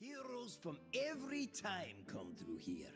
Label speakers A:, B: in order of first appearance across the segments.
A: Heroes from every time come through here.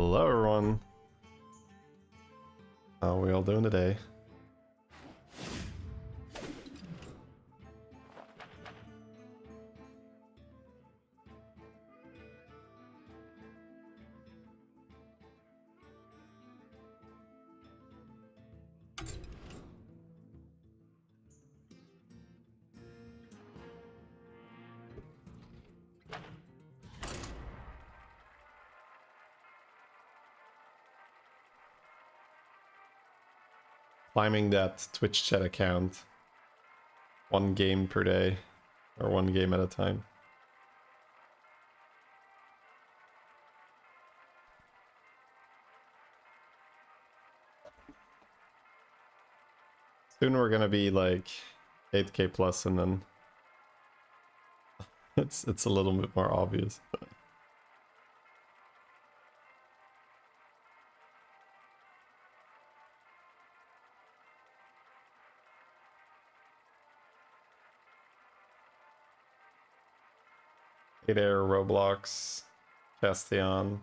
B: Hello everyone. How are we all doing today? Climbing that Twitch chat account. 1 game per day. Or 1 game at a time. Soon we're gonna be like 8k plus and then it's a little bit more obvious. Hey there, Roblox, Castion,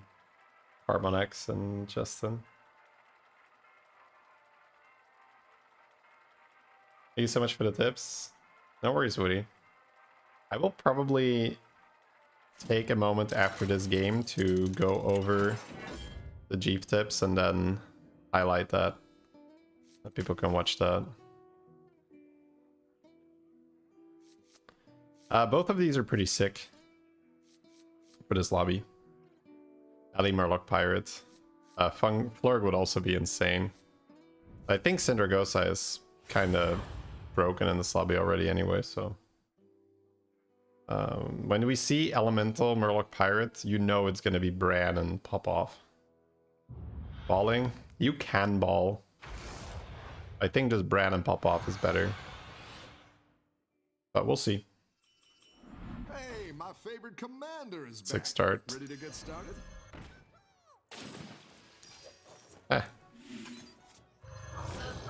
B: Carbon X, and Justin. Thank you so much for the tips. No worries, Woody. I will probably take a moment after this game to go over the Jeef tips and then highlight that people can watch that. Both of these are pretty sick for this lobby. Ali Murloc Pirate. Flurg would also be insane. I think Syndragosa is kind of broken in this lobby already anyway, so... when we see Elemental Murloc Pirate, you know it's gonna be Bran and Pop Off. Balling? You can ball. I think just Bran and Pop Off is better. But we'll see.
C: Hey, my favorite commander is back.
B: 6 start.
C: Ready to get started?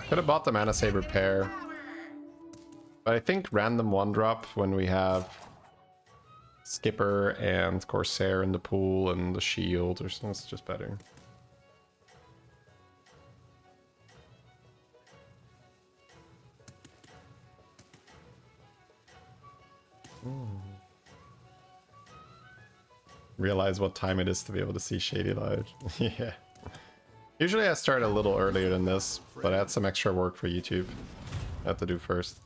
B: Could have bought the Mana Saber pair. But I think random 1-drop when we have Skipper and Corsair in the pool and the shield or something, it's just better. Realize what time it is to be able to see Shady live. Yeah. Usually I start a little earlier than this, but I had some extra work for YouTube I have to do first.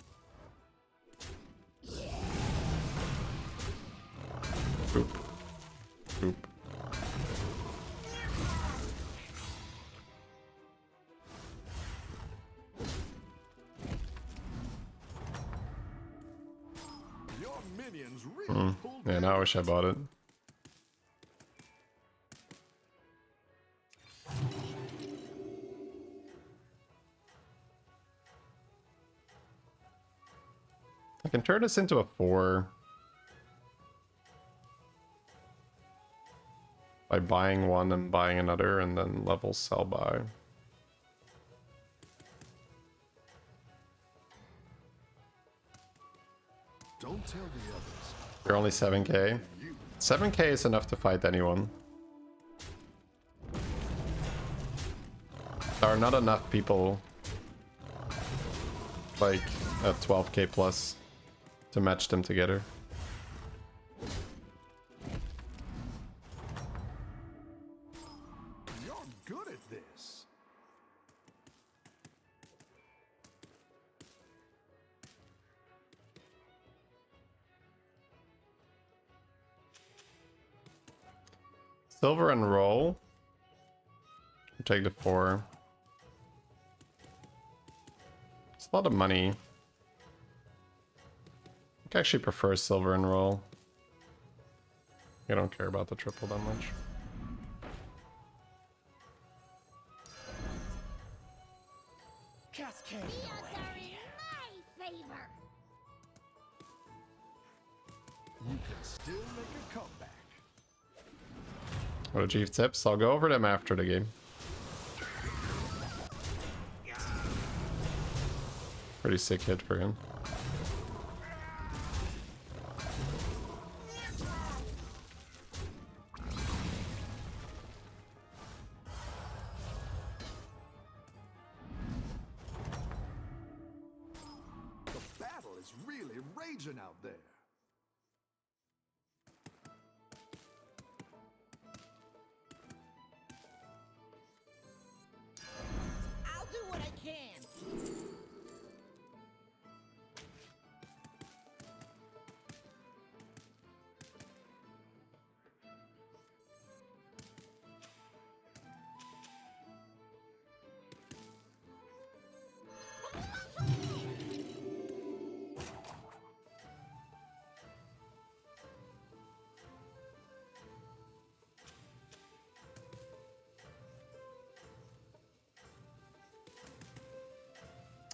B: Boop. Boop.
C: Your minions really pulled
B: Yeah, now I wish I bought it. I can turn this into a 4 by buying one and buying another and then level sell buy.
C: Don't tell the others.
B: You're only 7k. 7k is enough to fight anyone. There are not enough people like at 12k plus to match them together.
C: You're good at this.
B: Silver and roll. I'll take the 4. It's a lot of money. I actually prefer silver and roll. I don't care about the triple that much.
A: Cascade away.
D: My favor.
C: You can still make a comeback.
B: What are Jeef tips? I'll go over them after the game. Pretty sick hit for him.
C: is really raging out there.
D: I'll do what I can.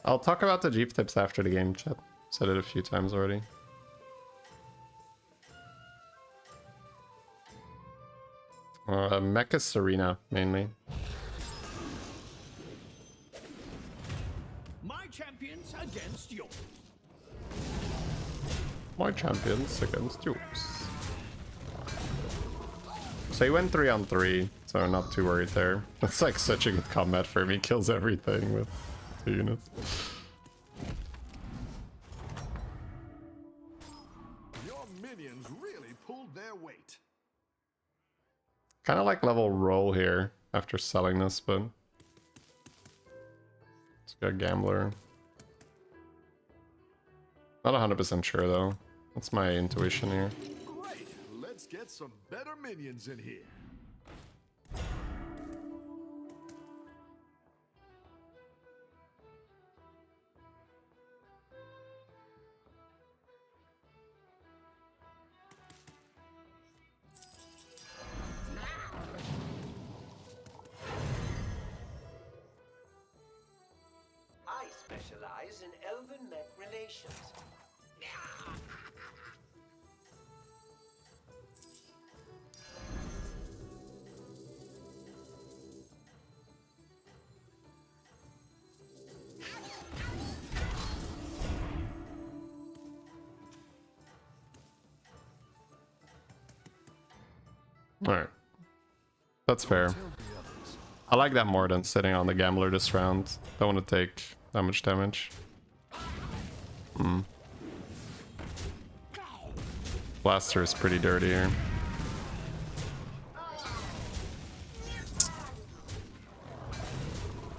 B: I'll talk about the Jeef tips after the game, chat. Said it a few times already. Mecha Serena, mainly.
A: My champions against yours.
B: My champions against yours. So he went 3-on-3, so not too worried there. That's like such a good combat for him. He kills everything with 2 units.
C: Your minions really pulled their weight.
B: Kind of like level roll here after selling this, but it's got Gambler. Not 100% sure though. That's my intuition here.
C: Great, let's get some better minions in here.
A: I specialize in elven mech relations.
B: Alright. That's fair. I like that more than sitting on the Gambler this round. Don't want to take that much damage. Blaster is pretty dirty here.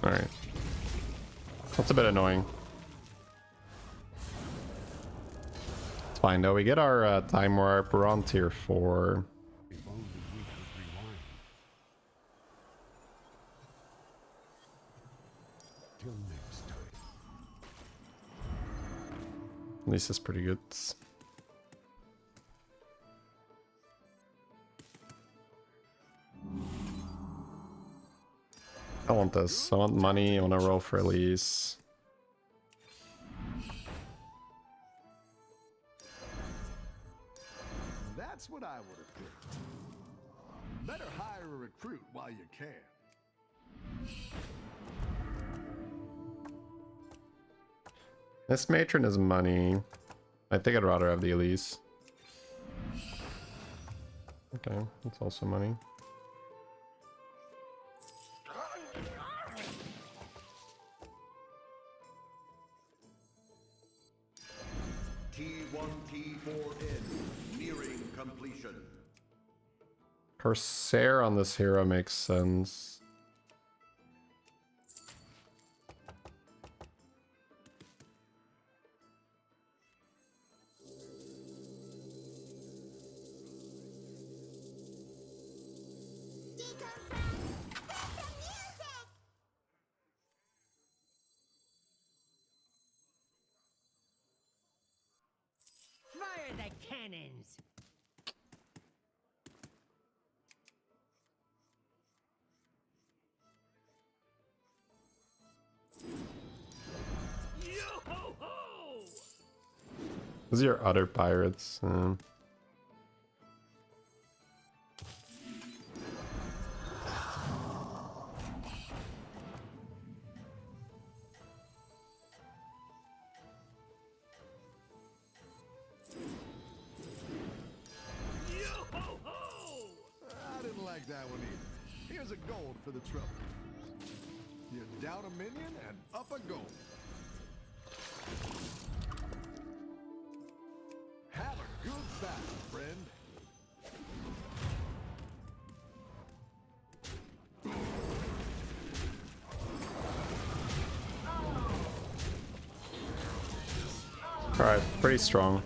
B: Alright. That's a bit annoying. It's fine though. We get our time warp. We're on tier 4. At least it's pretty good. I want this. I want money. I want to roll for Elise.
C: That's what I would have picked. Better hire a recruit while you can.
B: This matron is money. I think I'd rather have the Elise. Okay, that's also money.
E: T1, T4N, nearing completion.
B: Corsair on this hero makes sense.
D: Fire the cannons! Yo-ho-ho!
B: Those are your other pirates.
C: I didn't like that one either. Here's a gold for the trouble. You're down a minion and up a gold. back, friend.
B: Alright, pretty strong.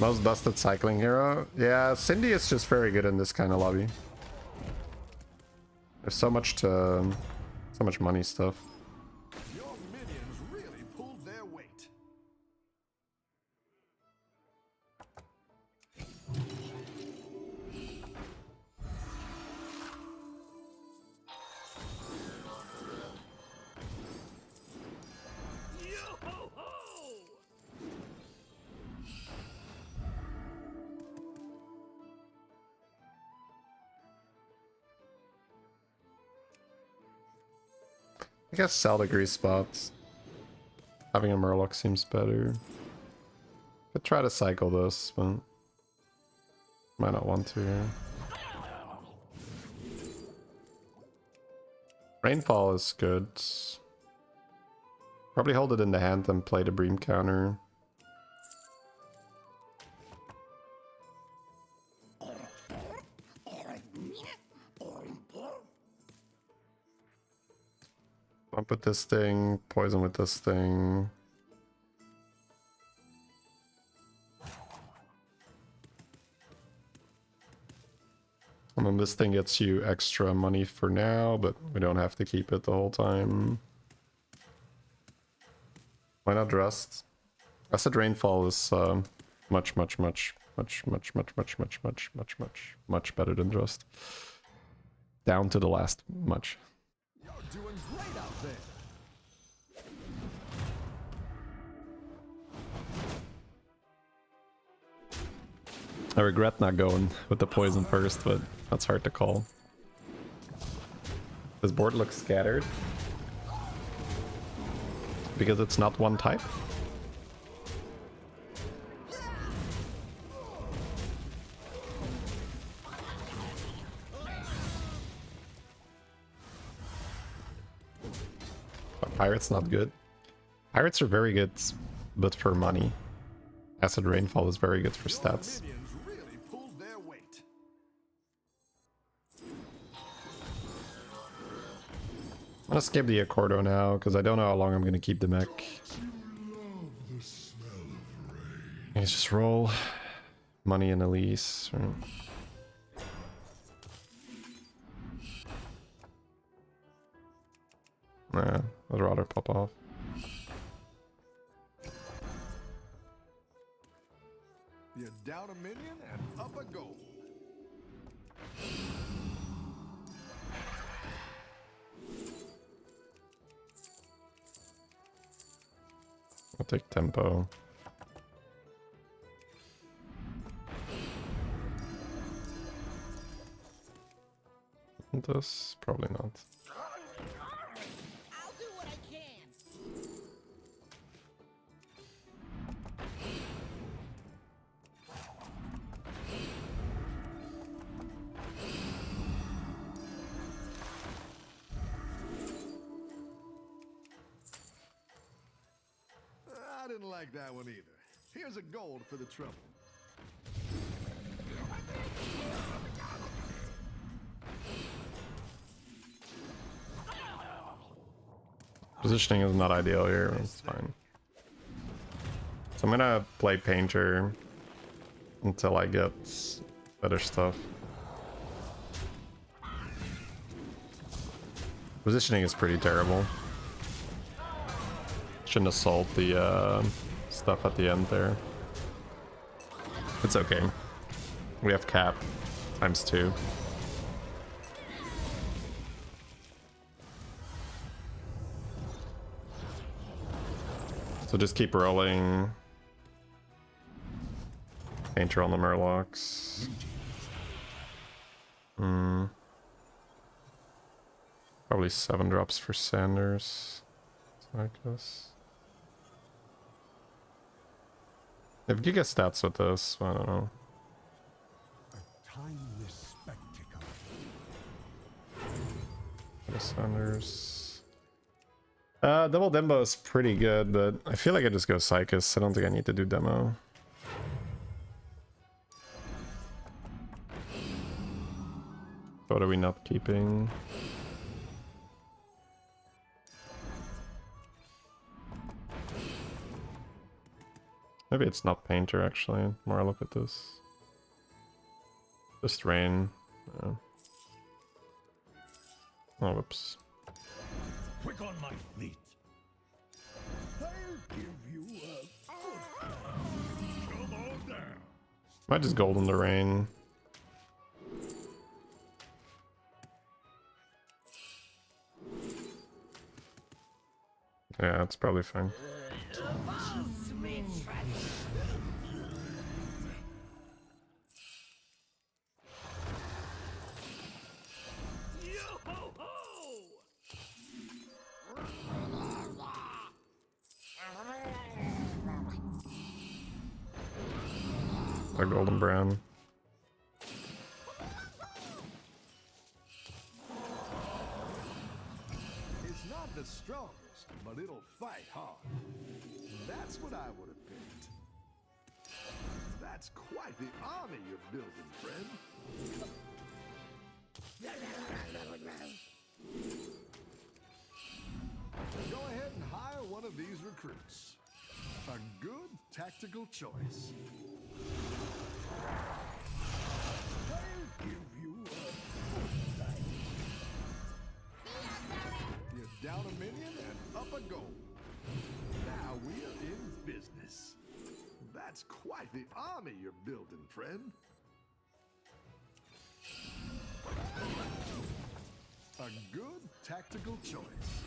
B: Most busted cycling hero. Yeah, Cindy is just very good in this kind of lobby. There's so much money stuff.
C: Your minions really pulled their weight.
B: I guess sell degree spots. Having a Murloc seems better. Could try to cycle this, but might not want to here. Rainfall is good. Probably hold it in the hand and play the Bream counter. Bump with this thing, poison with this thing. And then this thing gets you extra money for now, but we don't have to keep it the whole time. Why not Rust? Acid Rainfall is much better than Rust. Down to the last much.
C: You're doing great out there.
B: I regret not going with the poison first, but that's hard to call. This board looks scattered because it's not one type. But Pirate's not good. Pirates are very good, but for money. Acid Rainfall is very good for stats.
C: Minions really pulled their weight.
B: I'm gonna skip the Accordo now, because I don't know how long I'm gonna keep the mech. Let's just roll money and Elise. Right? Nah, I'd rather pop off.
C: You're down a minion and up a goal.
B: I'll take tempo. This? Probably not.
D: I'll do what I can.
C: I didn't like that one either. Here's a gold for the trouble.
B: Positioning is not ideal here, it's fine. So I'm gonna play Painter until I get better stuff. Positioning is pretty terrible. Shouldn't assault the stuff at the end there. It's okay. We have cap ×2. So just keep rolling. Painter on the Murlocs. Probably 7 drops for Sanders. Like this. If you get stats with this, I don't know.
C: A timeless spectacle.
B: Sanders. Double Dembo is pretty good, but I feel like I just go Psychus. I don't think I need to do demo. What are we not keeping? Maybe it's not Painter actually. More look at this. Just Rain. Yeah. Oh, whoops.
C: Quick on my feet. I'll give you a come on down.
B: Might just Golden the Rain. Yeah, it's probably fine. A golden brown.
C: It's not the strongest, but it'll fight hard. That's what I would have picked. That's quite the army you're building, friend. Go ahead and hire one of these recruits. A good tactical choice. I'll give you a You're down a minion and up a goal. Now we're in business. That's quite the army you're building, friend. A good tactical choice.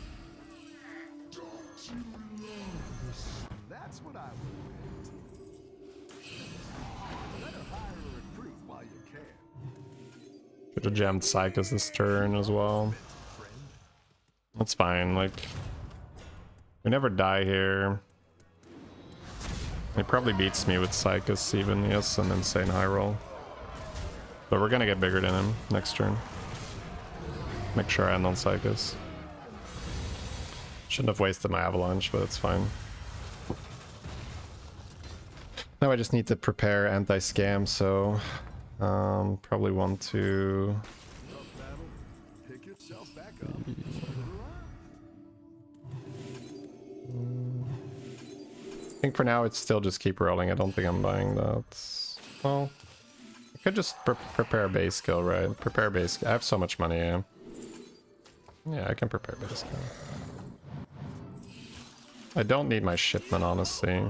C: Don't you love this? That's what I would have picked. Better hire a recruit while you can.
B: Should have jammed Psychus this turn as well. That's fine, like... We never die here. He probably beats me with Psychus even, yes, an insane high roll. But we're gonna get bigger than him next turn. Make sure I end on Psychus. Shouldn't have wasted my avalanche, but it's fine. Now I just need to prepare anti-scam, so probably want to.
C: Pick yourself back up.
B: I think for now it's still just keep rolling. I don't think I'm buying that. Well, I could just prepare base skill, right? Prepare base skill. I have so much money. Yeah, I can prepare base skill. I don't need my shipment, honestly.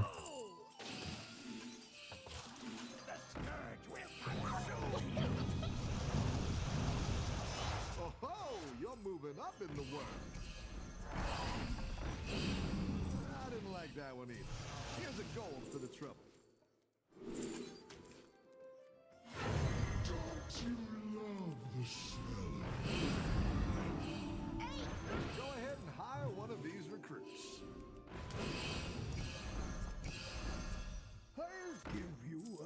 C: Oh, you're moving up in the world. I didn't like that one either. Here's a gold for the trouble. Don't you love the smell? Go ahead and hire one of these recruits. I'll give you a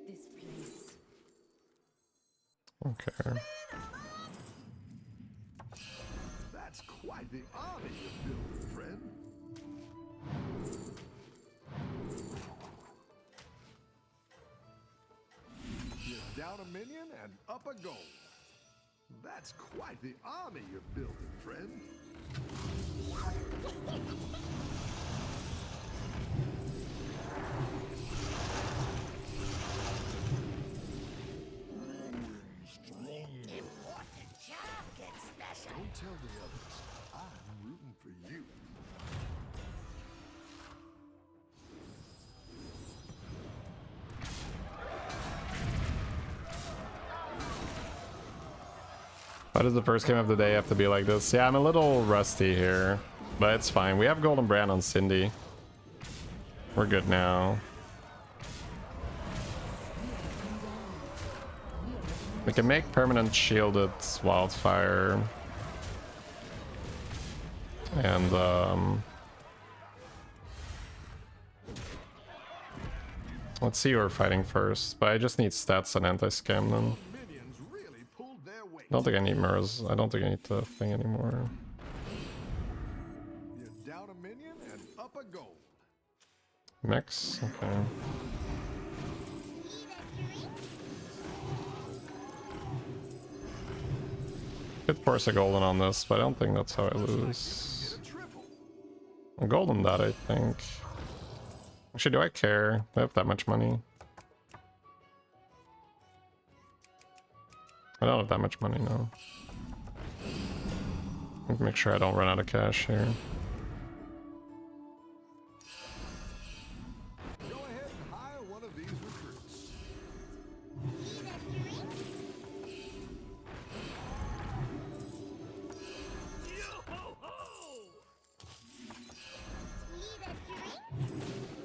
F: this place.
B: Okay.
C: That's quite the army you're building, friend. You're down a minion and up a goal. That's quite the army you're building, friend. Don't tell the others. I'm rooting for you.
B: Why does the first game of the day have to be like this? Yeah, I'm a little rusty here, but it's fine. We have Golden Brand on Cindy. We're good now. We can make permanent shielded wildfire. And let's see who we're fighting first, but I just need stats and anti-scam them.
C: Minions really pulled their weight.
B: I don't think I need mirrors. I don't think I need the thing anymore.
C: You're down a minion and up a gold.
B: Mix? Okay. Could force a golden on this, but I don't think that's how I lose.
C: Get a triple.
B: I'm golden that, I think. Actually, do I care? Do I have that much money? I don't have that much money, no. Let me make sure I don't run out of cash here.
C: Go ahead and hire one of these recruits.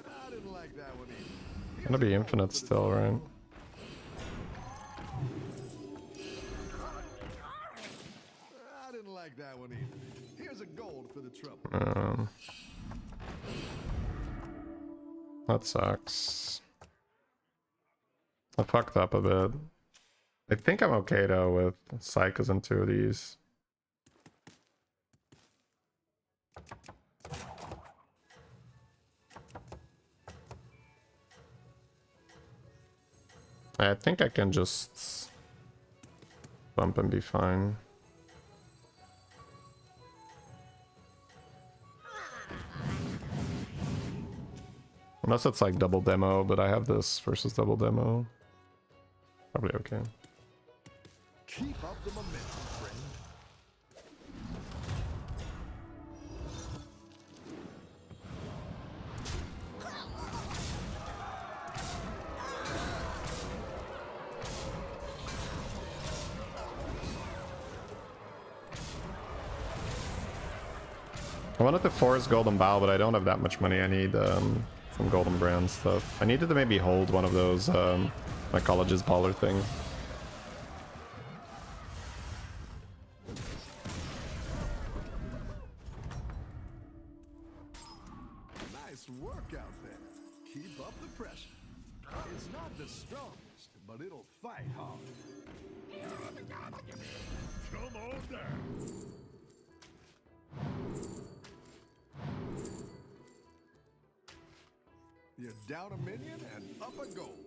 C: I didn't like that one either.
B: Gonna be infinite still, right?
C: I didn't like that one either. Here's a gold for the trouble.
B: That sucks. I fucked up a bit. I think I'm okay though with Psychos and 2 of these. I think I can just bump and be fine. Unless it's like double demo, but I have this versus double demo. Probably okay.
C: Keep up the momentum, friend.
B: I wanted to force Golden Bow, but I don't have that much money. I need some Golden Brand stuff. I needed to maybe hold one of those my college's baller thing.
C: Nice work out there. Keep up the pressure. It's not the strongest, but it'll fight hard. Come on down. You're down a minion and up a gold.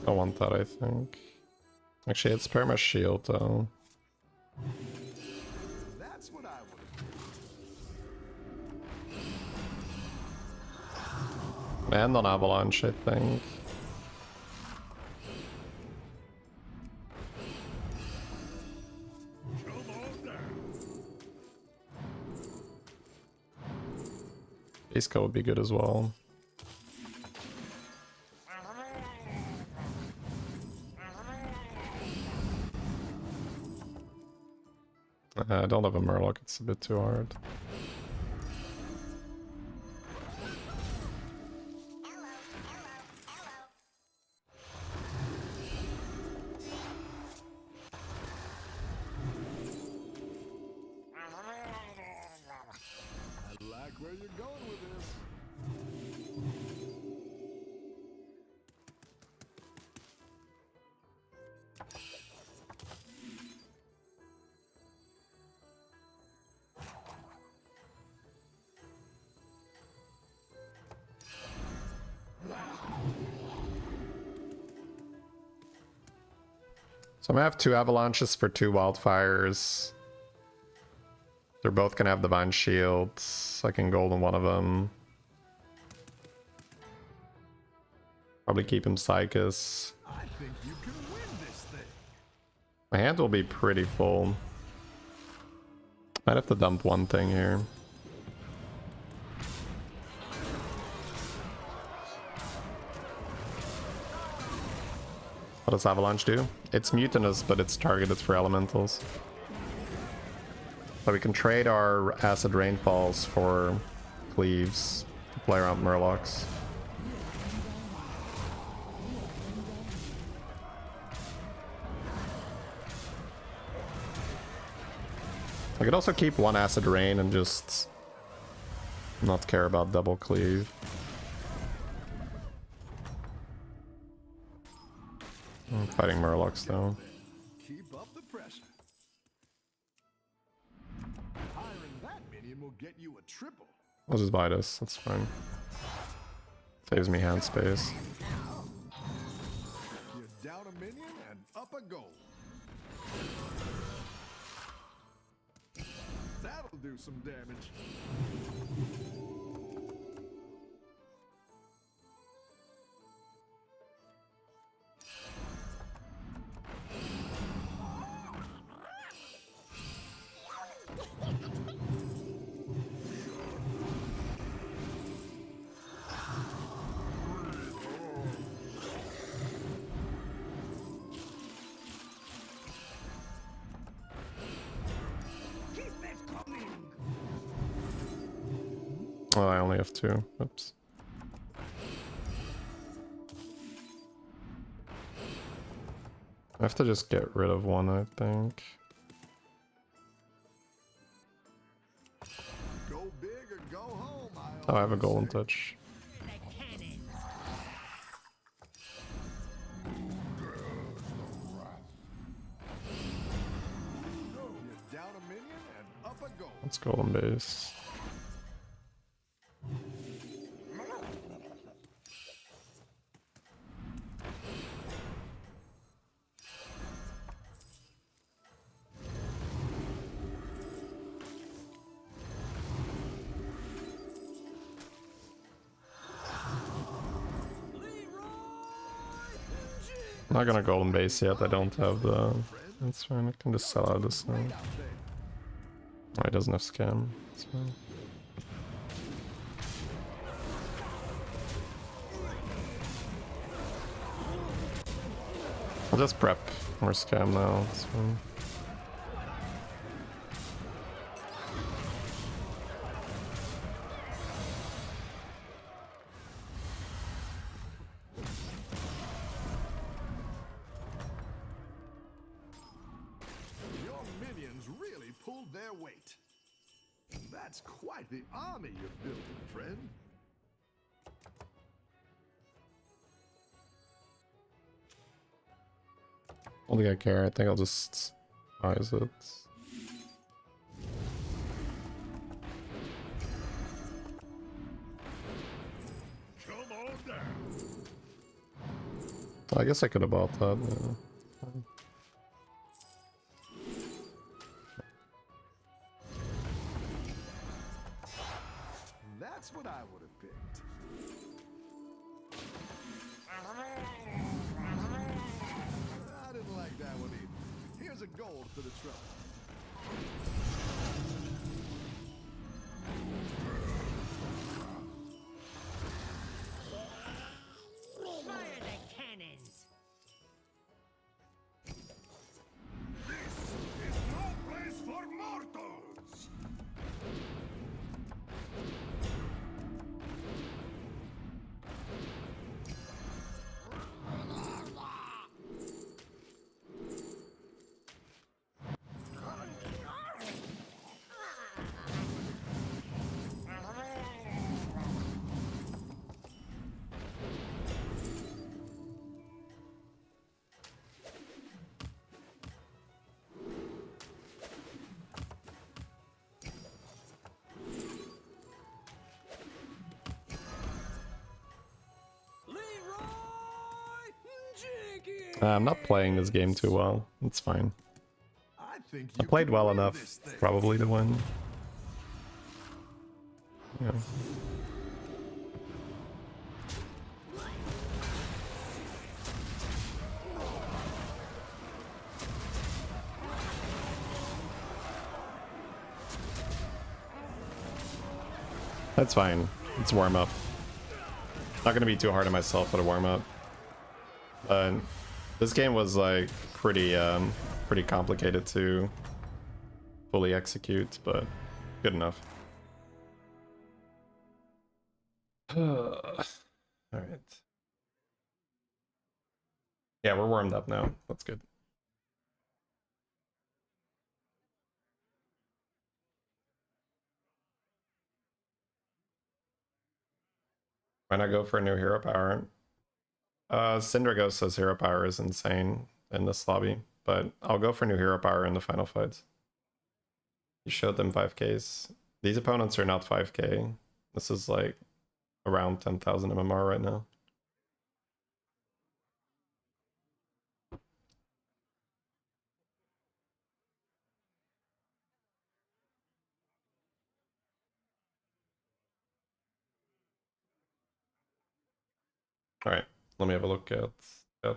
B: I want that, I think. Actually, it's perma shield though.
C: That's what I would.
B: And on Avalanche, I think. Isco would be good as well. I don't have a Murloc, it's a bit too hard.
C: I like where you're going with this.
B: So I'm gonna have 2 Avalanches for 2 Wildfires. They're both gonna have Divine Shields. I can golden one of them. Probably keep him Psychos.
C: I think you can win this thing.
B: My hand will be pretty full. Might have to dump one thing here. What does Avalanche do? It's mutinous, but it's targeted for elementals. So we can trade our Acid Rainfalls for cleaves to play around Murlocs. I could also keep one Acid Rain and just not care about double cleave. I'm fighting Murlocs though.
C: Keep up the pressure. Hiring that minion will get you a triple.
B: I'll just buy this, that's fine. Saves me hand space.
C: You're down a minion and up a goal. That'll do some damage.
B: Oh, I only have 2. Oops. I have to just get rid of one, I think.
C: Go big or go home,
B: Oh, I have a golden touch.
C: You're down a minion and up a goal.
B: Let's golden base. I'm not gonna golden base yet, I don't have the... That's fine, I can just sell out this now. Oh, he doesn't have scam. That's fine. I'll just prep more scam now, it's fine.
C: Their weight. That's quite the army you're building, friend.
B: I don't think I care, I think I'll just eyes it.
C: Come on down.
B: I guess I could have bought that. Yeah.
C: That's what I would have picked. I didn't like that one either. Here's a gold for the trouble.
D: Fire the cannons!
C: This is no place for mortals!
B: I'm not playing this game too well. It's fine.
C: I think
B: I
C: you
B: played
C: can
B: well
C: win
B: enough,
C: this thing.
B: probably to win. Yeah. That's fine. It's warm up. Not gonna be too hard on myself for the warm up. This game was like pretty complicated to fully execute, but good enough. All right. Yeah, we're warmed up now. That's good. Why not go for a new hero power? Syndrago says hero power is insane in this lobby, but I'll go for new hero power in the final fights. You showed them 5Ks. These opponents are not 5K. This is like around 10,000 MMR right now. All right, let me have a look at that.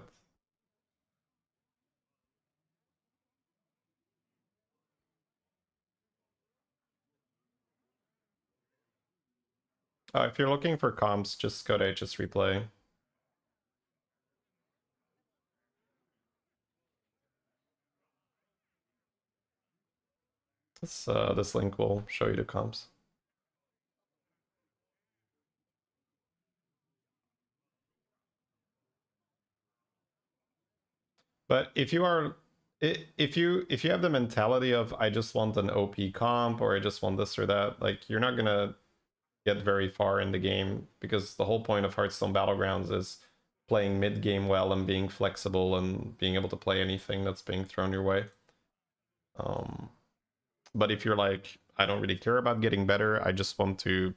B: If you're looking for comps, just go to HS Replay. This link will show you the comps. But if you have the mentality of I just want an OP comp or I just want this or that, like you're not gonna get very far in the game, because the whole point of Hearthstone Battlegrounds is playing mid game well and being flexible and being able to play anything that's being thrown your way. But if you're like, I don't really care about getting better, I just want to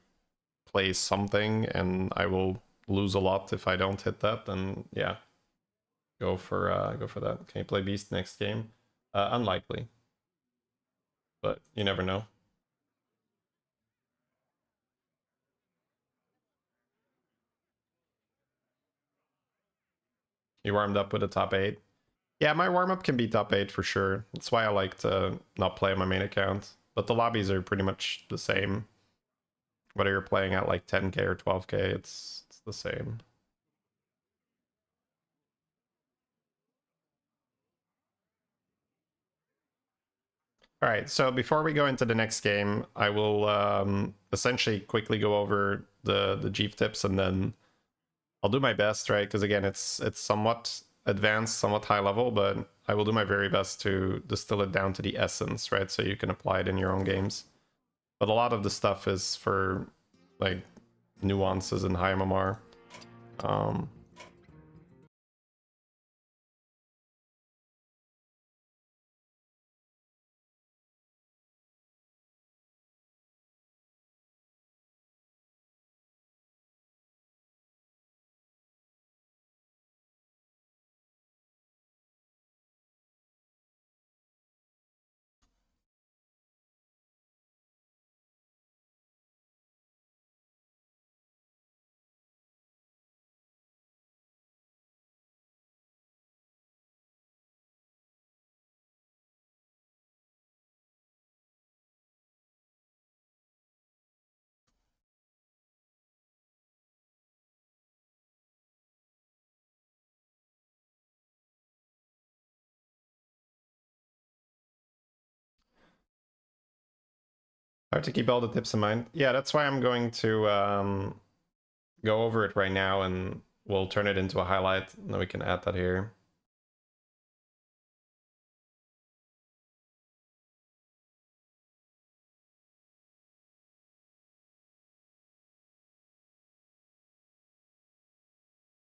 B: play something and I will lose a lot if I don't hit that, then yeah, go for that. Can you play Beast next game? Unlikely, but you never know. You warmed up with a top 8. Yeah, my warm-up can be top 8 for sure. That's why I like to not play on my main account. But the lobbies are pretty much the same. Whether you're playing at like 10k or 12k, it's the same. Alright, so before we go into the next game, I will essentially quickly go over the Jeef tips, and then I'll do my best, right? Because again, it's somewhat advanced, somewhat high level, but I will do my very best to distill it down to the essence, right? So you can apply it in your own games. But a lot of the stuff is for like nuances and high MMR. Hard to keep all the tips in mind. Yeah, that's why I'm going to go over it right now, and we'll turn it into a highlight, and then we can add that here.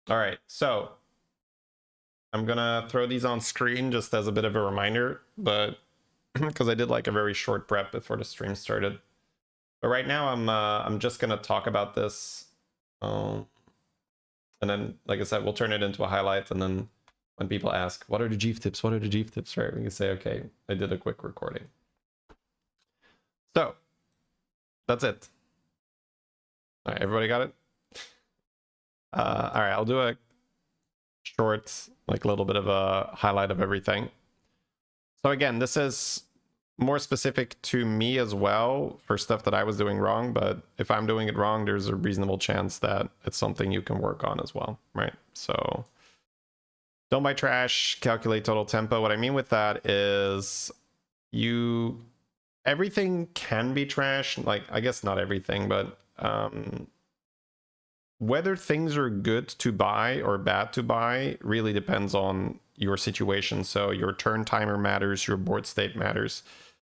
B: All right, so I'm gonna throw these on screen just as a bit of a reminder, but because I did like a very short prep before the stream started. But right now I'm just gonna talk about this, and then, like I said, we'll turn it into a highlight, and then when people ask, what are the Jeef tips? What are the Jeef tips? Right, we can say, okay, I did a quick recording. So that's it. All right, everybody got it? All right, I'll do a short, like, little bit of a highlight of everything. So again, this is more specific to me as well for stuff that I was doing wrong, but if I'm doing it wrong, there's a reasonable chance that it's something you can work on as well, right? So don't buy trash, calculate total tempo. What I mean with that is everything can be trash. Like, I guess not everything, but whether things are good to buy or bad to buy really depends on your situation. So your turn timer matters, your board state matters.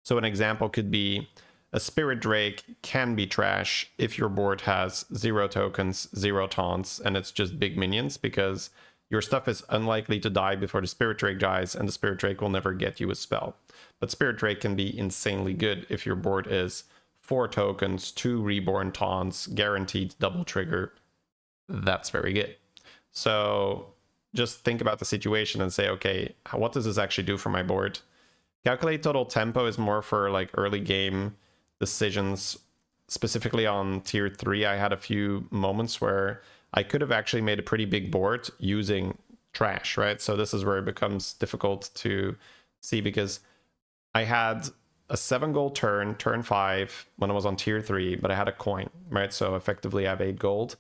B: So an example could be a Spirit Drake can be trash if your board has 0 tokens, 0 taunts, and it's just big minions, because your stuff is unlikely to die before the Spirit Drake dies, and the Spirit Drake will never get you a spell. But Spirit Drake can be insanely good if your board is 4 tokens, 2 reborn taunts, guaranteed double trigger. That's very good. So just think about the situation and say, okay, what does this actually do for my board? Calculate total tempo is more for like early game decisions. Specifically on tier 3, I had a few moments where I could have actually made a pretty big board using trash, right? So this is where it becomes difficult to see, because I had a 7 gold turn 5 when I was on tier 3, but I had a coin, right? So effectively I have 8 gold.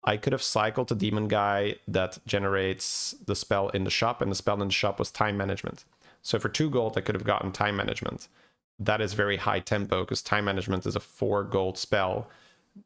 B: I could have cycled a demon guy that generates the spell in the shop, and the spell in the shop was time management. So for 2 gold, I could have gotten time management. That is very high tempo, because time management is a 4 gold spell.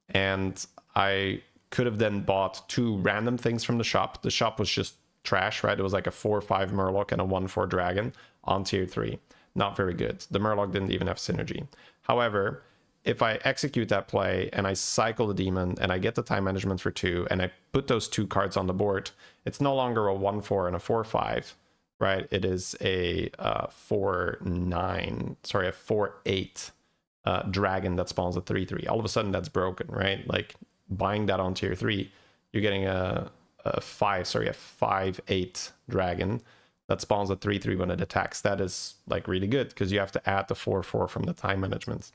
B: And I could have then bought 2 random things from the shop. The shop was just trash, right? It was like a 4/5 Murloc and a 1/4 Dragon on tier 3. Not very good. The Murloc didn't even have synergy. However, if I execute that play and I cycle the demon and I get the time management for 2 and I put those 2 cards on the board, it's no longer a 1/4 and a 4/5, right? It is a 4/9, sorry, a 4/8 dragon that spawns a 3/3. All of a sudden that's broken, right? Like buying that on tier 3, you're getting a 5/8 dragon that spawns a 3/3 when it attacks. That is like really good, because you have to add the 4/4 from the time management.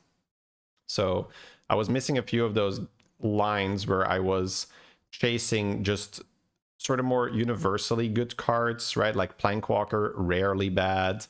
B: So I was missing a few of those lines where I was chasing just sort of more universally good cards, right? Like Plankwalker, rarely bad.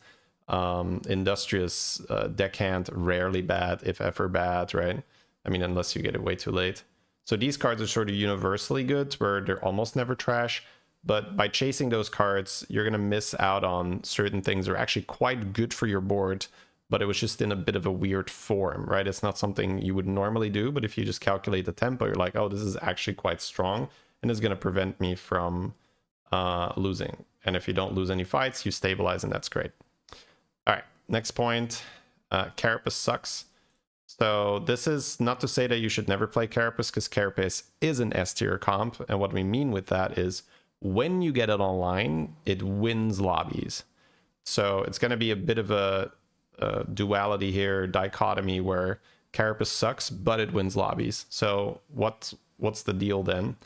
B: Industrious Deckhand, rarely bad, if ever bad, right? I mean, unless you get it way too late. So these cards are sort of universally good, where they're almost never trash. But by chasing those cards, you're going to miss out on certain things that are actually quite good for your board, but it was just in a bit of a weird form, right? It's not something you would normally do, but if you just calculate the tempo, you're like, oh, this is actually quite strong, and it's going to prevent me from losing. And if you don't lose any fights, you stabilize, and that's great. All right, next point. Carapace sucks. So this is not to say that you should never play Carapace, because Carapace is an S tier comp, and what we mean with that is when you get it online, it wins lobbies. So it's going to be a bit of a duality here, dichotomy, where Carapace sucks, but it wins lobbies. So what's the deal then?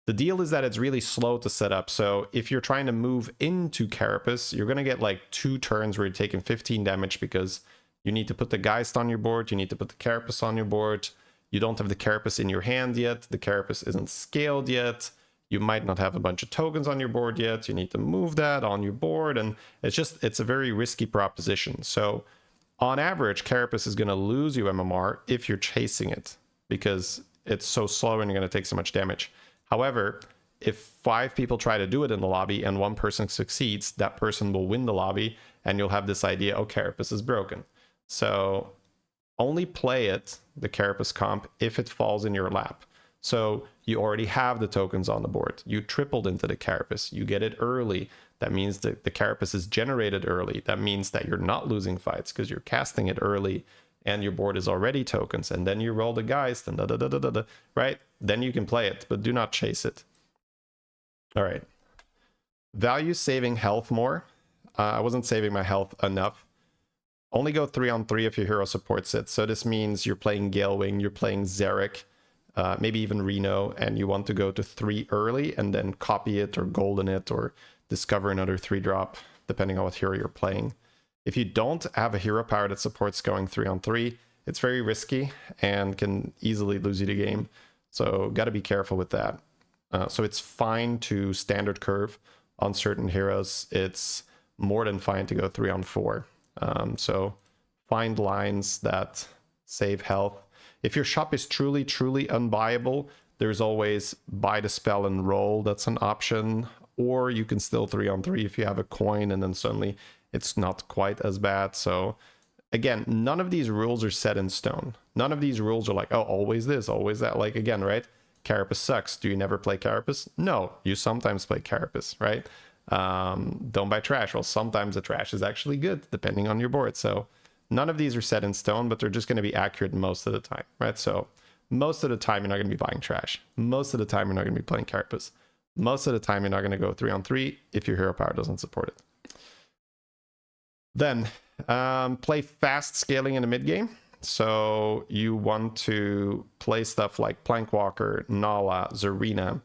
B: The deal is that it's really slow to set up. So if you're trying to move into Carapace, you're going to get like 2 turns where you're taking 15 damage, because you need to put the Geist on your board, you need to put the Carapace on your board. You don't have the Carapace in your hand yet, the Carapace isn't scaled yet, you might not have a bunch of tokens on your board yet, you need to move that on your board, and it's a very risky proposition. So on average, Carapace is going to lose you MMR if you're chasing it, because it's so slow and you're going to take so much damage. However, if 5 people try to do it in the lobby and 1 person succeeds, that person will win the lobby, and you'll have this idea, oh, Carapace is broken. So only play it, the Carapace comp, if it falls in your lap. So you already have the tokens on the board. You tripled into the Carapace. You get it early. That means that the Carapace is generated early. That means that you're not losing fights, because you're casting it early and your board is already tokens. And then you roll the Geist and right? Then you can play it, but do not chase it. All right. Value saving health more. I wasn't saving my health enough. Only go 3-on-3 if your hero supports it. So this means you're playing Galewing, you're playing Xeric, maybe even Reno, and you want to go to 3 early and then copy it or golden it or discover another 3-drop, depending on what hero you're playing. If you don't have a hero power that supports going 3-on-3, it's very risky and can easily lose you the game. So got to be careful with that. So it's fine to standard curve on certain heroes. It's more than fine to go 3-on-4. So find lines that save health. If your shop is truly unbuyable, there's always buy the spell and roll. That's an option. Or you can still 3-on-3 if you have a coin, and then suddenly it's not quite as bad. So again, none of these rules are set in stone. None of these rules are like, oh, always this, always that. Like, again, right? Carapace sucks. Do you never play Carapace? No, you sometimes play Carapace, right? Don't buy trash. Well, sometimes the trash is actually good, depending on your board. So none of these are set in stone, but they're just going to be accurate most of the time, right? So most of the time, you're not going to be buying trash. Most of the time, you're not going to be playing Carapace. Most of the time, you're not going to go 3-on-3 if your hero power doesn't support it. Then play fast scaling in the mid game. So you want to play stuff like Plankwalker, Nala, Zarina,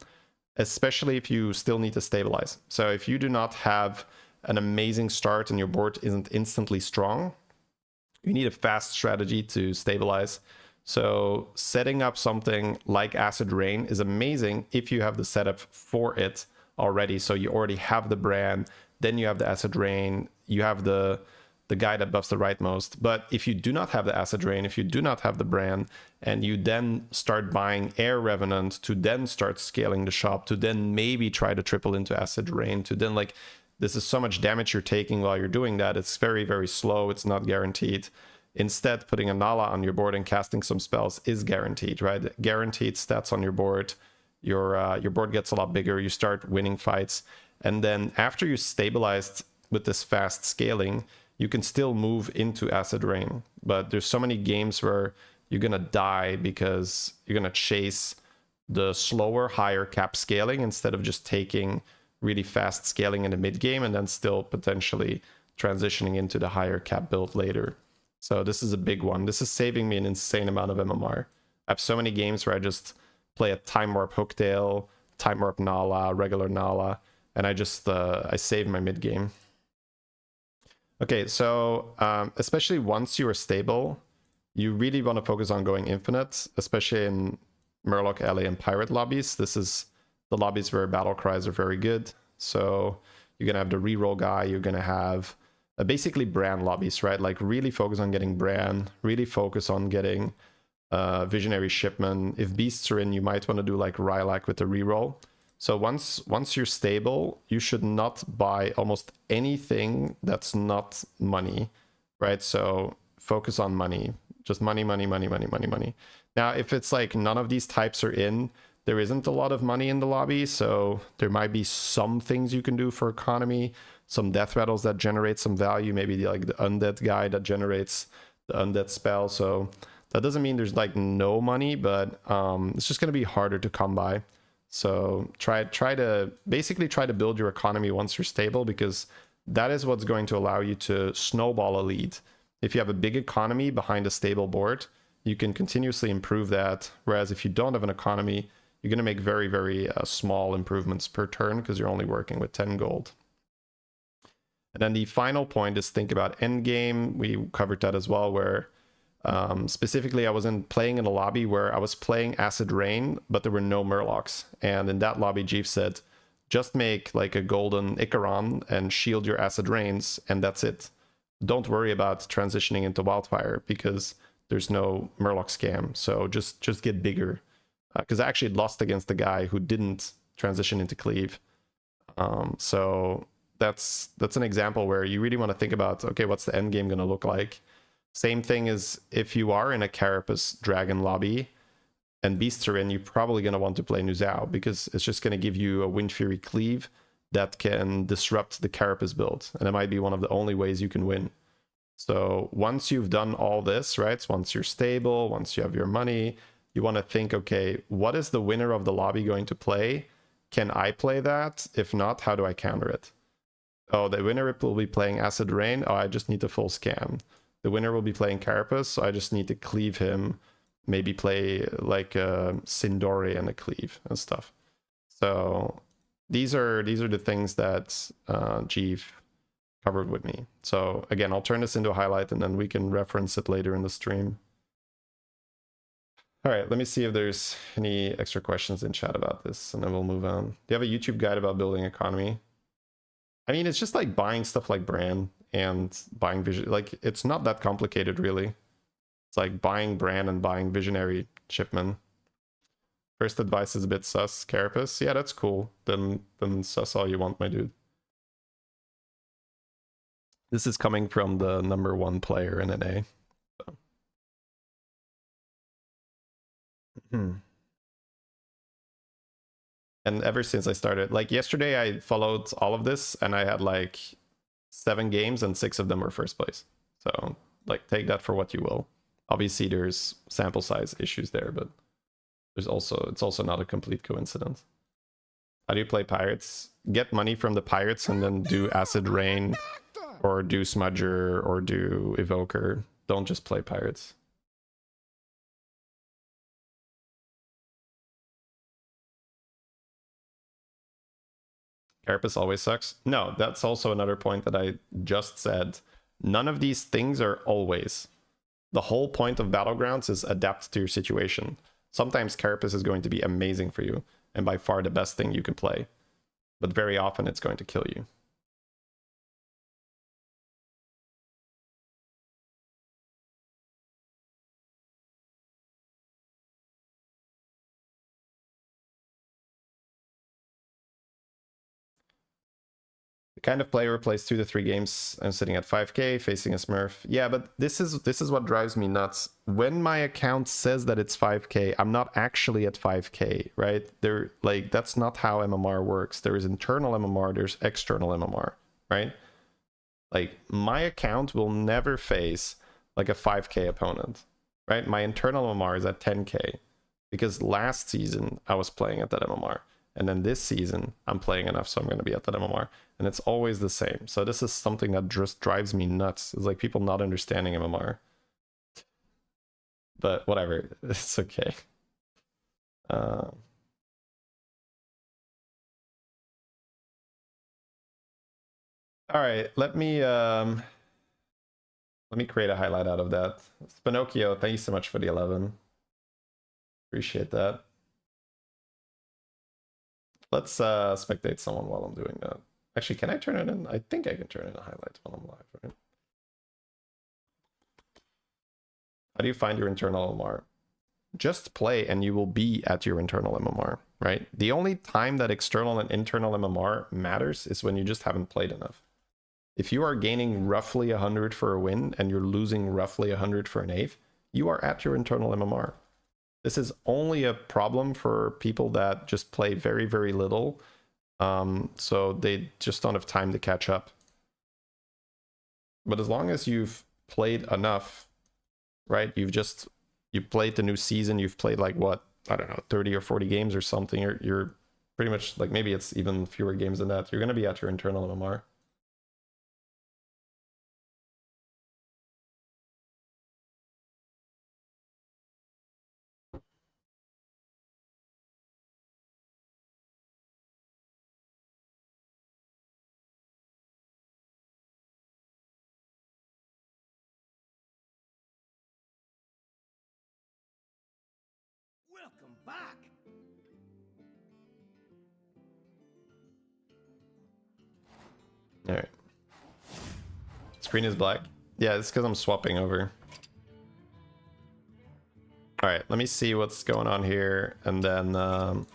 B: especially if you still need to stabilize. So if you do not have an amazing start and your board isn't instantly strong, you need a fast strategy to stabilize. So setting up something like Acid Rain is amazing if you have the setup for it already. So you already have the brand, then you have the Acid Rain, you have the guy that buffs the rightmost. But if you do not have the Acid Rain, if you do not have the brand, and you then start buying Air Revenant to then start scaling the shop, to then maybe try to triple into Acid Rain, to then like, this is so much damage you're taking while you're doing that. It's very, very slow. It's not guaranteed. Instead, putting a Nala on your board and casting some spells is guaranteed, right? Guaranteed stats on your board. Your board gets a lot bigger. You start winning fights. And then after you stabilized with this fast scaling, you can still move into Acid Rain. But there's so many games where you're going to die because you're going to chase the slower, higher cap scaling instead of just taking really fast scaling in the mid game and then still potentially transitioning into the higher cap build later. So this is a big one. This is saving me an insane amount of MMR. I have so many games where I just play a Time Warp Hooktail, Time Warp Nala, regular Nala, and I just I save my mid game. Okay, so especially once you are stable, you really want to focus on going infinite, especially in Murloc, LA, and Pirate lobbies. This is the lobbies where battle cries are very good. So you're going to have the reroll guy, you're going to have basically brand lobbies, right? Like really focus on getting brand, really focus on getting visionary shipment. If beasts are in, you might want to do like Rylak with the reroll. So once you're stable, you should not buy almost anything that's not money, right? So focus on money, just money, money, money, money, money, money. Now, if it's like none of these types are in, there isn't a lot of money in the lobby, so there might be some things you can do for economy, some death rattles that generate some value, maybe like the undead guy that generates the undead spell. So that doesn't mean there's like no money, but it's just going to be harder to come by. So try to basically try to build your economy once you're stable, because that is what's going to allow you to snowball a lead. If you have a big economy behind a stable board, you can continuously improve that. Whereas if you don't have an economy, you're going to make very, very small improvements per turn because you're only working with 10 gold. And then the final point is think about endgame. We covered that as well, where specifically I was playing in a lobby where I was playing Acid Rain, but there were no Murlocs. And in that lobby, Jeef said, just make like a golden Icaron and shield your Acid Rains, and that's it. Don't worry about transitioning into Wildfire because there's no Murloc scam. So just get bigger. Because I actually lost against the guy who didn't transition into Cleave. So that's an example where you really want to think about, okay, what's the end game going to look like? Same thing as if you are in a Carapace Dragon lobby and beasts are in, you're probably going to want to play Nuzao because it's just going to give you a Wind Fury Cleave that can disrupt the Carapace build. And it might be one of the only ways you can win. So once you've done all this, right? So once you're stable, once you have your money, you want to think, okay, what is the winner of the lobby going to play? Can I play that? If not, how do I counter it? Oh, the winner will be playing Acid Rain. Oh, I just need to full scam. The winner will be playing Carapace, so I just need to cleave him. Maybe play like Sindori and a cleave and stuff. So these are the things that Jeef covered with me. So again, I'll turn this into a highlight and then we can reference it later in the stream. All right, let me see if there's any extra questions in chat about this, and then we'll move on. Do you have a YouTube guide about building economy? I mean, it's just like buying stuff like brand and buying vision. Like, it's not that complicated, really. It's like buying brand and buying visionary shipment. First advice is a bit sus. Carapace, yeah, that's cool. Then sus all you want, my dude. This is coming from the #1 player in NA. So. And ever since I started, like yesterday, I followed all of this and I had like 7 games and 6 of them were first place. So like take that for what you will. Obviously there's sample size issues there, but it's also not a complete coincidence. How do you play pirates? Get money from the pirates and then do acid rain or do smudger or do evoker. Don't just play pirates. Carapace always sucks. No, that's also another point that I just said. None of these things are always. The whole point of Battlegrounds is adapt to your situation. Sometimes Carapace is going to be amazing for you, and by far the best thing you can play. But very often it's going to kill you. The kind of player who plays 2 to 3 games and sitting at 5k facing a smurf. Yeah, but this is what drives me nuts. When my account says that it's 5k, I'm not actually at 5k, right? There, like, that's not how MMR works. There is internal MMR, there's external MMR, right? Like, my account will never face like a 5k opponent, right? My internal MMR is at 10k because last season I was playing at that MMR. And then this season, I'm playing enough, so I'm going to be at that MMR. And it's always the same. So this is something that just drives me nuts. It's like people not understanding MMR. But whatever, it's okay. All right, let me create a highlight out of that. Spinocchio, thank you so much for the 11. Appreciate that. Let's spectate someone while I'm doing that. Actually, can I turn it in? I think I can turn in a highlight while I'm live, right? How do you find your internal MMR? Just play and you will be at your internal MMR, right? The only time that external and internal MMR matters is when you just haven't played enough. If you are gaining roughly 100 for a win and you're losing roughly 100 for an eighth, you are at your internal MMR. This is only a problem for people that just play very, very little. So they just don't have time to catch up. But as long as you've played enough, right? You played the new season, you've played like what, I don't know, 30 or 40 games or something. You're pretty much like, maybe it's even fewer games than that. You're going to be at your internal MMR.
A: Welcome back.
B: All right. Screen is black. Yeah, it's because I'm swapping over. All right, let me see what's going on here, and then turn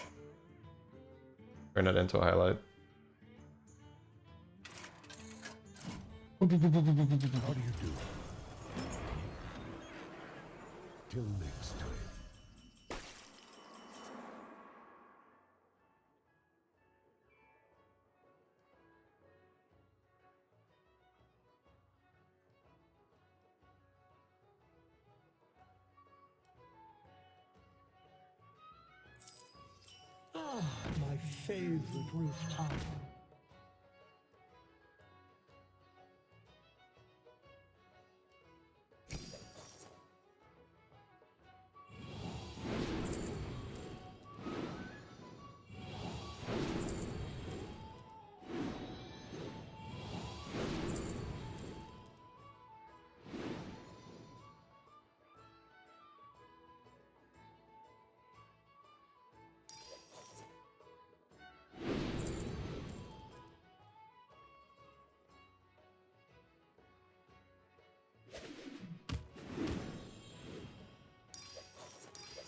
B: it into a highlight.
C: How do you do? Till next time.
F: Ah, my favorite rooftop.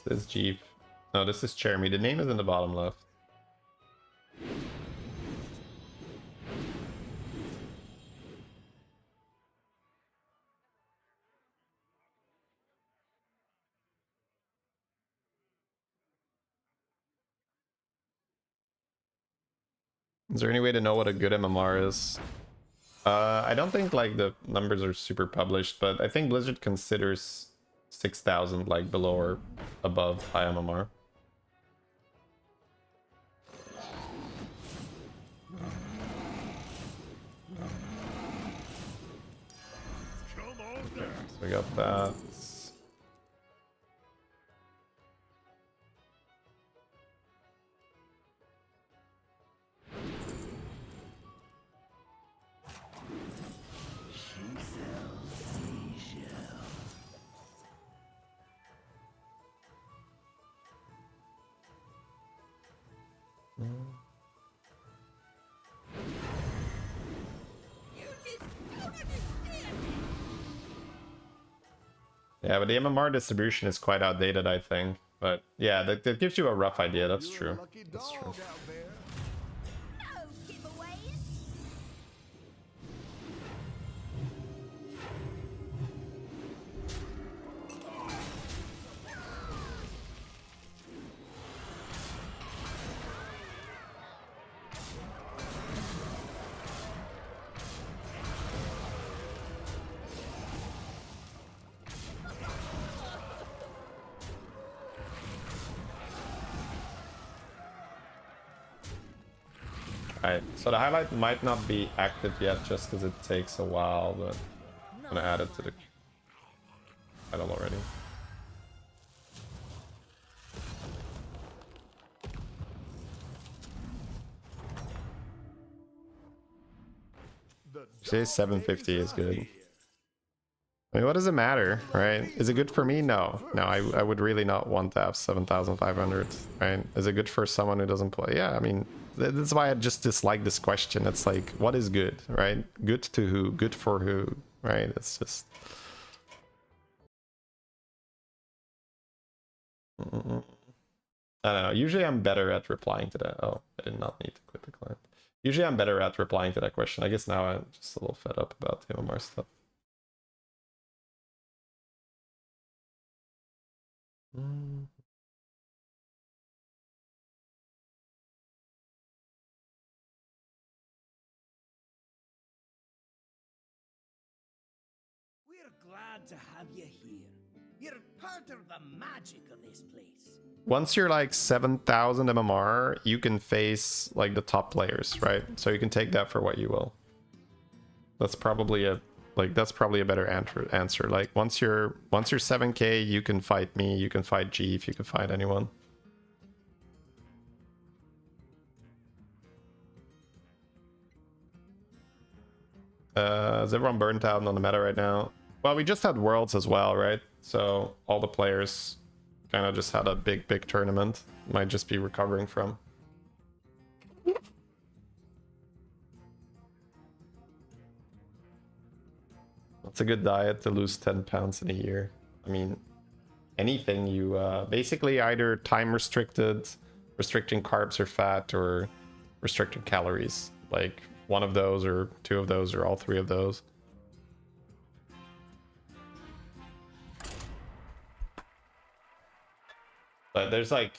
B: This is Jeef. No, this is Jeremy. The name is in the bottom left. Is there any way to know what a good MMR is? I don't think like the numbers are super published, but I think Blizzard considers 6,000 like below or above high MMR. So we got that. Yeah, but the MMR distribution is quite outdated, I think. But yeah, that gives you a rough idea. That's true. That's true.
D: No giveaways.
B: Alright, so the highlight might not be active yet just because it takes a while, but I'm gonna add it to the title already. Say 750 is good. I mean, what does it matter, right? Is it good for me? No. No, I would really not want to have 7,500, right? Is it good for someone who doesn't play? Yeah, I mean, that's why I just dislike this question. It's like, what is good, right? Good to who? Good for who, right? It's just... I don't know. Usually I'm better at replying to that. Oh, I did not need to quit the client. Usually I'm better at replying to that question. I guess now I'm just a little fed up about the MMR stuff.
A: We're glad to have you here. You're part of the magic of this place.
B: Once you're like 7,000 MMR, you can face like the top players, right? So you can take that for what you will. That's probably a better answer. Like once you're 7k, you can fight me, you can fight Jeef, you can fight anyone. Is everyone burnt out on the meta right now? Well, we just had Worlds as well, right? So all the players kind of just had a big tournament. Might just be recovering from. It's a good diet to lose 10 pounds in a year. I mean, anything you basically either time restricted, restricting carbs or fat, or restricting calories. Like one of those or two of those or all three of those. But there's like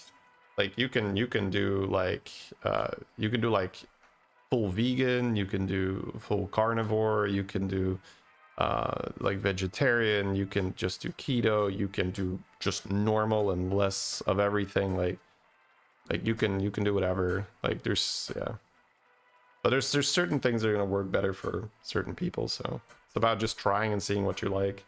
B: you can do like full vegan, you can do full carnivore, you can do like vegetarian, you can just do keto, you can do just normal and less of everything. Like you can do whatever. Like there's but there's certain things that are gonna work better for certain people. So it's about just trying and seeing what you like.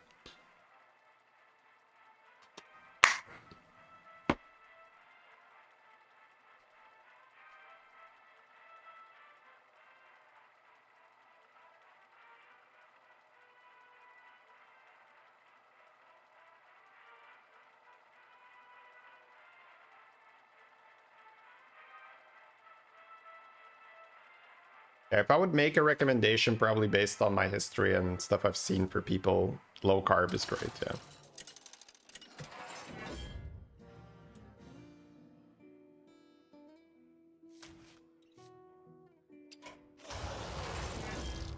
B: If I would make a recommendation, probably based on my history and stuff I've seen for people, low carb is great, yeah.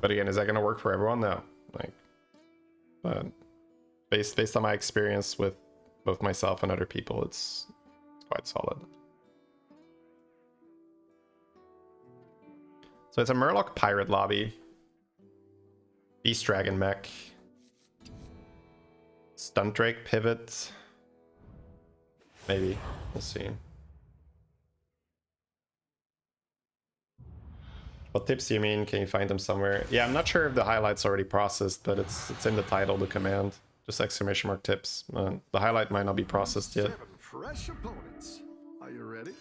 B: But again, is that going to work for everyone? No. Like, but based on my experience with both myself and other people, it's quite solid. So it's a Murloc pirate lobby. Beast Dragon mech. Stunt Drake pivot. Maybe. We'll see. What tips do you mean? Can you find them somewhere? Yeah, I'm not sure if the highlight's already processed, but it's in the title, the command. Just exclamation mark tips. The highlight might not be processed yet.
C: 7 fresh opponents. Are you ready?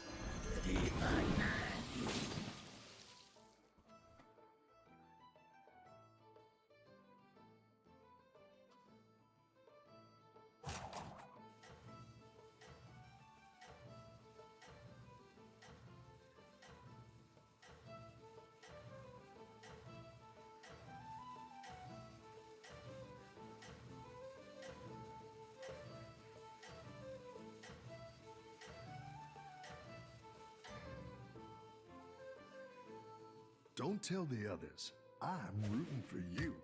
C: Don't tell the others. I'm rooting for you.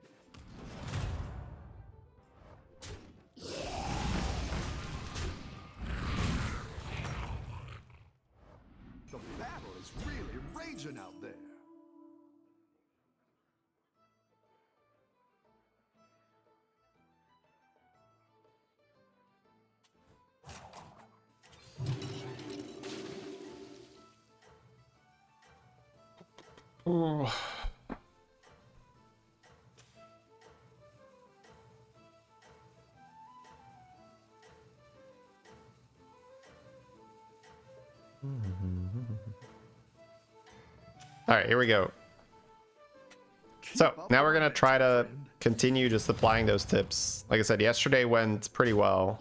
C: The battle is really raging out there.
B: Ooh. All right, here we go. So now we're gonna try to continue just applying those tips. Like I said, yesterday went pretty well.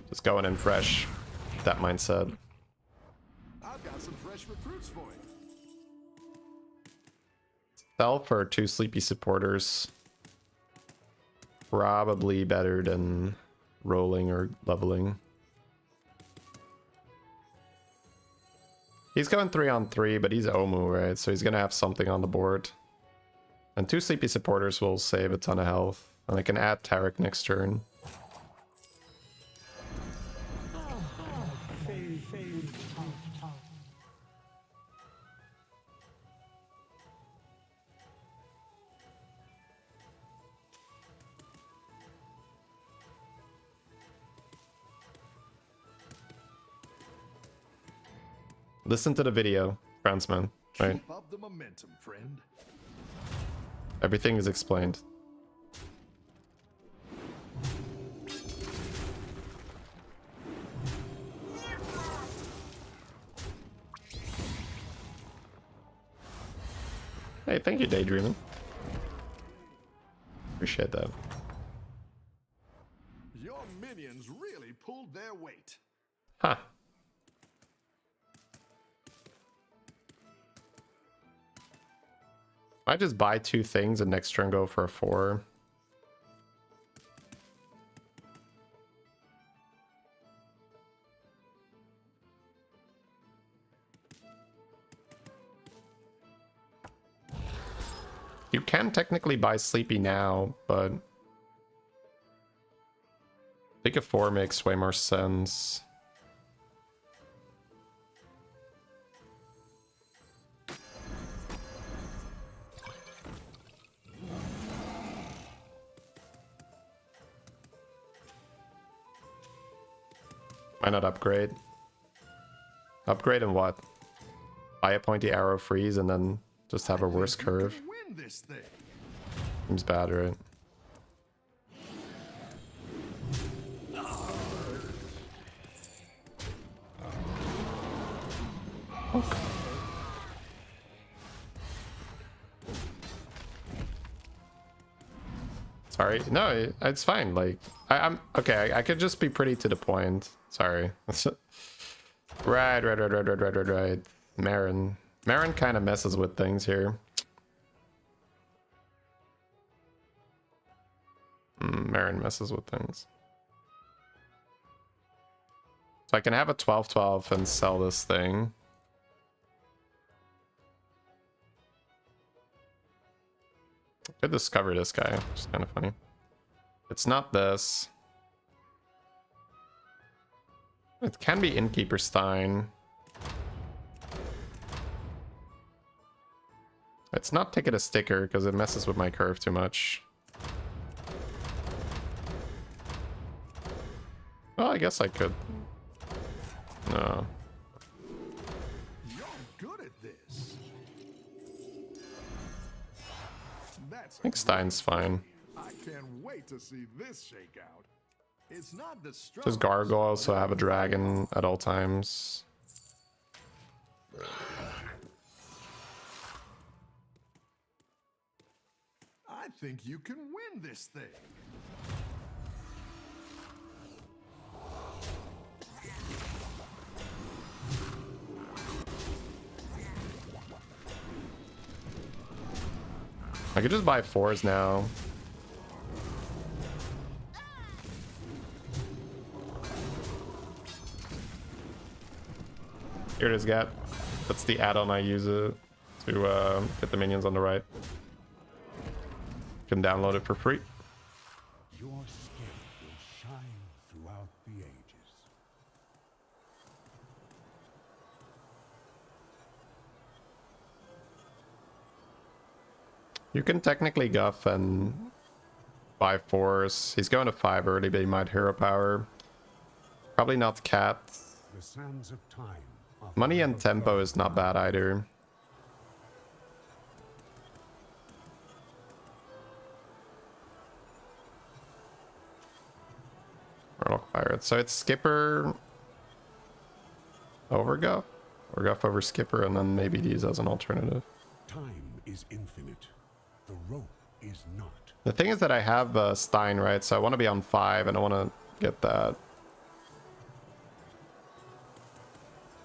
B: Just going in fresh, that mindset.
C: I've got some fresh recruits for you.
B: Sell for 2 sleepy supporters. Probably better than rolling or leveling. He's going 3-on-3, but he's Omu, right? So he's gonna have something on the board. And 2 sleepy supporters will save a ton of health. And I can add Tarek next turn. Listen to the video, Franzman, right?
C: Keep up the momentum, friend.
B: Everything is explained. Hey, thank you, Daydreaming. Appreciate that.
C: Your minions really pulled their weight.
B: Huh. I just buy 2 things and next turn go for a 4. You can technically buy Sleepy now, but I think a 4 makes way more sense. Why not upgrade? Upgrade and what? Buy a pointy arrow freeze and then just have a worse curve.
C: Win this thing.
B: Seems bad, right? Okay. Sorry. No, it's fine. Like, I'm okay. I could just be pretty to the point. Sorry. Right. Marin kind of messes with things here. Marin messes with things. So I can have a 12-12 and sell this thing. Could discover this guy, which is kind of funny. It's not this. It can be Innkeeper Stein. It's not taking a sticker because it messes with my curve too much. Well, I guess I could. No.
C: You're good at this. That's
B: I think Stein's fine.
C: I can't wait to see this shake out. It's not the
B: Does Gargoyle also have a dragon at all times?
C: I think you can win this thing.
B: I could just buy 4s now. Here it is, Gat. That's the add-on I use it to get the minions on the right. You can download it for free.
G: Your skill will shine throughout the ages.
B: You can technically guff and buy 4s. He's going to 5 early, but he might hero power. Probably not Cat.
G: The sands of time.
B: Money and tempo is not bad either. Warlock Pirate. So it's Skipper over Guff, or Guff over Skipper, and then maybe these as an alternative.
G: Time is infinite. The rope is not.
B: The thing is that I have Stein, right? So I want to be on 5 and I want to get that.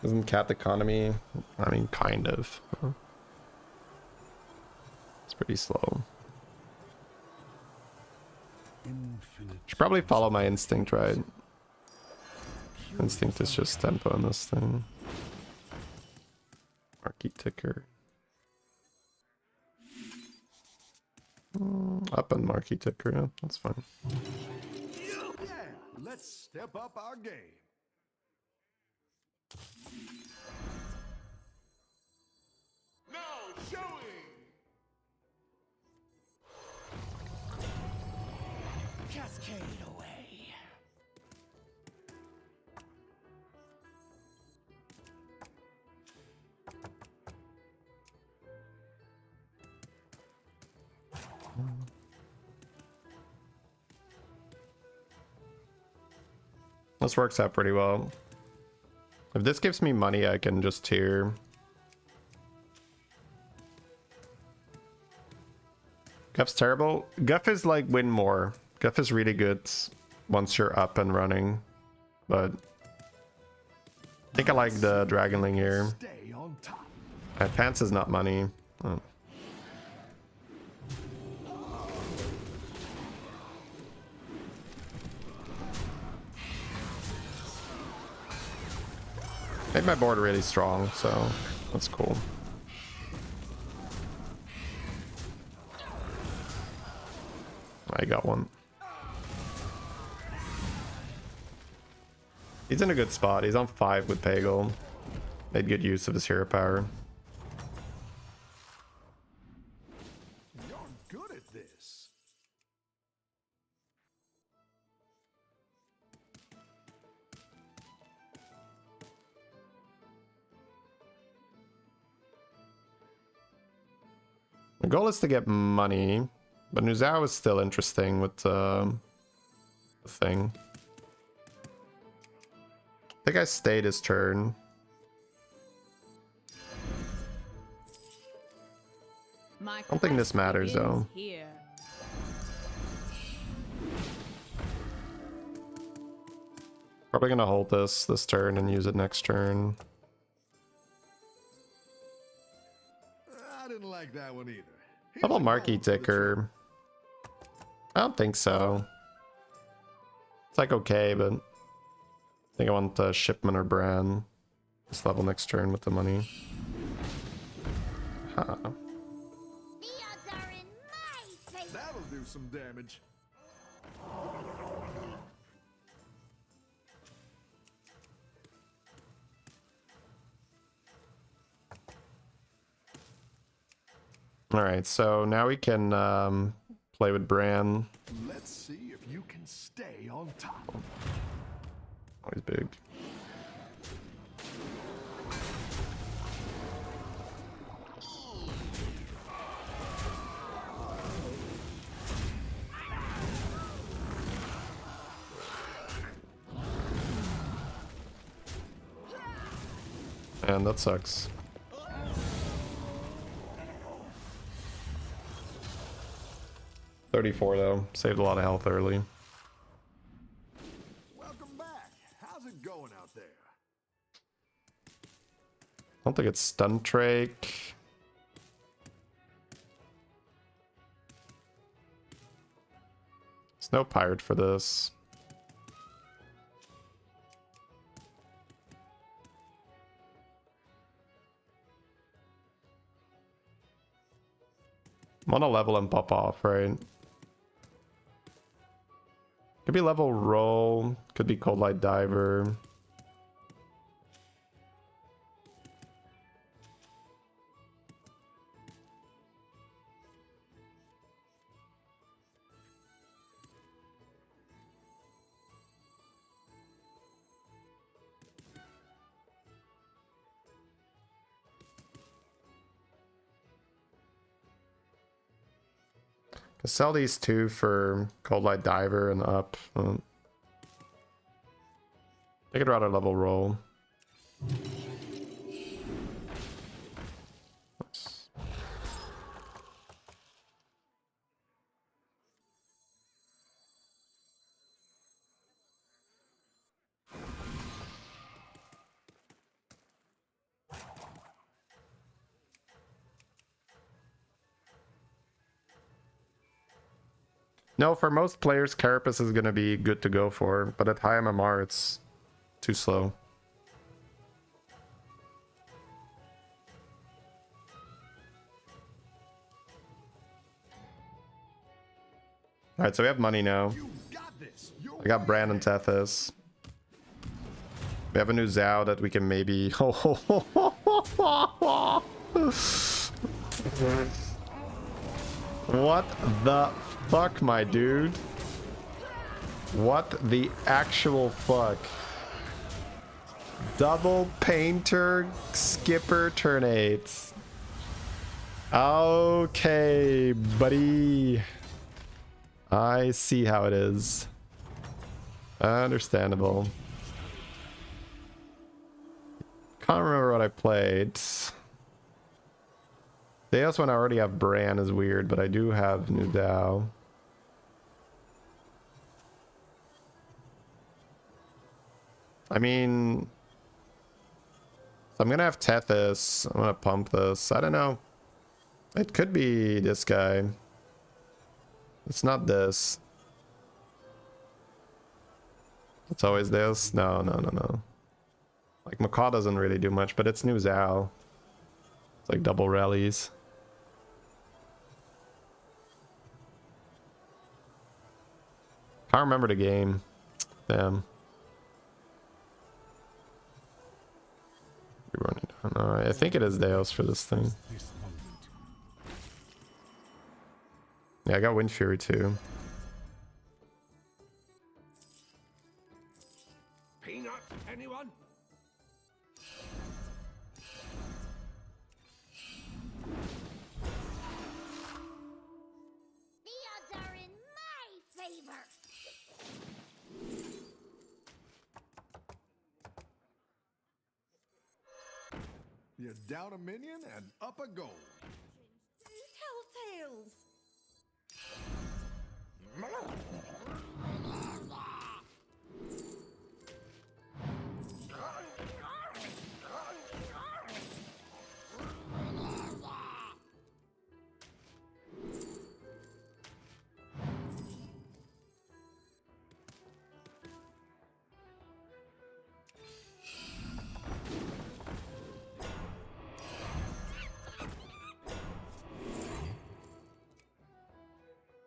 B: Isn't Cat economy? I mean, kind of. It's pretty slow.
G: Infinite.
B: Should probably follow my instinct, right? Instinct is just tempo on this thing. Marquee ticker. Up and marquee ticker, yeah, that's fine.
C: Yeah, let's step up our game. Now showing.
A: Cascade away.
B: This works out pretty well. If this gives me money, I can just tier. Guff's terrible. Guff is like win more. Guff is really good once you're up and running. But I think I like the Dragonling here.
C: Stay on top.
B: My pants is not money. Oh. Made my board really strong, so that's cool. I got one. He's in a good spot. He's on 5 with Pagel. Made good use of his hero power.
C: You're good at this.
B: The goal is to get money, but Nuzao is still interesting with the thing. I think I stayed his turn.
D: I
B: don't think this matters, though.
D: Here.
B: Probably gonna hold this turn and use it next turn.
C: I didn't like that one either.
B: How about Marquee Ticker? I don't think so. It's like okay, but I think I want Shipment or Bran. This level next turn with the money. Huh.
D: The odds are in my favor.
C: That'll do some damage.
B: Alright, so now we can play with Bran.
C: Let's see if you can stay on top.
B: Oh, he's big. And that sucks. $34 though. Saved a lot of health early.
C: Welcome back. How's it going out there?
B: I don't think it's stun Drake. There's no pirate for this. I'm on a level and pop off, right? Could be level roll, could be cold light diver. Sell these two for cold light diver and up. I could rather level roll. Nice. No, for most players, Carapace is going to be good to go for, but at high MMR, it's too slow. Alright, so we have money now.
C: You got this.
B: I got Bran and Tethys. We have a new Zhao that we can maybe... What the fuck, my dude? What the actual fuck? Double painter skipper turn 8. Okay, buddy. I see how it is. Understandable. Can't remember what I played. Deus when I already have Bran is weird, but I do have New Dao. I mean, I'm gonna have Tethys. I'm gonna pump this. I don't know. It could be this guy. It's not this. It's always this. No. Like Macaw doesn't really do much, but it's New Zhao. It's like double rallies. Can't remember the game. Damn. You're running down. I think it is Deus for this thing. Yeah, I got Wind Fury too.
E: Peanut, anyone?
D: The odds are in my favor.
C: You're down a minion and up a goal.
H: Tell tales.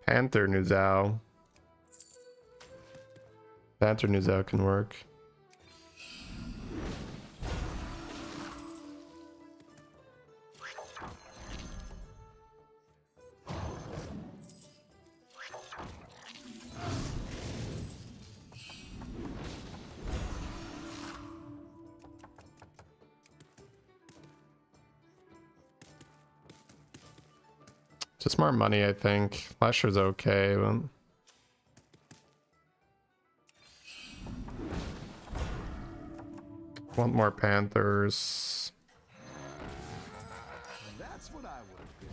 B: Panther New Zhao. Panther New Zhao can work. Just more money, I think. Lasher's okay, but... Want more Panthers.
C: That's what I would have picked.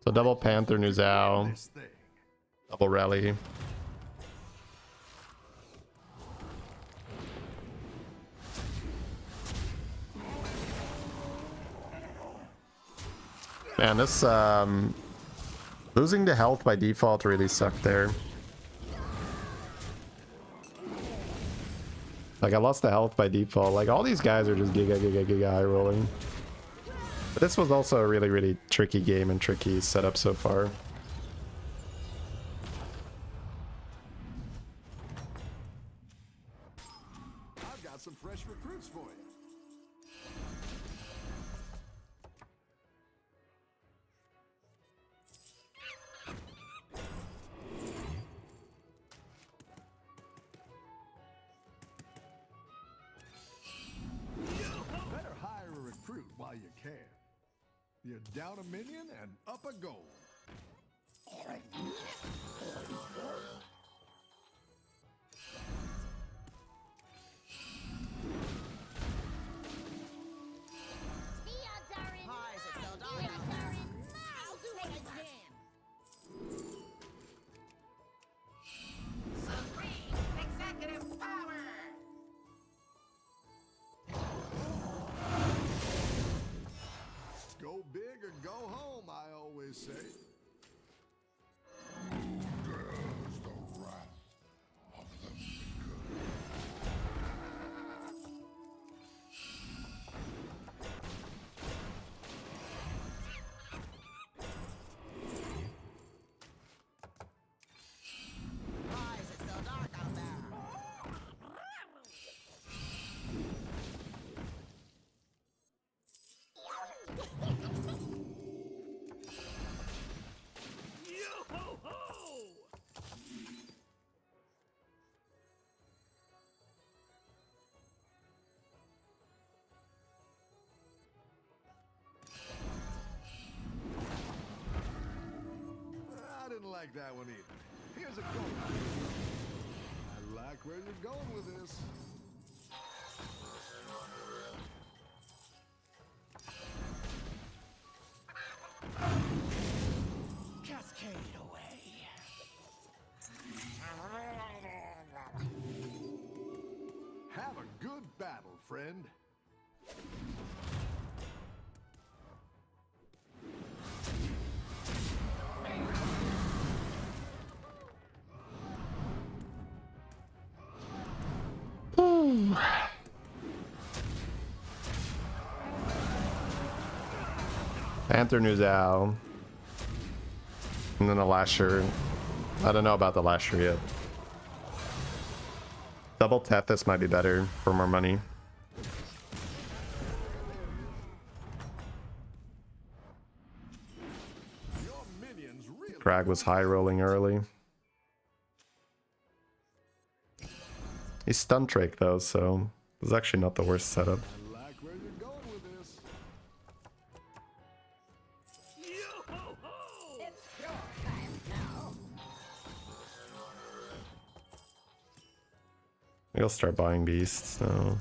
B: So double Panther Nuzao,
C: This thing.
B: double Rally. Man, this losing the health by default really sucked there. Like I lost the health by default. Like all these guys are just giga high rolling. But this was also a really tricky game and tricky setup so far.
C: I've got some fresh recruits for you. Better hire a recruit while you can. You're down a minion and up a goal.
D: The odds are in. The odds are in my favor.
E: Executive power!
C: Go big or go home, I always say. I didn't like that one either. Here's a goal. I like where you're going with this.
A: Cascade away.
C: Have a good battle, friend.
B: Panther Nuzao. And then a Lasher. I don't know about the Lasher yet. Double Tethys might be better for more money.
C: Your minions really
B: Crag was high rolling early. He's stun Drake though, so it's actually not the worst setup.
C: I like where you're going with this.
D: It's your time now.
B: Maybe I'll start buying beasts now.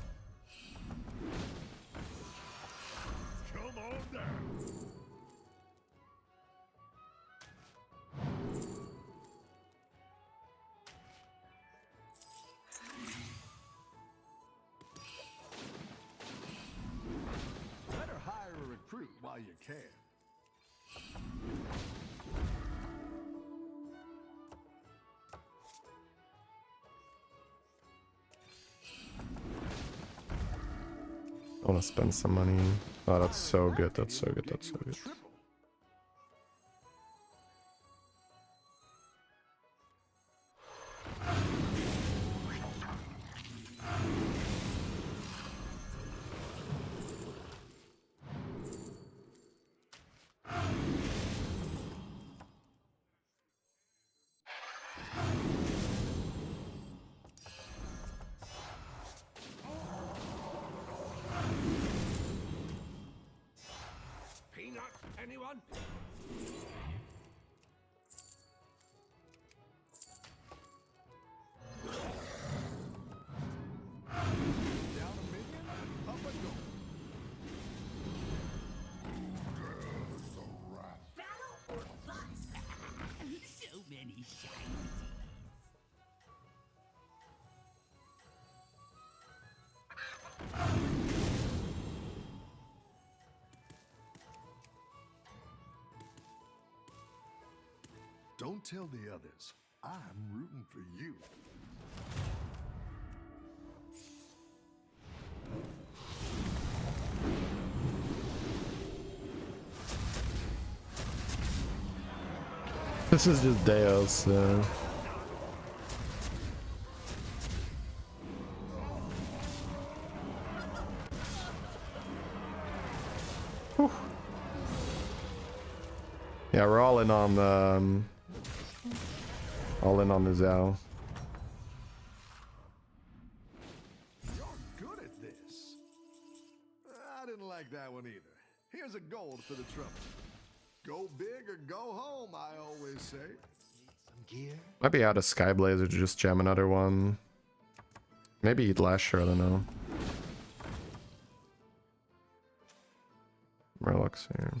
E: Come on down!
C: Better hire a recruit while you can.
B: I want to spend some money. Oh, that's so good. That's so good. That's so good.
C: Triple.
E: Anyone?
C: Down a minion, up a goal.
A: Battle or bust. So many shiny.
C: Don't tell the others. I'm rooting for you.
B: This is just Deos. Whew. Yeah, we're all in on the Zhao.
C: You're good at this. I didn't like that one either. Here's a gold for the trouble. Go big or go home, I always say. Need some gear?
B: Might be out of Skyblazer to just jam another one. Maybe eat Lasher, I don't know. Murloc's here.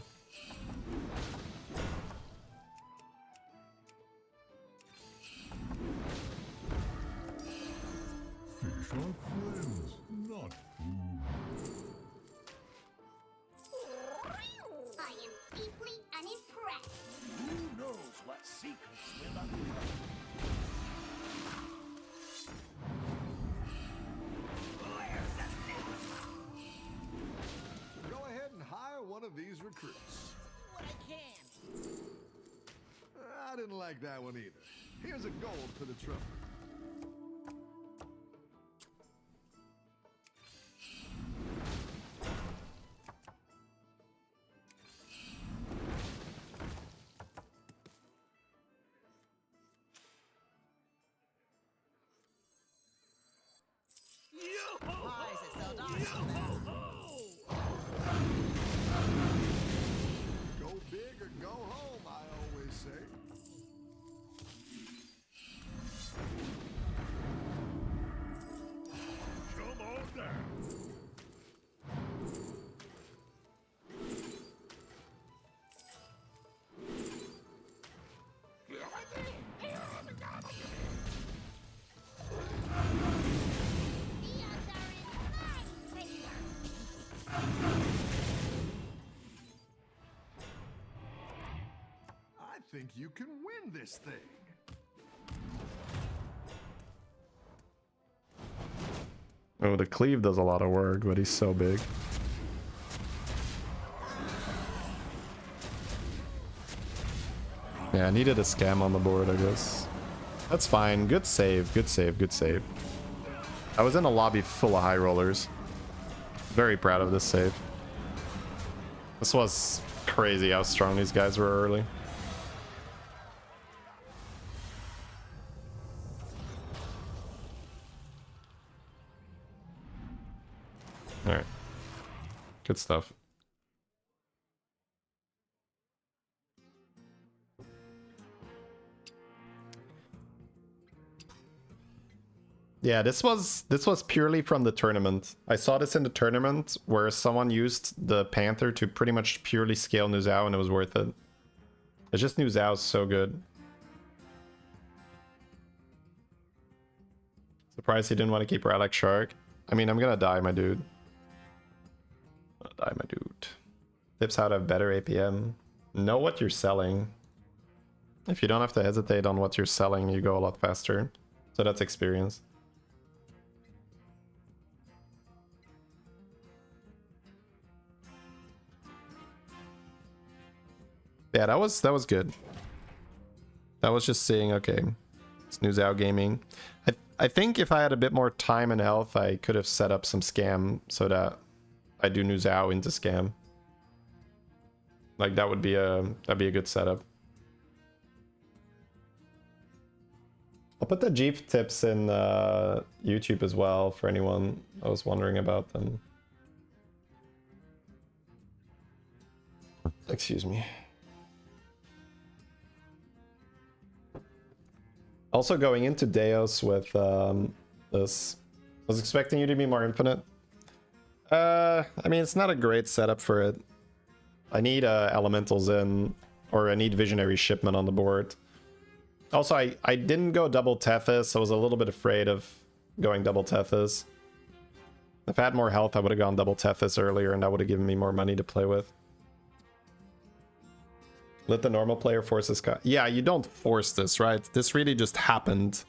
G: Fish are friends, not food.
D: I am deeply unimpressed.
A: Who knows what secrets will uncover?
C: Go ahead and hire one of these recruits.
D: What I can.
C: I didn't like that one either. Here's a gold for the trouble.
D: Why is it so dark?
C: Go big or go home, I always say.
E: Come on down.
D: The odds are in my favor.
C: I think you can win this thing.
B: Oh, the cleave does a lot of work, but he's so big. Yeah, I needed a scam on the board, I guess. That's fine. Good save, good save, good save. I was in a lobby full of high rollers. Very proud of this save. This was crazy how strong these guys were early. Alright. Good stuff. Yeah, this was purely from the tournament. I saw this in the tournament where someone used the Panther to pretty much purely scale Nuzao and it was worth it. It's just Nuzao's so good. Surprised he didn't want to keep Relic Shark. I mean, I'm gonna die, my dude. Tips how to have better APM. Know what you're selling. If you don't have to hesitate on what you're selling, you go a lot faster. So that's experience. Yeah, that was good. That was just saying, okay, it's Nuzao gaming. I think if I had a bit more time and health, I could have set up some scam so that I do Nuzao into scam. Like that'd be a good setup. I'll put the Jeef tips in YouTube as well for anyone I was wondering about them. Excuse me. Also going into Deos with this, I was expecting you to be more infinite. I mean, it's not a great setup for it. I need elementals in, or I need visionary shipment on the board. Also, I didn't go double Tethys. I was a little bit afraid of going double Tethys. If I had more health, I would have gone double Tethys earlier, and that would have given me more money to play with. Let the normal player force this guy. Yeah, you don't force this, right? This really just happened.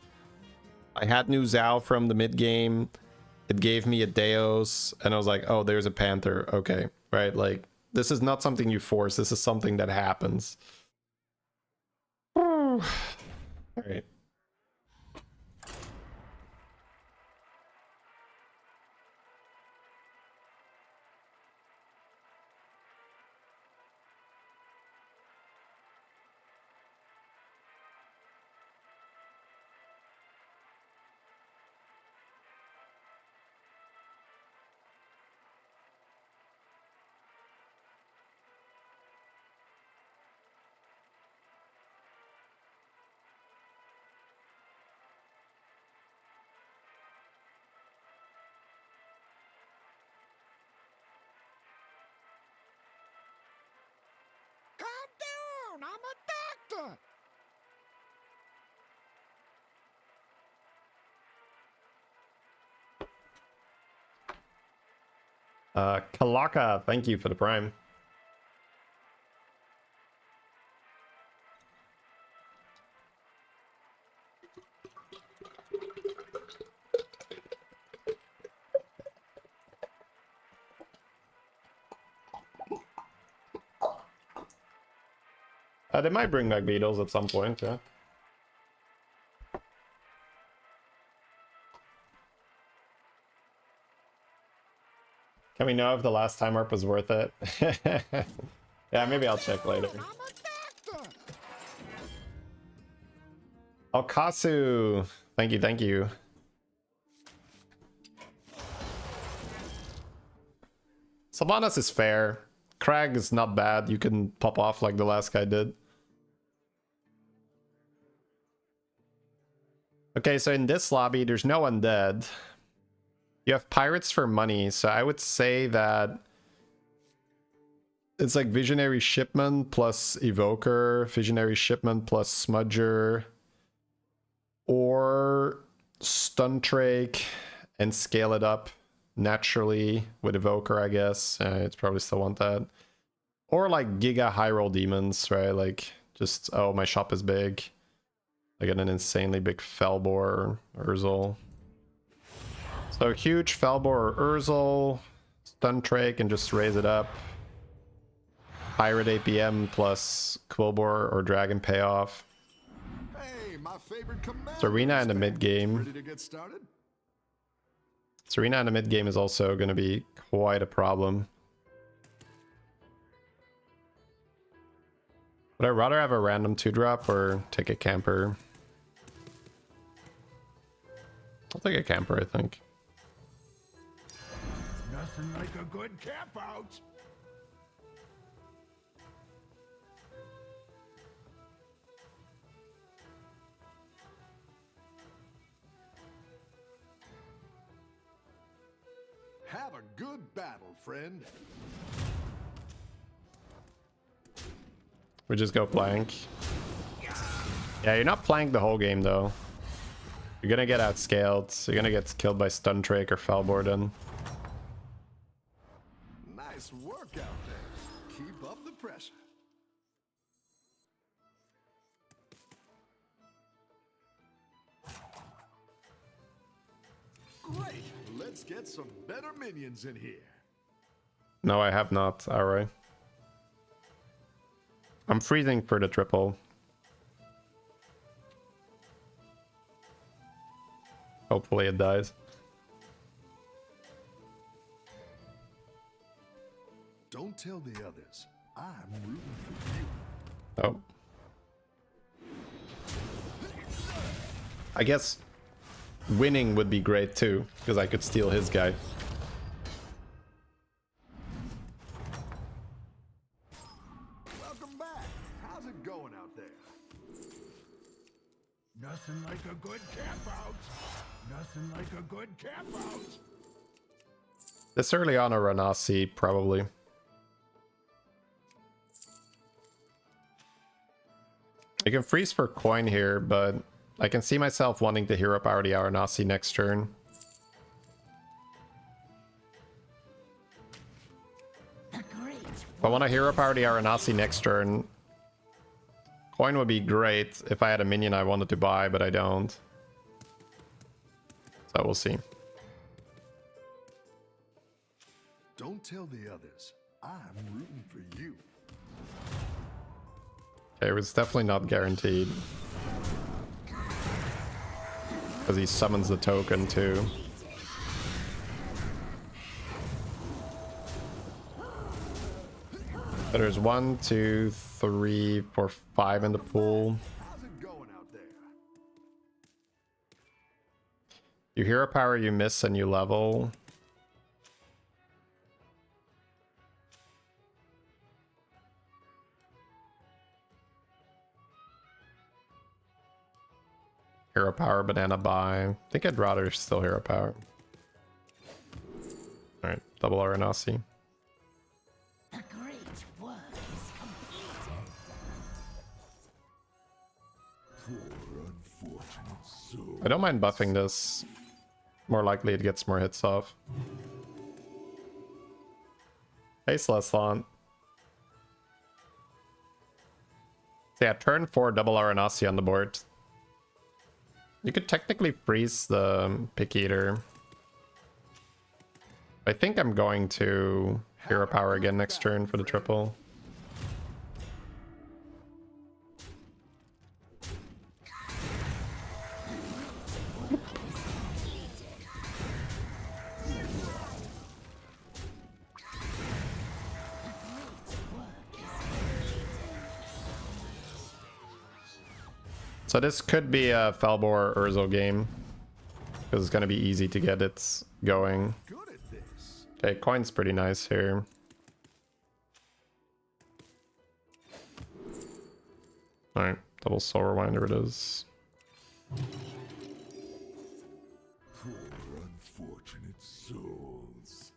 B: I had new Zhao from the mid game. It gave me a Deos, and I was like, oh, there's a Panther. Okay, right? Like, this is not something you force. This is something that happens. All right.
C: Calm down, I'm a doctor.
B: Kalaka, thank you for the prime. They might bring back beetles at some point, yeah. Can we know if the last time ARP was worth it? Yeah, maybe I'll check later.
C: I'm a doctor.
B: Alkasu, thank you, thank you. Sylvanas is fair. Crag is not bad. You can pop off like the last guy did. Okay, so in this lobby, there's no undead. You have pirates for money, so I would say that it's like visionary shipment plus evoker, visionary shipment plus smudger, or stun trake and scale it up naturally with evoker, I guess. It's probably still want that. Or like giga high roll demons, right? Like just, oh, my shop is big. I get an insanely big Felbor or Urzel. So huge Felbor or Urzel, stun trake and just raise it up. Pirate APM plus Quillbor or Dragon payoff.
C: Hey, my favorite commander.
B: Serena in the mid game.
C: Ready to get started?
B: Serena in the mid game is also going to be quite a problem. Would I rather have a random 2-drop or take a camper? I'll take a camper, I think.
E: Nothing like a good camp out.
C: Have a good battle, friend.
B: We just go plank. Yeah, you're not plank the whole game though. You're gonna get outscaled. You're gonna get killed by stun trake or Felbor then.
C: Nice work out there. Keep up the pressure. Great. Let's get some better minions in here.
B: No, I have not. Alright. I'm freezing for the triple. Hopefully it dies.
C: Don't tell the others. I'm rooting for you.
B: Oh. I guess winning would be great too, because I could steal his guy.
C: How's it going out there?
E: Nothing like a good camp out. Nothing like a good camp out.
B: This early on a Renasi, probably. I can freeze for coin here, but I can see myself wanting to hero power the Aranasi next turn. If I want to hero power the Aranasi next turn, coin would be great if I had a minion I wanted to buy, but I don't. So we'll see.
C: Don't tell the others. I'm rooting for you.
B: Okay, it's definitely not guaranteed. Because he summons the token too. So there's 1, 2, 3, 4, 5 in the pool.
C: How's it going out there?
B: You hero power, you miss, and you level. Hero power, banana buy. I think I'd rather still hero power. Alright, double Aranasi.
D: The great work is completed.
G: Poor unfortunate soul.
B: I don't mind buffing this. More likely it gets more hits off. Hey, Celestlon. So yeah, turn 4, double Aranasi on the board. You could technically freeze the Pick Eater. I think I'm going to hero power again next turn for the triple. So this could be a Felbor Urzo game, because it's going to be easy to get it going.
C: Good at this.
B: Okay, coin's pretty nice here. Alright, double Soul Rewinder it is.
G: Poor unfortunate souls.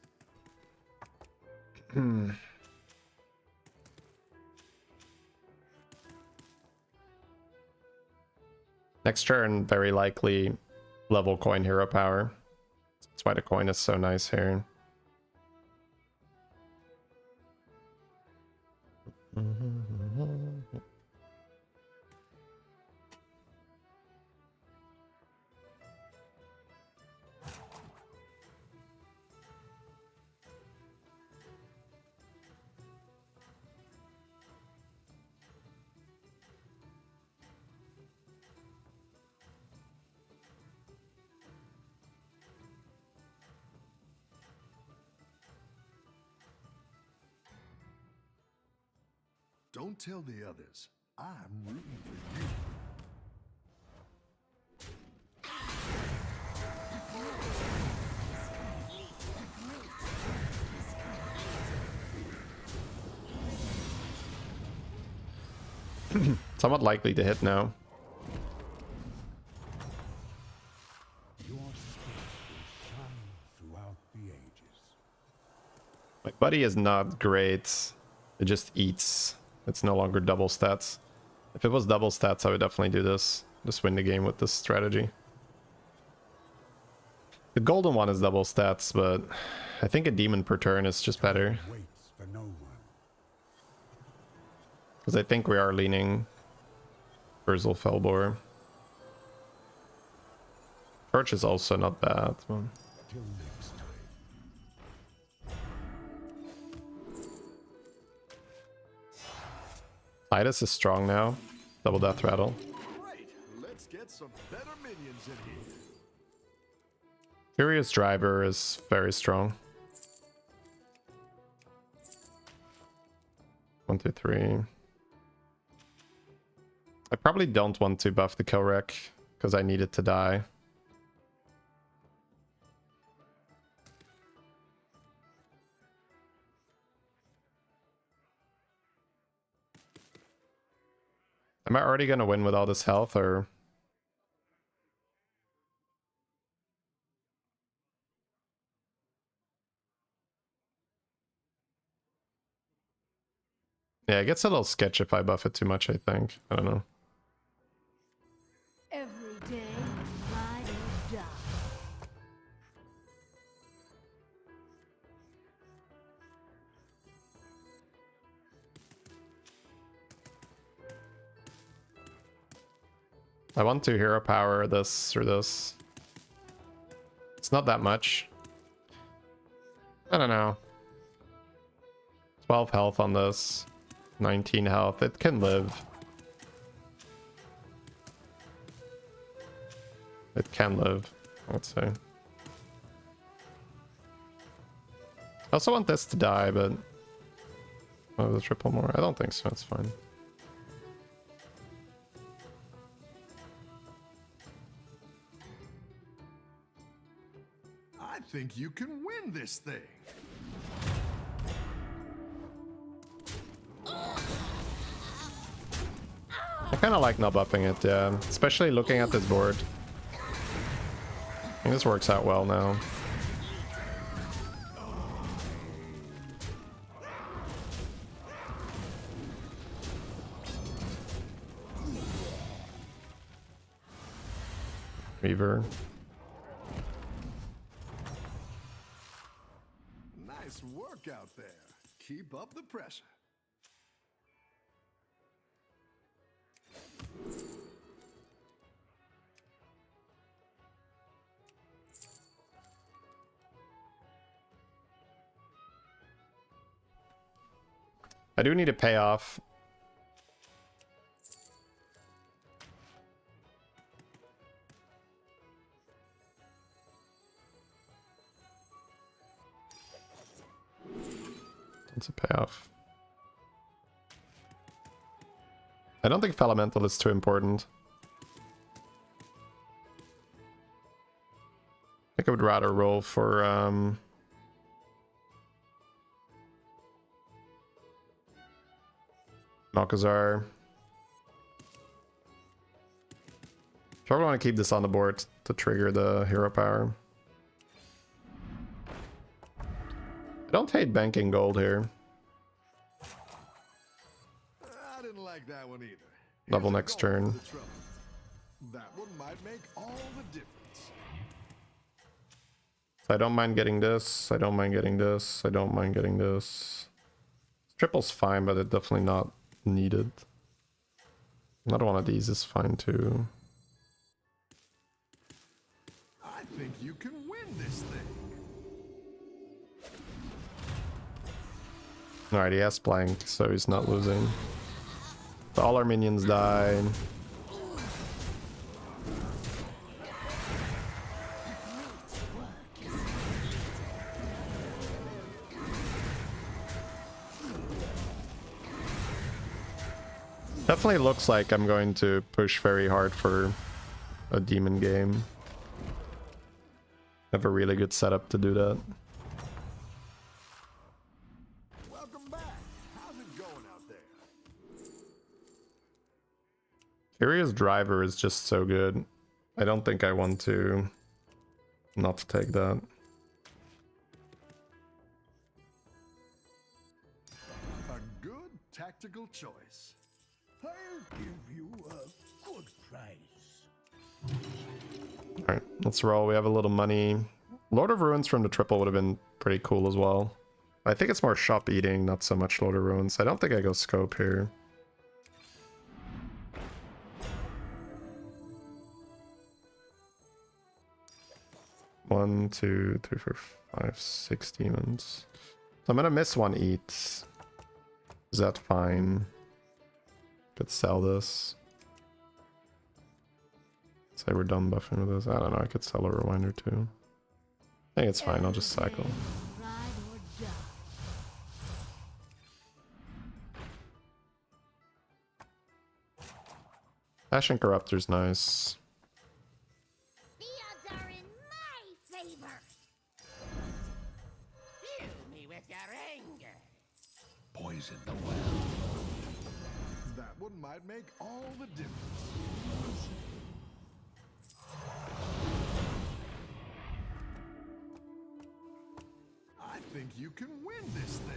B: Next turn, very likely level coin hero power. That's why the coin is so nice here.
C: Don't tell the others. I'm rooting for you.
B: Somewhat likely to hit now.
G: Your spirit will shine throughout the ages.
B: My buddy is not great. It just eats. It's no longer double stats. If it was double stats, I would definitely do this. Just win the game with this strategy. The golden one is double stats, but I think a demon per turn is just better.
G: Waits for no one.
B: Because I think we are leaning Urzel Felbor. Torch is also not bad.
G: Till next time.
B: Titus is strong now. Double Death Rattle.
C: Great. Let's get some better minions in here.
B: Furious Driver is very strong. 1, 2, 3. I probably don't want to buff the kill wreck because I need it to die. Am I already gonna win with all this health, or? Yeah, it gets a little sketch if I buff it too much, I think. I don't know.
D: Every day, ride or die.
B: I want to hero power this or this. It's not that much. I don't know. 12 health on this. 19 health. It can live. It can live, let's say. I also want this to die, but... Oh, the triple more? I don't think so, it's fine.
C: I think you can win this thing.
B: I kind of like not buffing it, yeah. Especially looking at this board. I think this works out well now. Reaver.
C: Nice work out there. Keep up the pressure.
B: I do need to pay off. It's a payoff. I don't think Elemental is too important. I think I would rather roll for Malkazar. Probably want to keep this on the board to trigger the hero power. I don't hate banking gold here.
C: I didn't like that one either.
B: Double
C: Here's a
B: next
C: goal
B: turn.
C: for the trouble. That one might make all the difference.
B: So I don't mind getting this. I don't mind getting this. I don't mind getting this. Triple's fine, but it's definitely not needed. Another one of these is fine too.
C: I think you can win this thing.
B: Alright, he has blank, so he's not losing. So all our minions die. Definitely looks like I'm going to push very hard for a demon game. Have a really good setup to do that.
C: Welcome back. How's it going out there?
B: Furious Driver is just so good. I don't think I want to not take that.
C: A good tactical choice.
E: I'll give you a good price.
B: Alright, let's roll. We have a little money. Lord of Ruins from the triple would have been pretty cool as well. I think it's more shop eating, not so much Lord of Ruins. I don't think I go scope here. One, two, three, four, five, 6 demons. So I'm gonna miss one eat. Is that fine? Could sell this. Say we're done buffing with this. I don't know, I could sell a rewinder too. I think it's fine, I'll just cycle.
D: Ride or die.
B: Ashen Corruptor's nice.
D: The odds are in my favor.
A: Fill me with your anger.
E: Poison the well.
C: That one road might make all the difference. I think you can win this thing.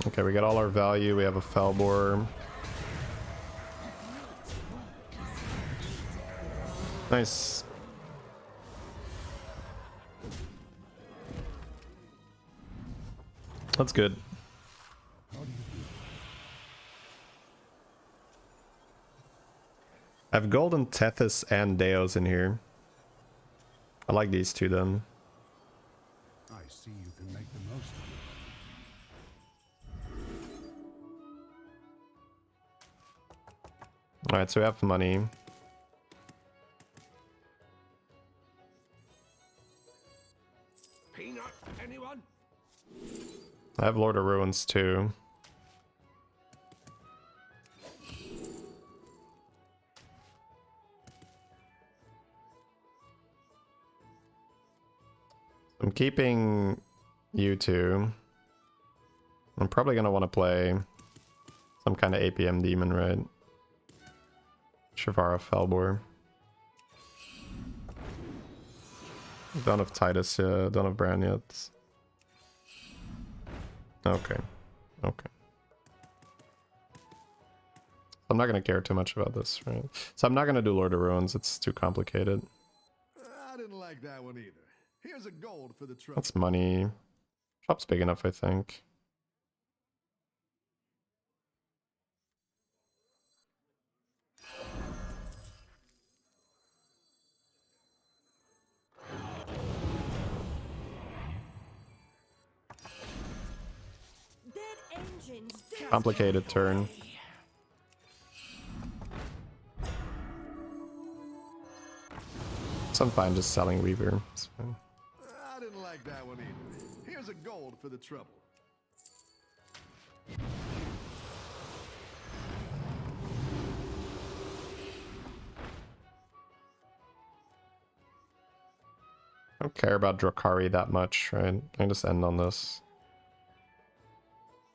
B: Okay, we got all our value. We have a Felbor. Nice. That's good. I have Golden Tethys and Deos in here. I like these two then.
G: I see you can make the most of it.
B: Alright, so we have money.
E: Peanut, anyone?
B: I have Lord of Ruins too. I'm keeping you two. I'm probably gonna want to play some kind of APM demon, right? Shavara Felbor. Don't have Titus yet, don't have Bran yet. Okay. Okay. I'm not gonna care too much about this, right? So I'm not gonna do Lord of Ruins, it's too complicated.
C: I didn't like that one either. Here's a gold for the trouble.
B: That's money. Shop's big enough, I think. Complicated turn. So I'm fine just selling Weaver. It's fine.
C: I didn't like that one either. Here's a gold for the trouble.
B: I don't care about Drakari that much, right? I can just end on this.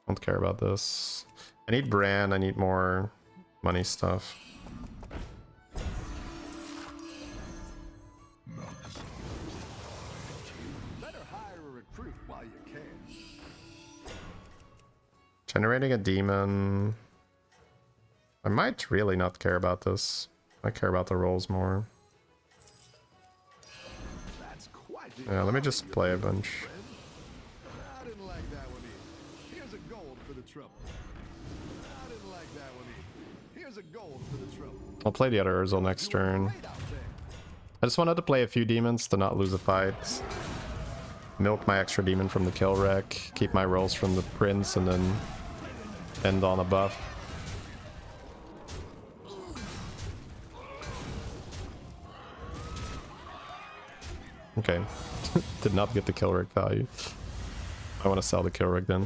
B: Don't care about this. I need Bran, I need more money stuff.
C: Better hire a recruit while you can.
B: Generating a demon. I might really not care about this. I care about the rolls more.
C: That's quite the
B: Yeah, let me just play a bunch.
C: I didn't like that one either. Here's a gold for the trouble. I didn't like that one either. Here's a gold for the trouble.
B: I'll play the other Urzel next turn.
C: Right out there.
B: I just wanted to play a few demons to not lose a fight. Milk my extra demon from the kill wreck. Keep my rolls from the prince and then end on a buff. Okay. Did not get the kill rig value. I want to sell the kill rig then.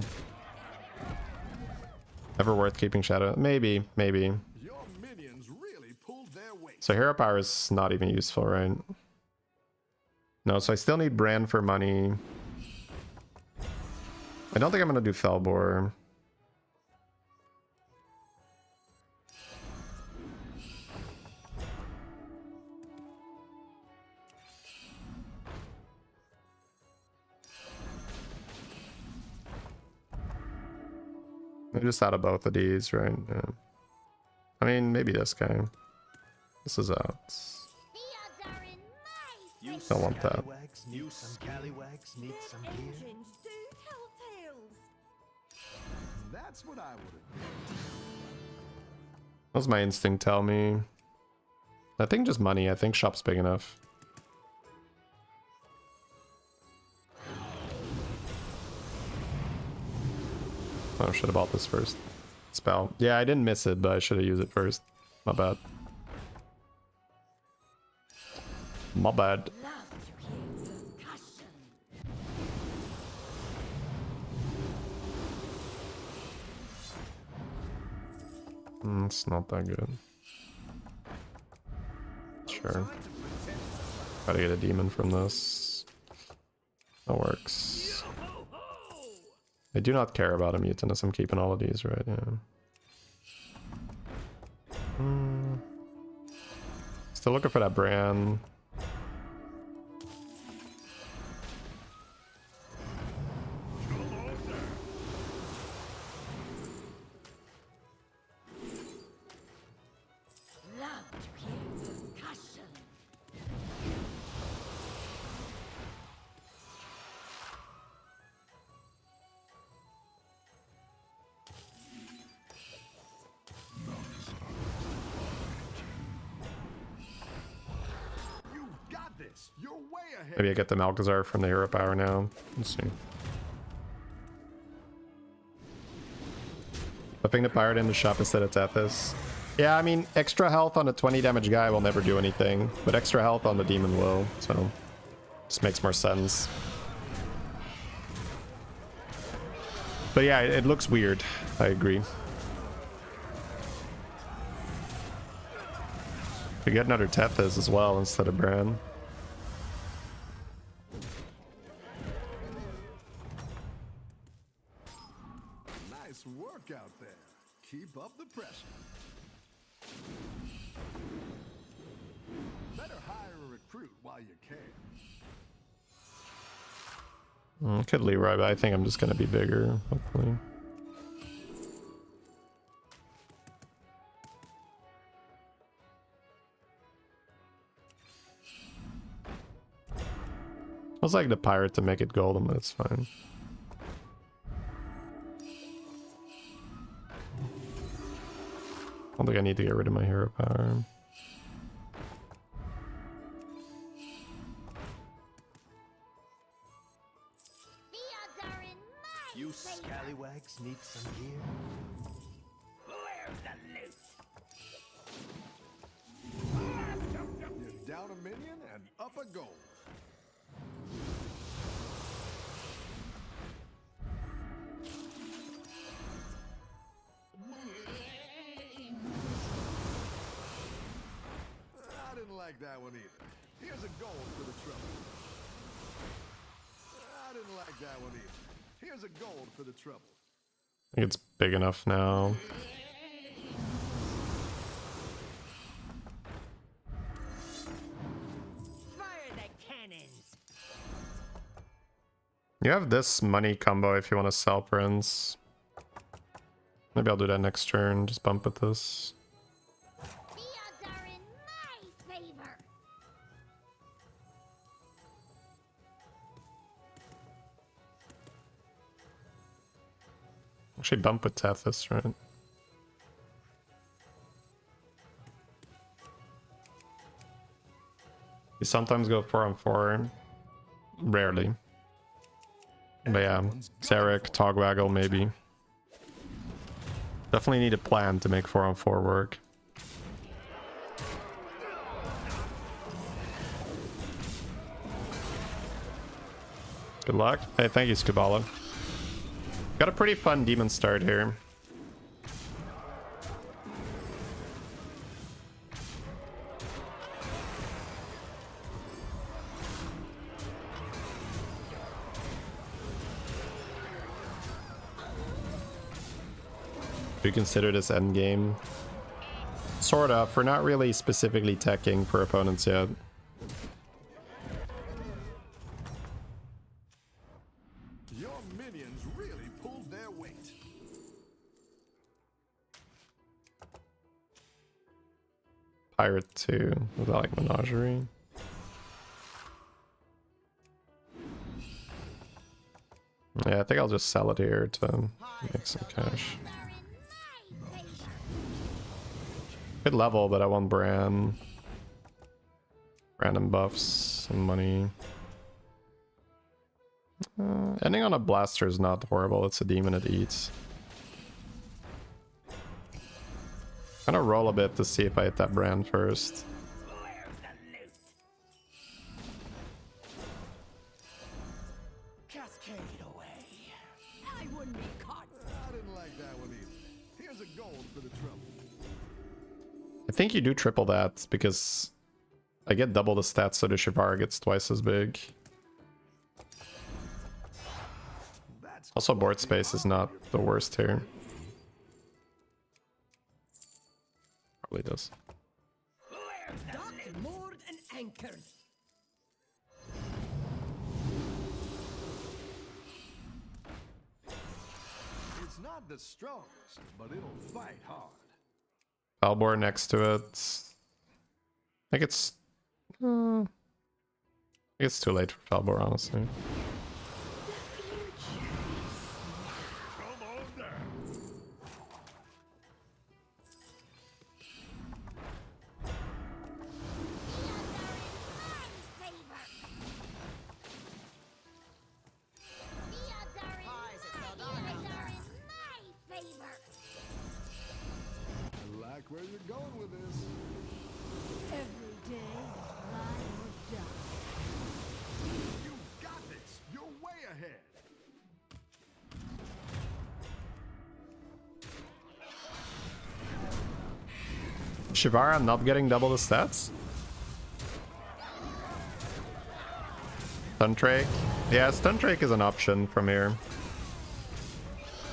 B: Ever worth keeping Shadow? Maybe, maybe.
C: Your minions really pulled their weight.
B: So Hero Power is not even useful, right? No, so I still need Bran for money. I don't think I'm gonna do Felbor. I just out of both of these, right? Yeah. I mean, maybe this guy. This is out.
D: The odds are in my favor.
B: Don't want that.
A: Scallywags need some scallywags need some gear.
D: Engines do tell tales.
C: That's what I would have.
B: What does my instinct tell me? I think just money. I think shop's big enough. Oh, I should have bought this first. Spell. Yeah, I didn't miss it, but I should have used it first. My bad. My bad.
D: Love to hear
B: It's not that good. Sure. Gotta get a demon from this. That works. I do not care about a mutinous. I'm keeping all of these, right? Yeah. Still looking for that brand.
C: You're way ahead.
B: Maybe I get the Malcazar from the hero power now. Let's see. Flipping the pirate in the shop instead of Tethys. Yeah, I mean, extra health on a 20 damage guy will never do anything, but extra health on the demon will, so just makes more sense. But yeah, it looks weird. I agree. We get another Tethys as well instead of Bran.
C: Nice work out there. Keep up the pressure. Better hire a recruit while you can.
B: Could Leroy, but I think I'm just gonna be bigger, hopefully. I was like the pirate to make it golden, but it's fine. I don't think I need to get rid of my hero power.
A: You scallywags need some gear. Where's the loot?
C: You're down a minion and up a goal. I didn't like that one either. Here's a gold for the trouble. I didn't like that one either. Here's a gold for the trouble.
B: I think it's big enough now.
D: Fire the cannons.
B: You have this money combo if you want to sell Prince. Maybe I'll do that next turn. Just bump with this.
D: The odds are in my favor.
B: Actually bump with Tethys, right? You sometimes go 4-on-4. Rarely. But yeah, Zarek, Togwaggle, maybe. Definitely need a plan to make 4-on-4 work. Good luck. Hey, thank you, Skubala. Got a pretty fun demon start here. Do you consider this endgame? Sort of. We're not really specifically teching for opponents yet.
C: Your minions really pulled their weight.
B: Pirate 2. Was that like Menagerie? Yeah, I think I'll just sell it here to make some cash. Good level, but I want Bran. Random buffs, some money. Ending on a blaster is not horrible. It's a demon it eats. I'm gonna roll a bit to see if I hit that Bran first.
A: Where's the loot? Cascade away.
D: I wouldn't be caught.
C: I didn't like that one either. Here's a gold for the trouble.
B: I think you do triple that because I get double the stats, so the Shivar gets twice as big.
C: That's
B: Also, board space is not the worst here. Probably does.
A: Dock, moored, and anchored.
C: It's not the strongest, but it'll fight hard.
B: Falbor next to it. I think it's... I think it's too late for Falbor, honestly.
E: Come on down.
C: I like where you're going with this.
D: Every day, ride or die.
C: You got this. You're way ahead.
B: Shivara not getting double the stats? Stuntrake? Yeah, Stuntrake is an option from here.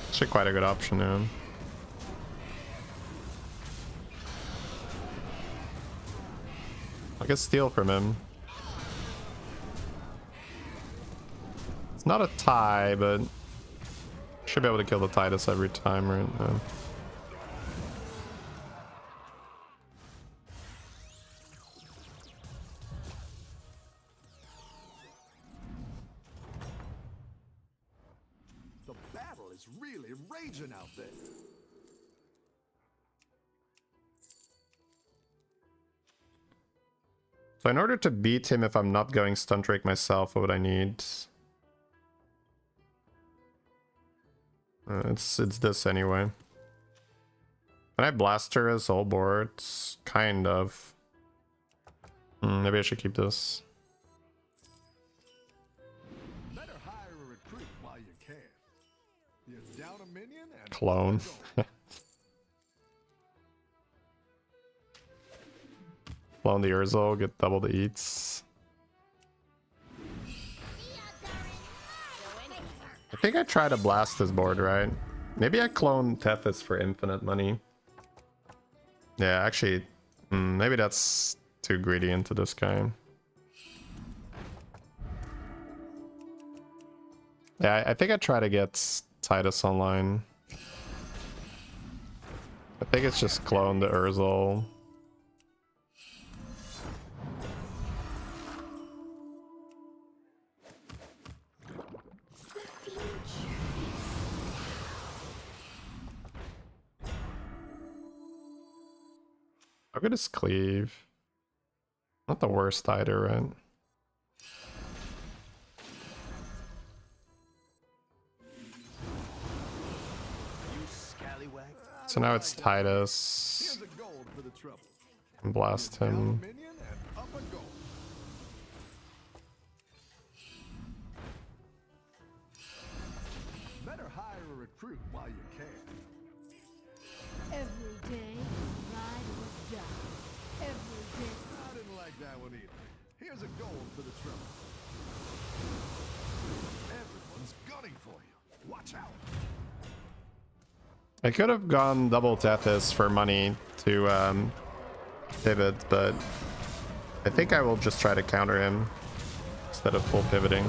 B: Actually quite a good option, yeah. I guess steal from him. It's not a tie, but should be able to kill the Titus every time right now.
C: The battle is really raging out there.
B: So in order to beat him, if I'm not going Stuntrake myself, what would I need? It's this anyway. Can I Blaster his whole board? Kind of. Maybe I should keep this.
C: Better hire a recruit while you can. You're down a minion and
B: Clone. Clone the Urzel, get double the eats. I think I try to blast this board, right? Maybe I clone Tethys for infinite money. Yeah, actually, maybe that's too greedy into this guy. Yeah, I think I try to get Titus online. I think it's just clone the Urzel. How good is Cleave? Not the worst either, right?
A: You scallywag.
B: So now it's Titus.
C: here's a gold for the trouble.
B: And blast
C: Down a
B: him.
C: minion and up a gold. Better hire a recruit while you can.
D: Every day, ride or die. Every day.
C: I didn't like that one either. Here's a gold for the trouble. Everyone's gunning for you. Watch out.
B: I could have gone double Tethys for money to pivot, but I think I will just try to counter him instead of full pivoting.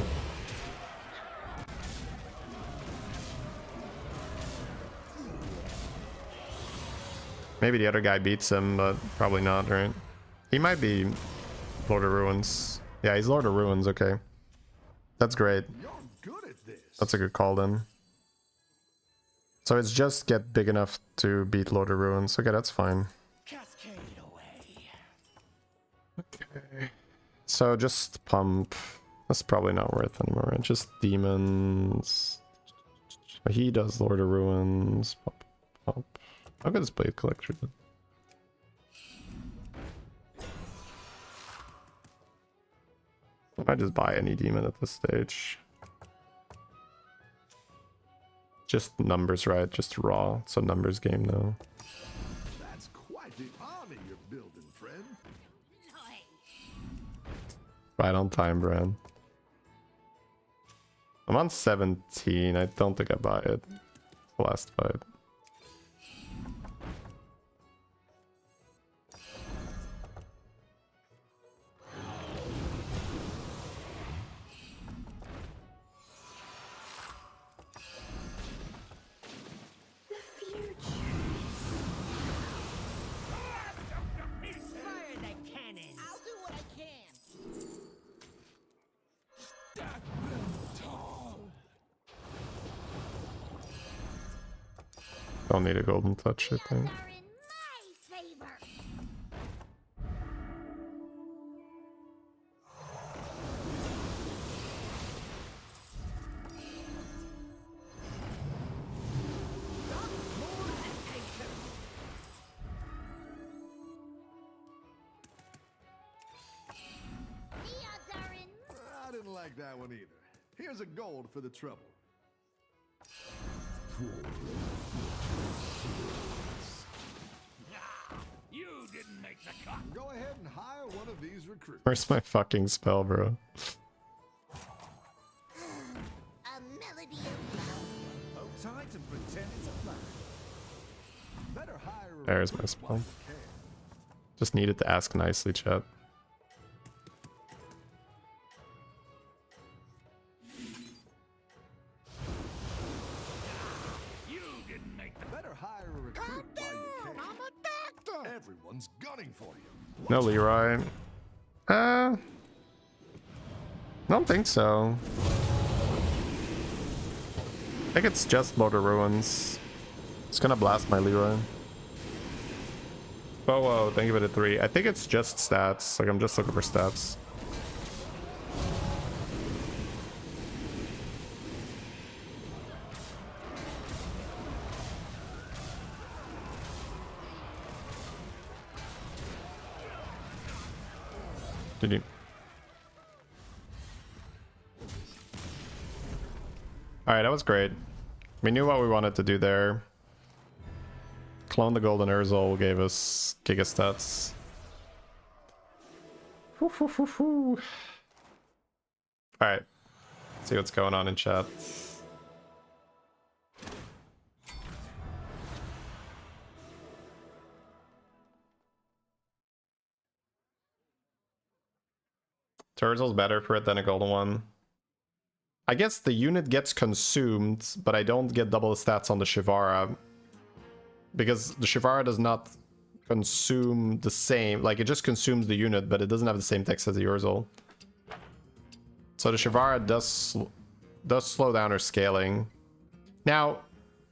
B: Maybe the other guy beats him, but probably not, right? He might be Lord of Ruins. Yeah, he's Lord of Ruins, okay. That's great.
C: You're good at this.
B: That's a good call then. So it's just get big enough to beat Lord of Ruins. Okay, that's fine.
A: Cascade away.
B: Okay. So just pump. That's probably not worth anymore, right? Just demons. He does Lord of Ruins. Pop, pop. How good is Blade Collector then? I might just buy any demon at this stage. Just numbers, right? Just raw. It's a numbers game now.
C: That's quite the army you're
B: Right on time, Bran. I'm on 17. I don't think I buy it. The last fight.
D: Fire the cannons. I'll do what I can.
B: Don't need a golden touch, I think.
D: Are in my favor. The odds are in.
C: I didn't like that one either. Here's a gold for the trouble.
E: You didn't make the cut.
C: Go ahead and hire one of these recruits.
B: Where's my fucking spell, bro?
D: A melody of love.
A: Hold tight and pretend it's a plan.
C: Better hire a
B: There's my
C: recruit
B: spell.
C: while you can.
B: Just needed to ask nicely, chat.
E: You didn't make the
C: Better hire a recruit while you can.
E: I'm a doctor.
C: Everyone's gunning for you.
B: No Leroy. I don't think so. I think it's just Lord of Ruins. It's gonna blast my Leroy. Oh, whoa, thank you for the 3. I think it's just stats. Like, I'm just looking for stats. Did you? Alright, that was great. We knew what we wanted to do there. Clone the Golden Urzel gave us Giga stats. Alright. See what's going on in chat. Urzel's better for it than a golden one. I guess the unit gets consumed, but I don't get double the stats on the Shivara. Because the Shivara does not consume the same, like it just consumes the unit, but it doesn't have the same text as the Urzel. So the Shivara does slow down her scaling. Now,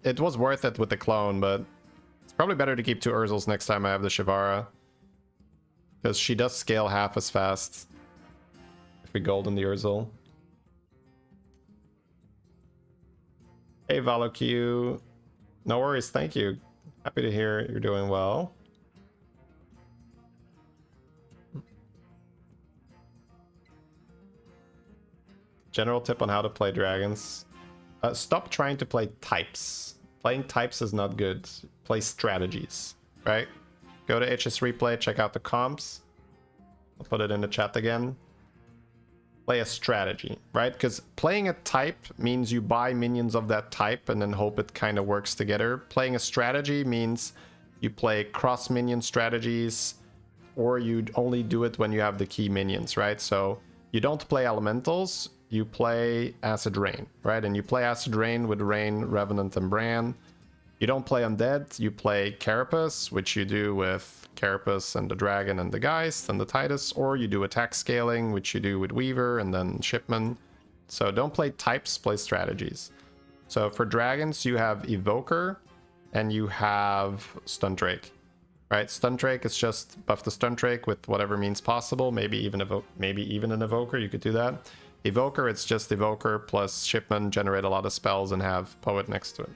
B: it was worth it with the clone, but it's probably better to keep 2 Urzels next time I have the Shivara. Because she does scale half as fast if we golden the Urzel. Hey Valokyu. No worries, thank you. Happy to hear you're doing well. General tip on how to play dragons. Stop trying to play types. Playing types is not good. Play strategies, right? Go to HS Replay, check out the comps. I'll put it in the chat again. Play a strategy, right? Because playing a type means you buy minions of that type and then hope it kind of works together. Playing a strategy means you play cross minion strategies, or you only do it when you have the key minions, right? So you don't play elementals, you play Acid Rain, right? And you play Acid Rain with Rain, Revenant, and Bran. You don't play Undead, you play Carapace, which you do with Carapace and the Dragon and the Geist and the Titus, or you do attack scaling, which you do with Weaver and then Shipman. So don't play types, play strategies. So for dragons, you have Evoker and you have Stunt Drake, right? Stunt Drake is just buff the Stunt Drake with whatever means possible, maybe even an Evoker, you could do that. Evoker, it's just Evoker plus Shipman, generate a lot of spells and have Poet next to it.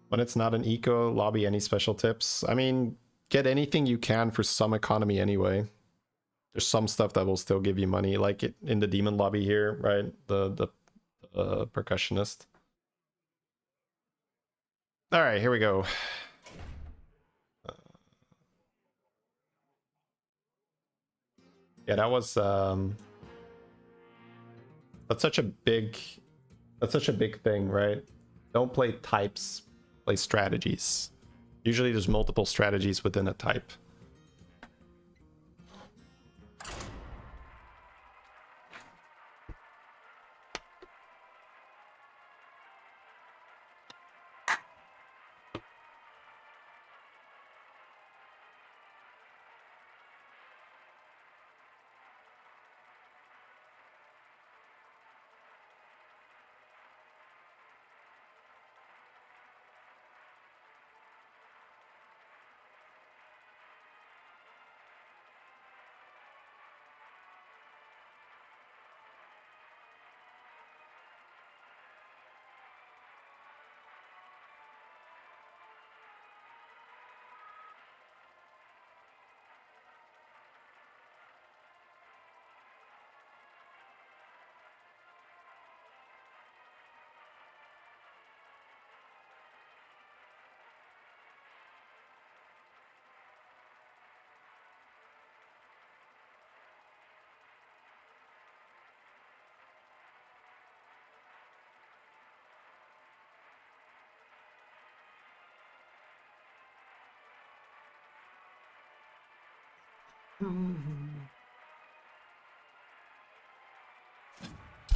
B: When it's not an eco lobby, any special tips? I mean, get anything you can for some economy anyway. There's some stuff that will still give you money, like it in the demon lobby here, right? The percussionist. All right, here we go. Yeah, that was that's such a big thing, right? Don't play types, play strategies. Usually there's multiple strategies within a type.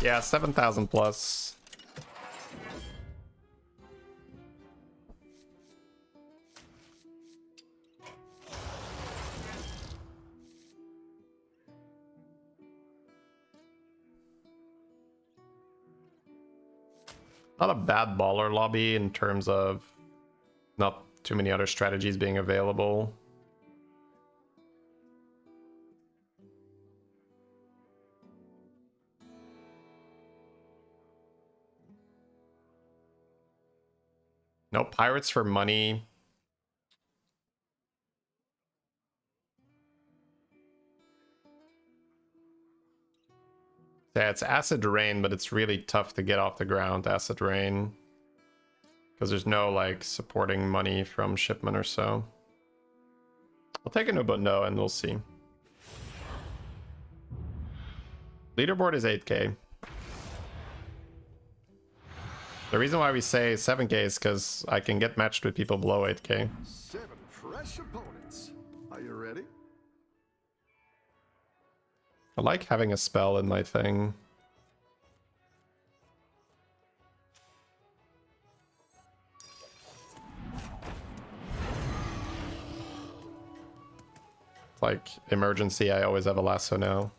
B: Yeah, 7,000 plus. Not a bad baller lobby in terms of not too many other strategies being available. No pirates for money. Yeah, it's acid rain, but it's really tough to get off the ground, acid rain. Because there's no like supporting money from shipment or so. I'll take a no and we'll see. Leaderboard is 8k. The reason why we say 7k is because I can get matched with people below 8k.
C: 7 fresh opponents. Are you ready?
B: I like having a spell in my thing. Like emergency, I always have a lasso now.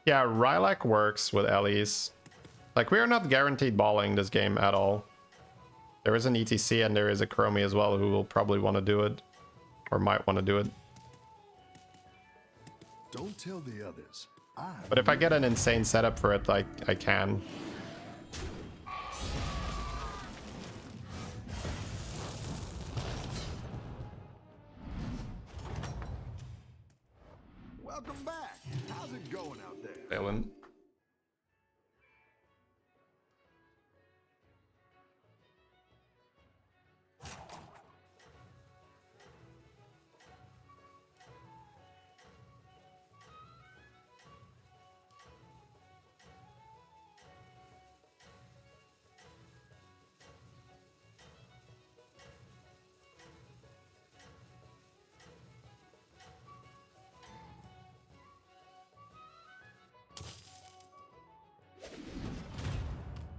B: Yeah, Rylak works with Ellie's. Like, we are not guaranteed balling this game at all. There is an ETC and there is a Chromie as well who will probably want to do it. Or might want to do it.
C: Don't tell the others.
B: But if I get an insane setup for it, like, I can.
C: Welcome back. How's it going out there?
B: Failing.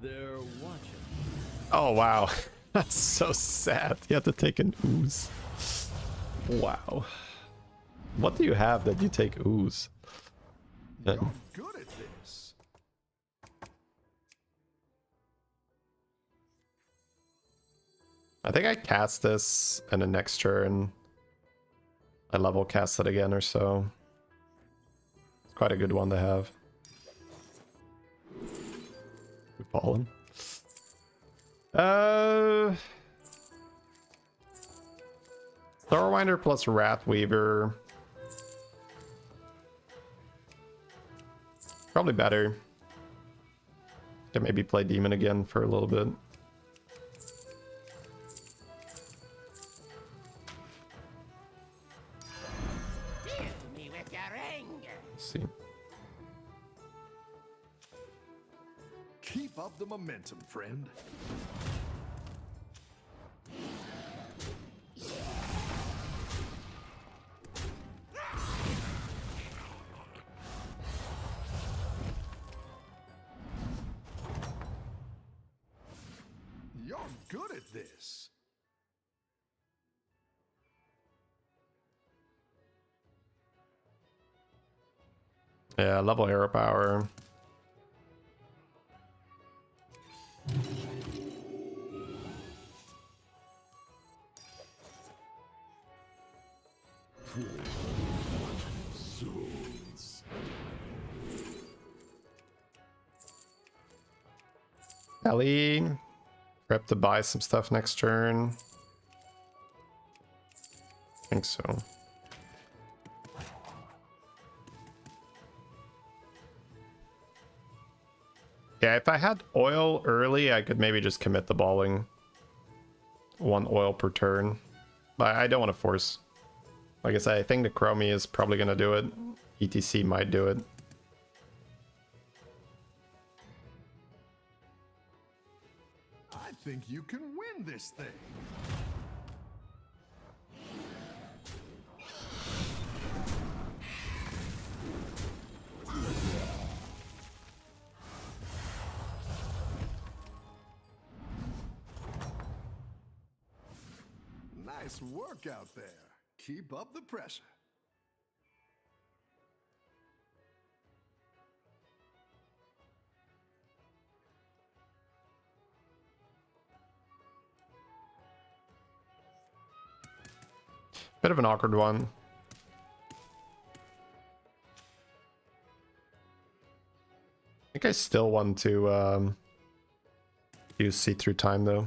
A: They're watching.
B: Oh, wow. That's so sad. You have to take an ooze. Wow. What do you have that you take ooze?
C: You're good at this.
B: I think I cast this and the next turn I level cast it again or so. It's quite a good one to have. We've fallen. Thorwinder plus Wrathweaver. Probably better. Can maybe play Demon again for a little bit.
C: momentum, friend. You're good at this.
B: Yeah, level hero power. Ellie, prep to buy some stuff next turn. I think so. Yeah, if I had oil early, I could maybe just commit the balling. 1 oil per turn. But I don't want to force. Like I said, I think the Chromie is probably going to do it. ETC might do it.
C: I think you can win this thing. Nice work out there. Keep up the pressure.
B: Bit of an awkward one. I think I still want to use see-through time though.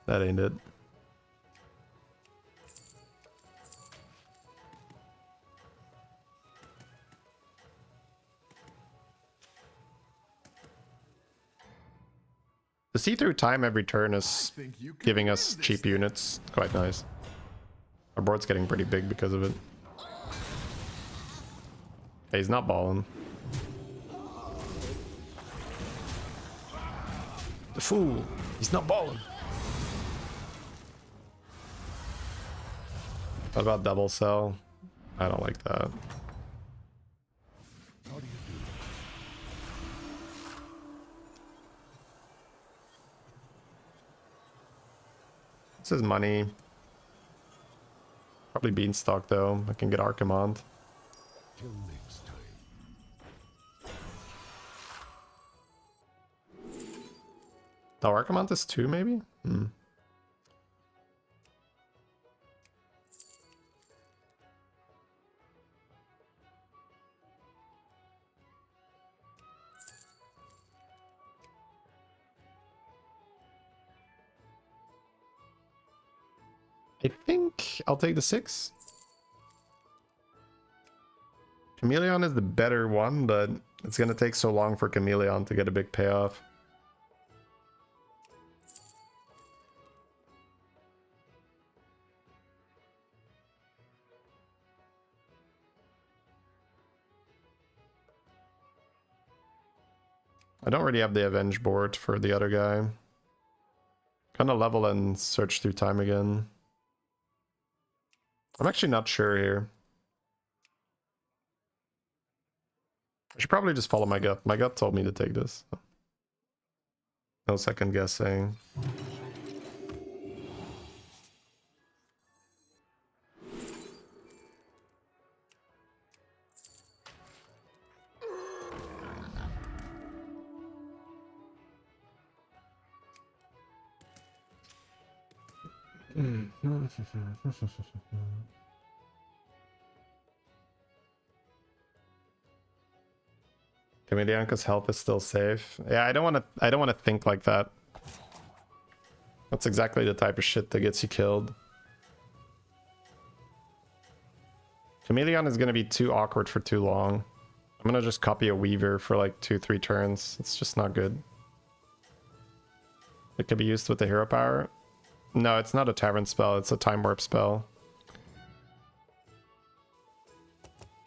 B: That ain't it. The see-through time every turn is giving us cheap units. Quite nice. Our board's getting pretty big because of it. Hey, he's not balling. The fool! He's not balling. What about double sell? I don't like that.
G: How do you do?
B: This is money. Probably Beanstalk though. I can get Archimond.
G: Till next time.
B: Oh, Archimond is 2 maybe? Hmm. I think I'll take the 6. Chameleon is the better one, but it's gonna take so long for Chameleon to get a big payoff. I don't really have the Avenge board for the other guy. Kinda level and search through time again. I'm actually not sure here. I should probably just follow my gut. My gut told me to take this. No second guessing. Chameleon's health is still safe. Yeah, I don't want to think like that. That's exactly the type of shit that gets you killed. Chameleon is going to be too awkward for too long. I'm going to just copy a Weaver for like 2-3 turns. It's just not good. It could be used with the hero power. No, it's not a tavern spell. It's a time warp spell.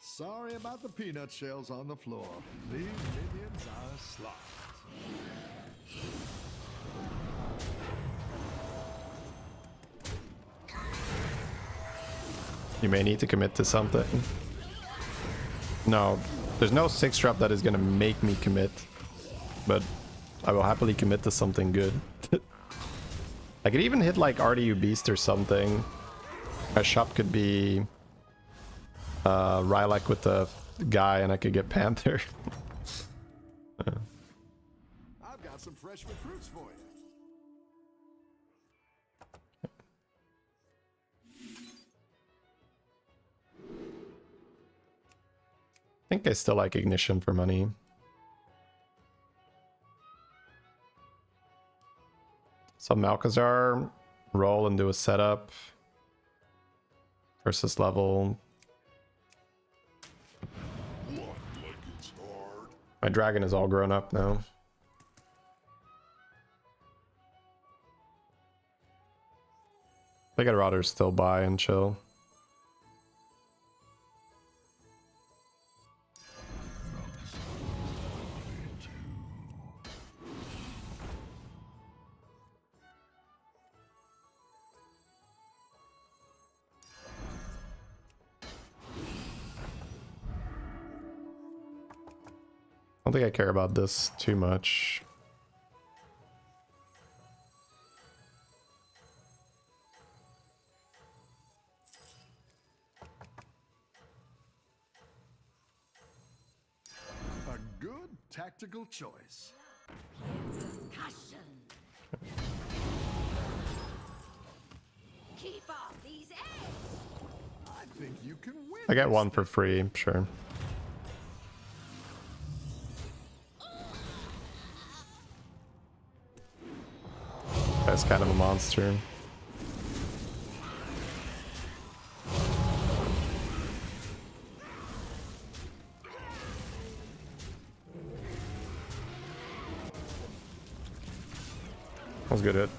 C: Sorry about the peanut shells on the floor. These minions are sloth.
B: You may need to commit to something. No, there's no 6-drop that is going to make me commit. But I will happily commit to something good. I could even hit like RDU Beast or something. My shop could be Rylak with the guy and I could get Panther.
C: I've got some fresh recruits for you.
B: I think I still like Ignition for money. So Malkazar, roll and do a setup. Versus level. My dragon is all grown up now. I think I'd rather still buy and chill. I don't think I care about this too much.
C: A good tactical choice.
D: Cushion. Keep off these eggs.
C: I think you can win.
B: I get
C: this
B: one for
C: thing.
B: free, sure. That's kind of a monster. That was a good hit.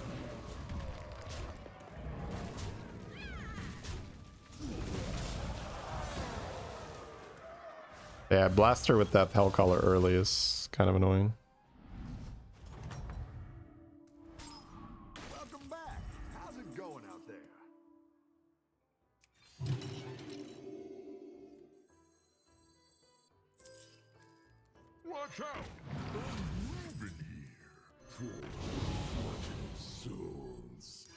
B: Yeah, Blaster with that Hellcaller early is kind of annoying.
C: Welcome back. How's it going out there?
E: Watch out! I'm moving here. For unfortunate souls.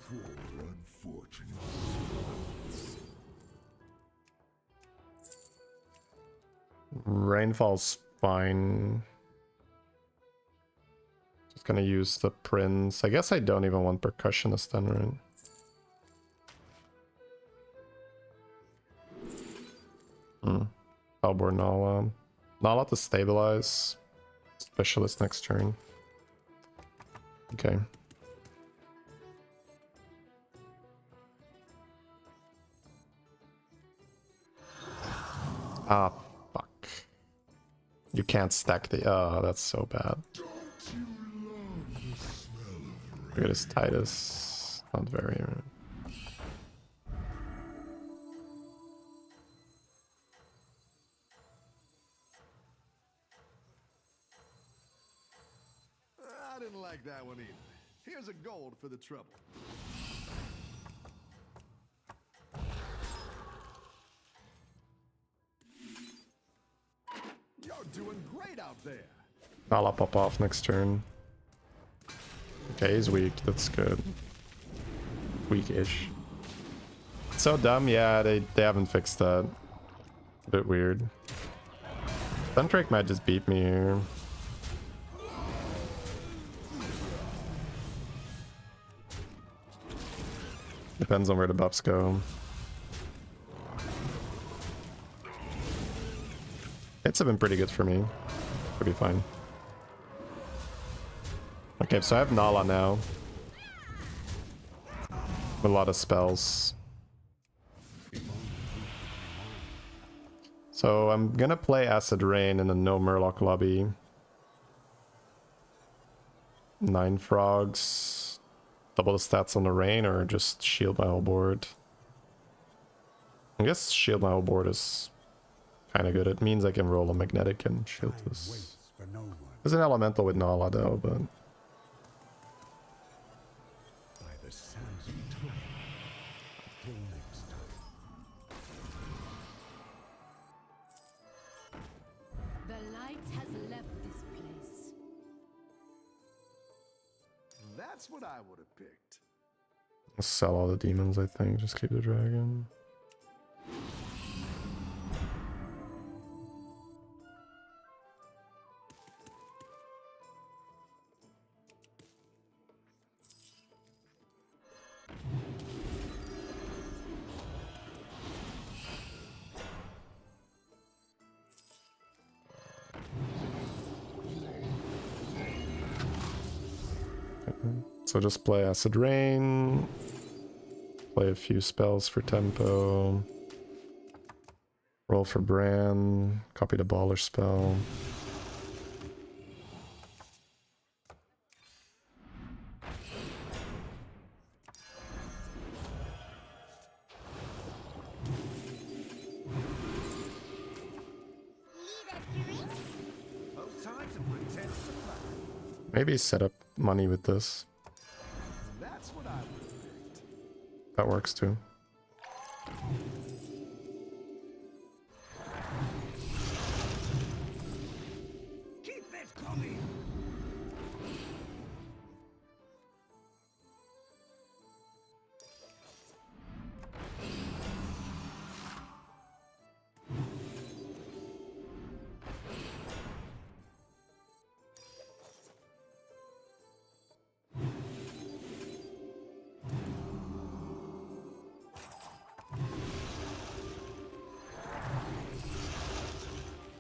E: For unfortunate souls.
B: Rainfall's fine. Just gonna use the Prince. I guess I don't even want Percussionist then, right? Halbor Nala. Nala to stabilize. Specialist next turn. Okay. Ah, fuck. You can't stack the... Oh, that's so bad. Look at his Titus. Not very...
C: I didn't like that one either. Here's a gold for the trouble. You're doing great out there.
B: I'll pop off next turn. Okay, he's weak. That's good. Weak-ish. So dumb. Yeah, they haven't fixed that. A bit weird. Sundrake might just beat me here. Depends on where the buffs go. Hits have been pretty good for me. Should be fine. Okay, so I have Nala now. A lot of spells. So I'm gonna play Acid Rain in a no Murloc lobby. 9 frogs. Double the stats on the rain or just shield my whole board. I guess shield my whole board is kind of good. It means I can roll a magnetic and shield this.
G: Waits for no one.
B: There's an elemental with Nala though, but
G: By the sands of time. Till next time.
D: The light has left this place.
C: That's what I would have picked.
B: I'll sell all the demons, I think. Just keep the dragon. So just play Acid Rain, play a few spells for tempo, roll for Bran, copy the baller spell.
C: No time to pretend to fly.
B: Maybe set up money with this.
C: That's what I would have picked.
B: That works too.
A: Keep it coming.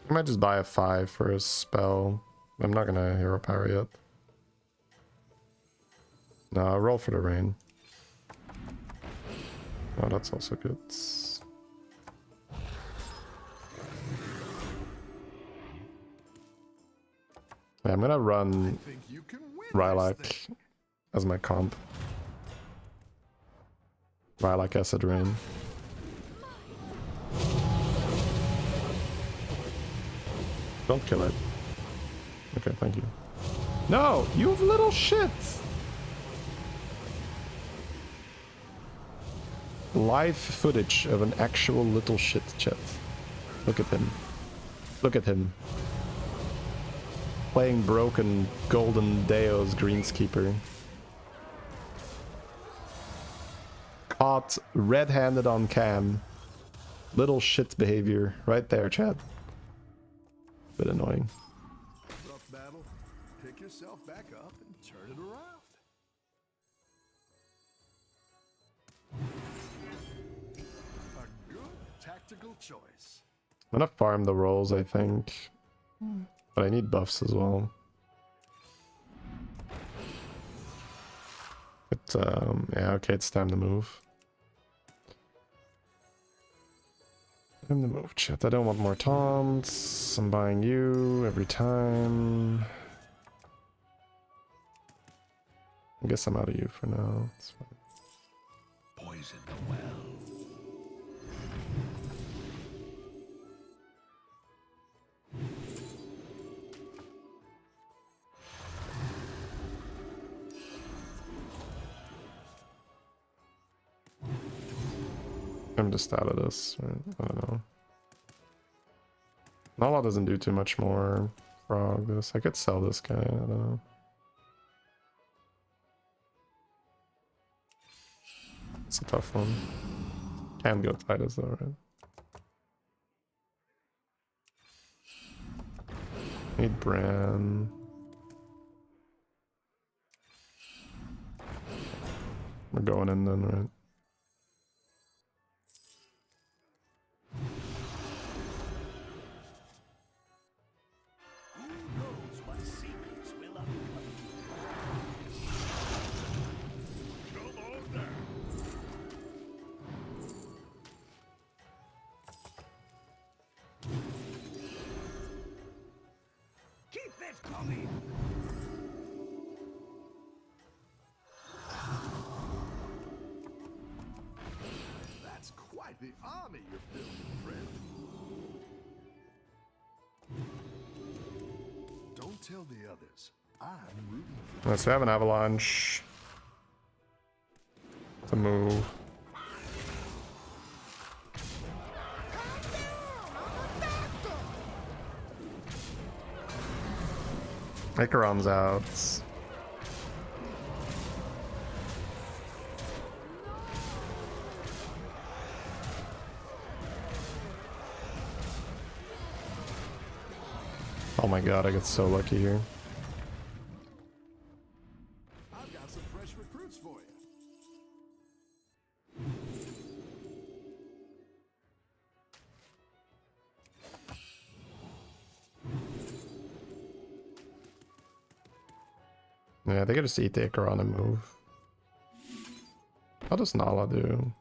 B: I might just buy a 5 for a spell. I'm not gonna hero power yet. No, I'll roll for the rain. Oh, that's also good. Yeah, I'm gonna run
C: Think you can win this
B: Rylak
C: thing.
B: as my comp. Rylak Acid Rain. Don't kill it. Okay, thank you. No, you little shit! Live footage of an actual little shit, chat. Look at him. Look at him. Playing broken Golden Deo's Greenskeeper. Caught red-handed on cam. Little shit behavior right there, chat. Bit annoying.
C: Rough battle. Pick yourself back up and turn it around. A good tactical choice.
B: I'm gonna farm the rolls, I think. But I need buffs as well. But, yeah, okay, it's time to move. Time to move, chat. I don't want more taunts. I'm buying you every time. I guess I'm out of you for now. It's fine.
A: Poison the well.
B: I'm just out of this. Right? I don't know. Nala doesn't do too much more. Frog this. I could sell this guy. I don't know. It's a tough one. Can go Titus though, right? Need Bran. We're going in then, right?
A: Who knows what secrets will uncover?
C: me your filthy friend. Don't tell the others. I'm rooting for
B: Let's have an avalanche to move. Icaron's out. Oh my god, I get so lucky here.
C: I've got some fresh recruits for you.
B: Yeah, they could just eat the Icaron and move. How does Nala do?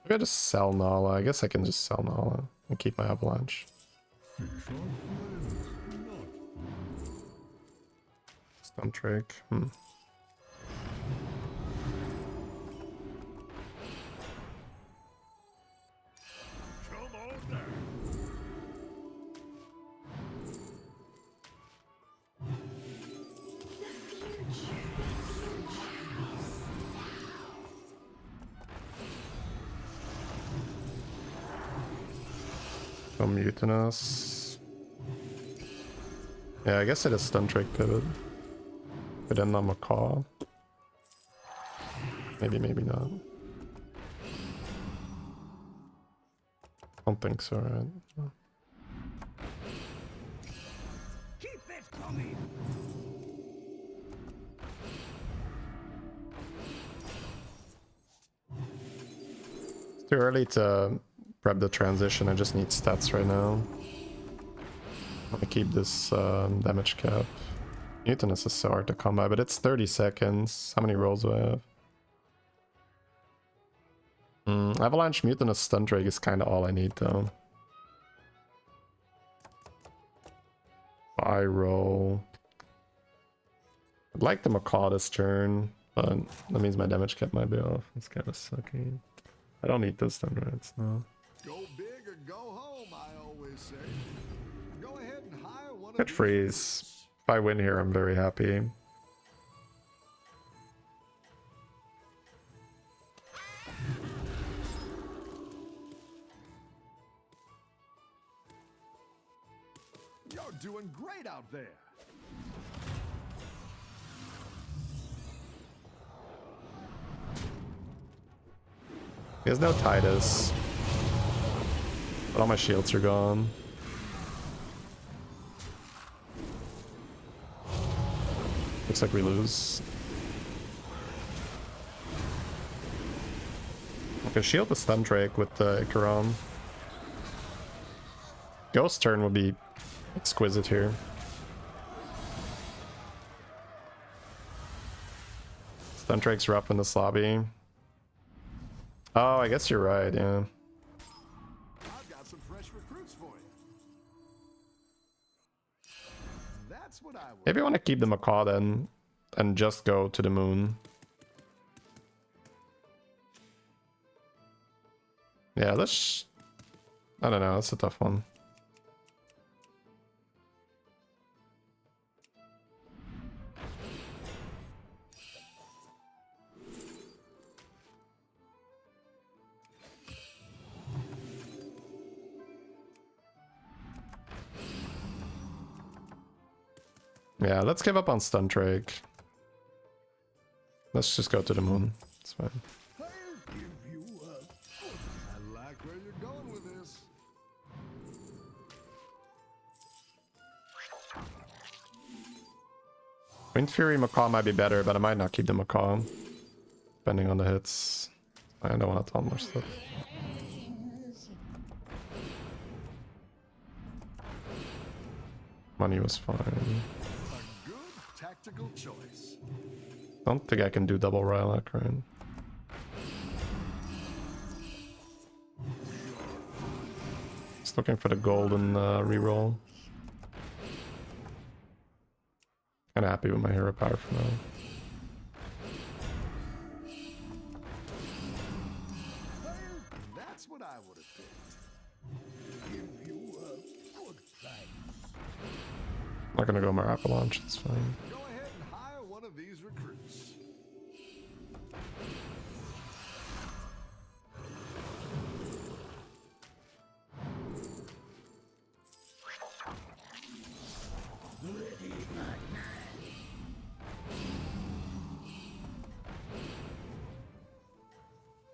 B: Maybe I just sell Nala. I guess I can just sell Nala and keep my avalanche. Stun trick.
C: Come on down.
B: Go mutinous. Yeah, I guess it is stun trick pivot. But then on Macaw. Maybe, maybe not. Don't think so, right? No.
A: Keep it coming.
B: It's too early to prep the transition. I just need stats right now. I'm gonna keep this damage cap. Mutinous is so hard to come by, but it's 30 seconds. How many rolls do I have? Avalanche, Mutinous, Stun Drake is kind of all I need though. I roll. I'd like the Macaw this turn, but that means my damage cap might be off. It's kind of sucky. I don't need those Stun Rats, no.
C: Go big or go home, I always say. Go ahead and hire one
B: Good
C: of
B: freeze. If I win here, I'm very happy.
C: You're doing great out there.
B: He has no Titus. But all my shields are gone. Looks like we lose. Okay, shield the Stun Drake with the Icaron. Ghost turn would be exquisite here. Stun Drake's rough in this lobby. Oh, I guess you're right, yeah.
C: I've got some fresh recruits for you. That's what I would.
B: Maybe I want to keep the Macaw then and just go to the moon. Yeah, let's... I don't know, that's a tough one. Yeah, let's give up on Stun Drake. Let's just go to the moon. It's fine.
C: I'll give you up. I like where you're going with this.
B: Wind Fury Macaw might be better, but I might not keep the Macaw. Depending on the hits. I don't want to tell more stuff. Money was fine.
C: A good tactical choice.
B: Don't think I can do double Rylak, right? Just looking for the golden reroll. Kinda happy with my hero power for now.
C: That's what I would have picked.
B: I'm not gonna go more avalanche, it's fine.
C: Go ahead and hire one of these recruits.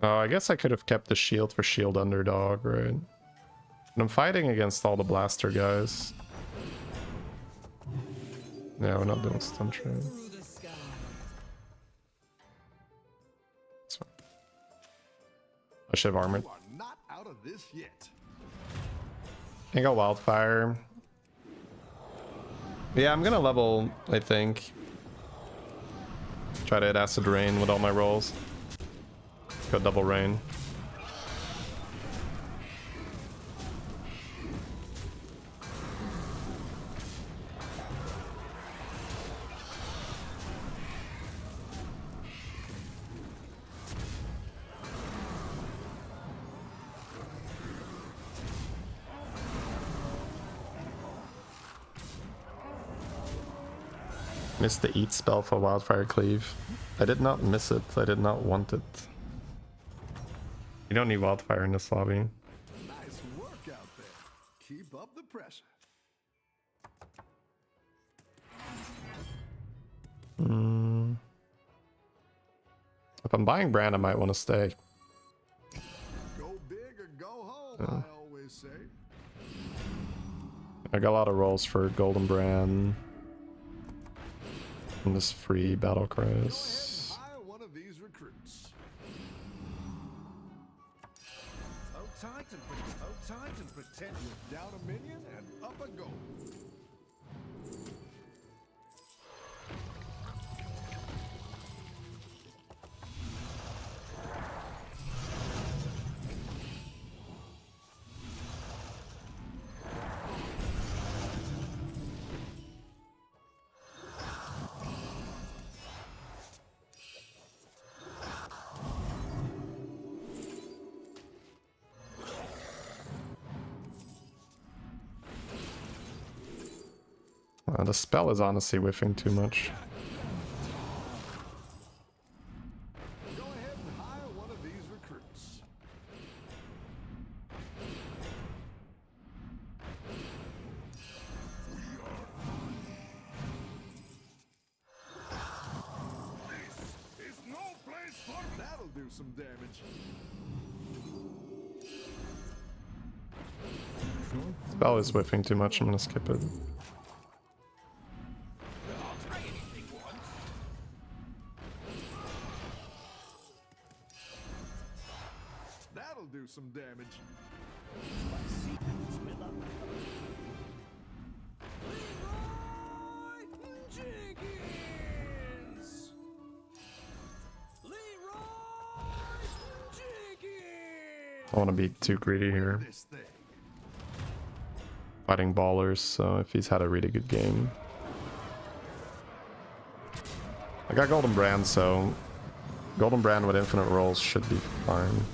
B: Oh, I guess I could have kept the shield for shield underdog, right? And I'm fighting against all the blaster guys. Yeah, we're not doing stun trade. I should have armored.
C: You are not out of this yet.
B: I got wildfire. Yeah, I'm gonna level, I think. Try to hit acid rain with all my rolls. Go double rain. Missed the eat spell for wildfire cleave. I did not miss it. I did not want it. You don't need wildfire in this lobby.
C: Nice work out there. Keep up the pressure.
B: If I'm buying brand, I might want to stay.
C: Go big or go home, I always say.
B: I got a lot of rolls for golden brand. And this free battle cries.
C: Hire one of these recruits.
A: Hold tight and pretend you're
C: Down a minion and up a goal.
B: The spell is honestly whiffing too much.
C: Go ahead and hire one of these recruits.
E: This is no place for me.
C: That'll do some damage.
B: Spell is whiffing too much. I'm gonna skip it.
C: That'll do some damage.
B: I don't want to be too greedy here.
C: This thing.
B: Fighting ballers, so if he's had a really good game. I got golden brand, so golden brand with infinite rolls should be fine.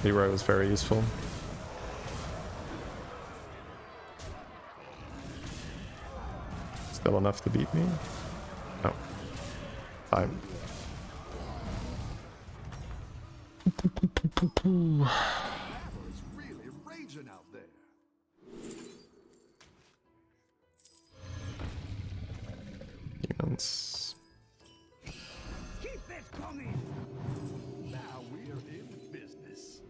B: Leroy was very useful. Still enough to beat me? No. Fine.
C: It's really raging out there.
B: Demons.
A: keep it coming.
C: Now we're in business.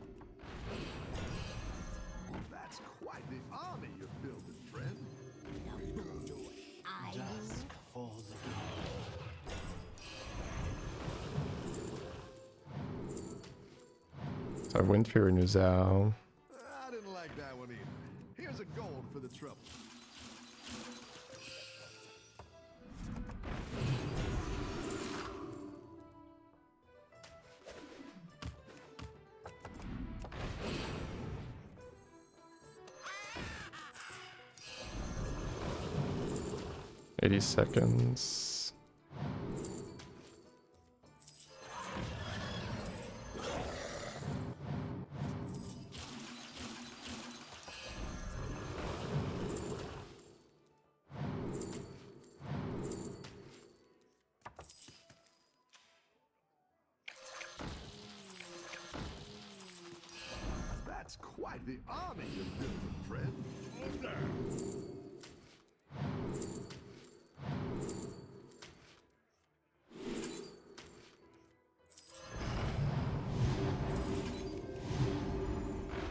C: That's quite the army you're building, friend.
D: I
A: Dusk falls again.
B: So Wind Fury Nuzao.
C: I didn't like that one either. Here's a gold for the trouble.
B: $80 seconds.
C: Quite the army you're building, friend.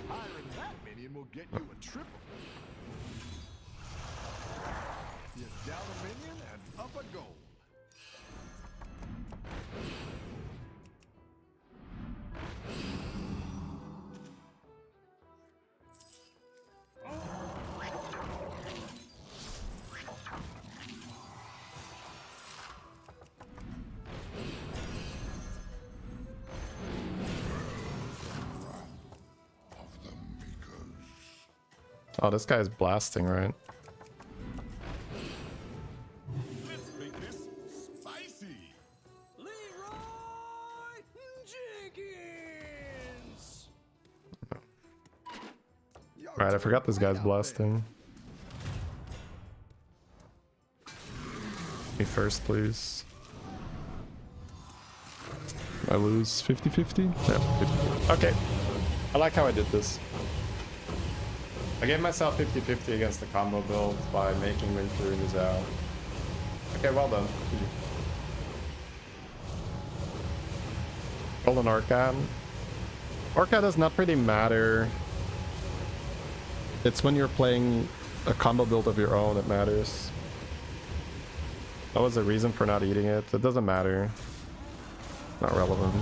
C: Hiring that minion will get you a triple. You're down a minion and up a gold.
B: Oh, this guy's blasting, right?
C: Let's make this spicy.
A: Leroy Jenkins.
B: Right, I forgot this guy's blasting. Me first, please. I lose 50-50? Yeah, 50. Okay. I like how I did this. I gave myself 50-50 against the combo build by making Win through his out. Okay, well done. Golden Orca. Orca does not really matter. It's when you're playing a combo build of your own that matters. That was the reason for not eating it. It doesn't matter. Not relevant.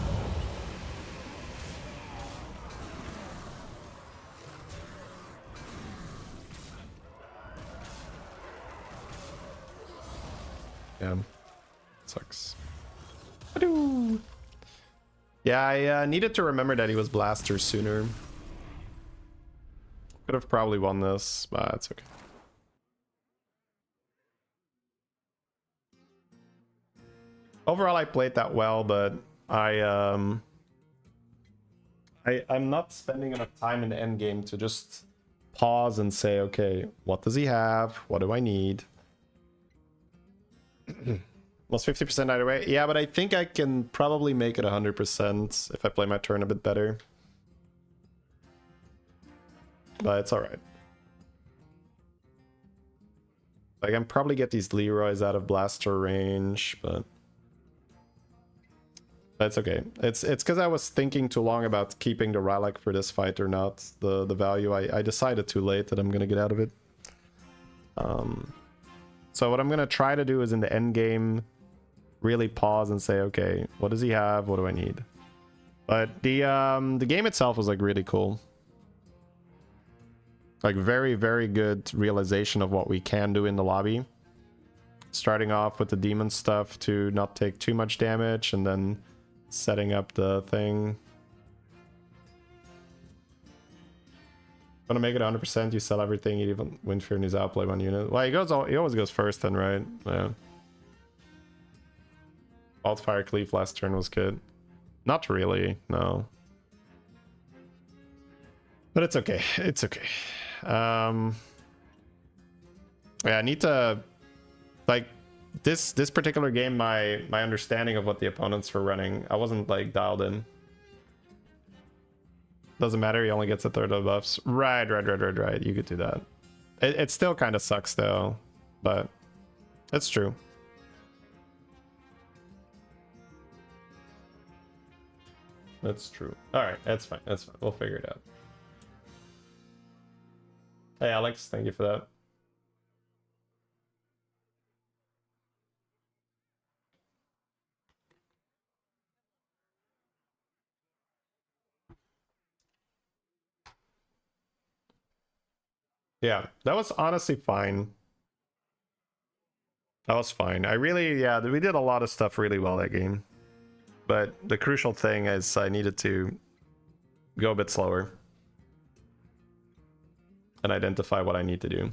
B: Yeah. Sucks. Adoo. Yeah, I needed to remember that he was Blaster sooner. Could have probably won this, but it's okay. Overall, I played that well, but I'm not spending enough time in the end game to just pause and say, okay, what does he have? What do I need? Lost 50% either way. Yeah, but I think I can probably make it 100% if I play my turn a bit better. But it's alright. I can probably get these Leroys out of blaster range, but that's okay. It's because I was thinking too long about keeping the Relic for this fight or not. The value, I decided too late that I'm gonna get out of it. So what I'm gonna try to do is in the end game, really pause and say, okay, what does he have? What do I need? But the game itself was like really cool. Like very, very good realization of what we can do in the lobby. Starting off with the demon stuff to not take too much damage and then setting up the thing. Want to make it 100%, you sell everything, you even win fear in his outplay one unit. Well, he always goes first then, right? Yeah. Wildfire Cleave last turn was good. Not really, no. But it's okay. It's okay. Yeah, I need to like this particular game, my understanding of what the opponents were running, I wasn't like dialed in. Doesn't matter, he only gets a third of the buffs. Right. You could do that. It still kind of sucks though, but it's true. That's true. Alright, that's fine. That's fine. We'll figure it out. Hey Alex, thank you for that. Yeah, that was honestly fine. That was fine. Yeah, we did a lot of stuff really well that game. But the crucial thing is I needed to go a bit slower and identify what I need to do.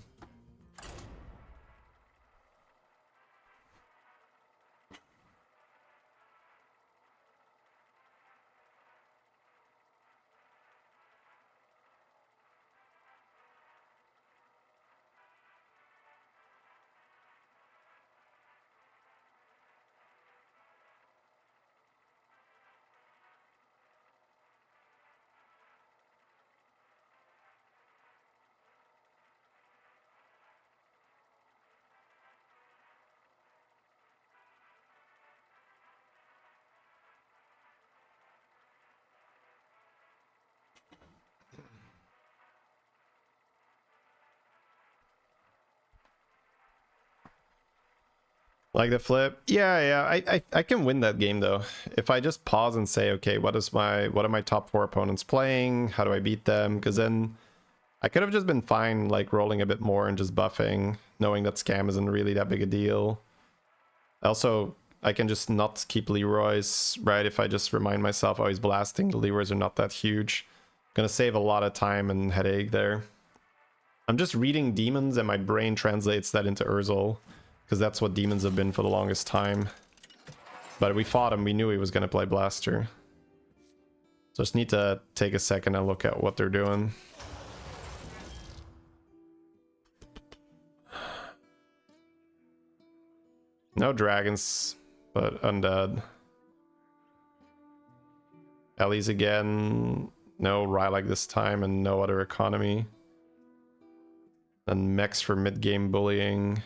B: Like the flip? Yeah. I can win that game though. If I just pause and say, okay, what are my top 4 opponents playing? How do I beat them? Because then I could have just been fine like rolling a bit more and just buffing, knowing that scam isn't really that big a deal. Also, I can just not keep Leroy's, right? If I just remind myself, oh, he's blasting, the Leroy's are not that huge. Gonna save a lot of time and headache there. I'm just reading demons and my brain translates that into Urzel, because that's what demons have been for the longest time. But we fought him, we knew he was gonna play blaster. So just need to take a second and look at what they're doing. No dragons, but undead. Ellie's again. No Rylak this time and no other economy. Then mechs for mid-game bullying.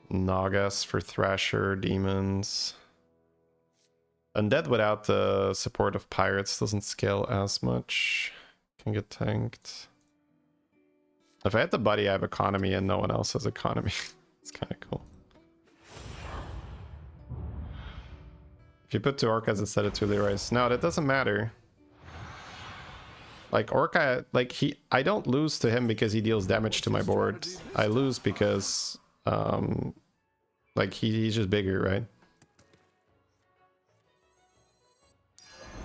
B: Nagas for Thrasher, demons. Undead without the support of pirates doesn't scale as much. Can get tanked. If I had the buddy, I have economy and no one else has economy. It's kind of cool. If you put 2 Orcas instead of 2 Leroy's, no, that doesn't matter. Like Orca, like I don't lose to him because he deals damage to my board. I lose because, like he's just bigger, right?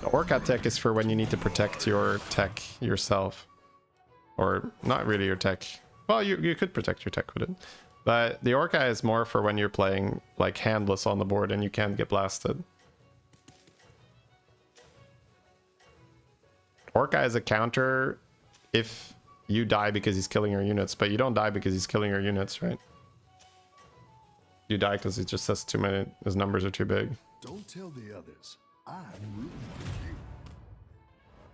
B: The Orca tech is for when you need to protect your tech yourself, or not really your tech. Well, you could protect your tech with it, but the Orca is more for when you're playing like handless on the board and you can't get blasted. Orca is a counter if you die because he's killing your units, but you don't die because he's killing your units, right? You die because he just says too many, his numbers are too big.
C: Don't tell the others. I'm rooting for you.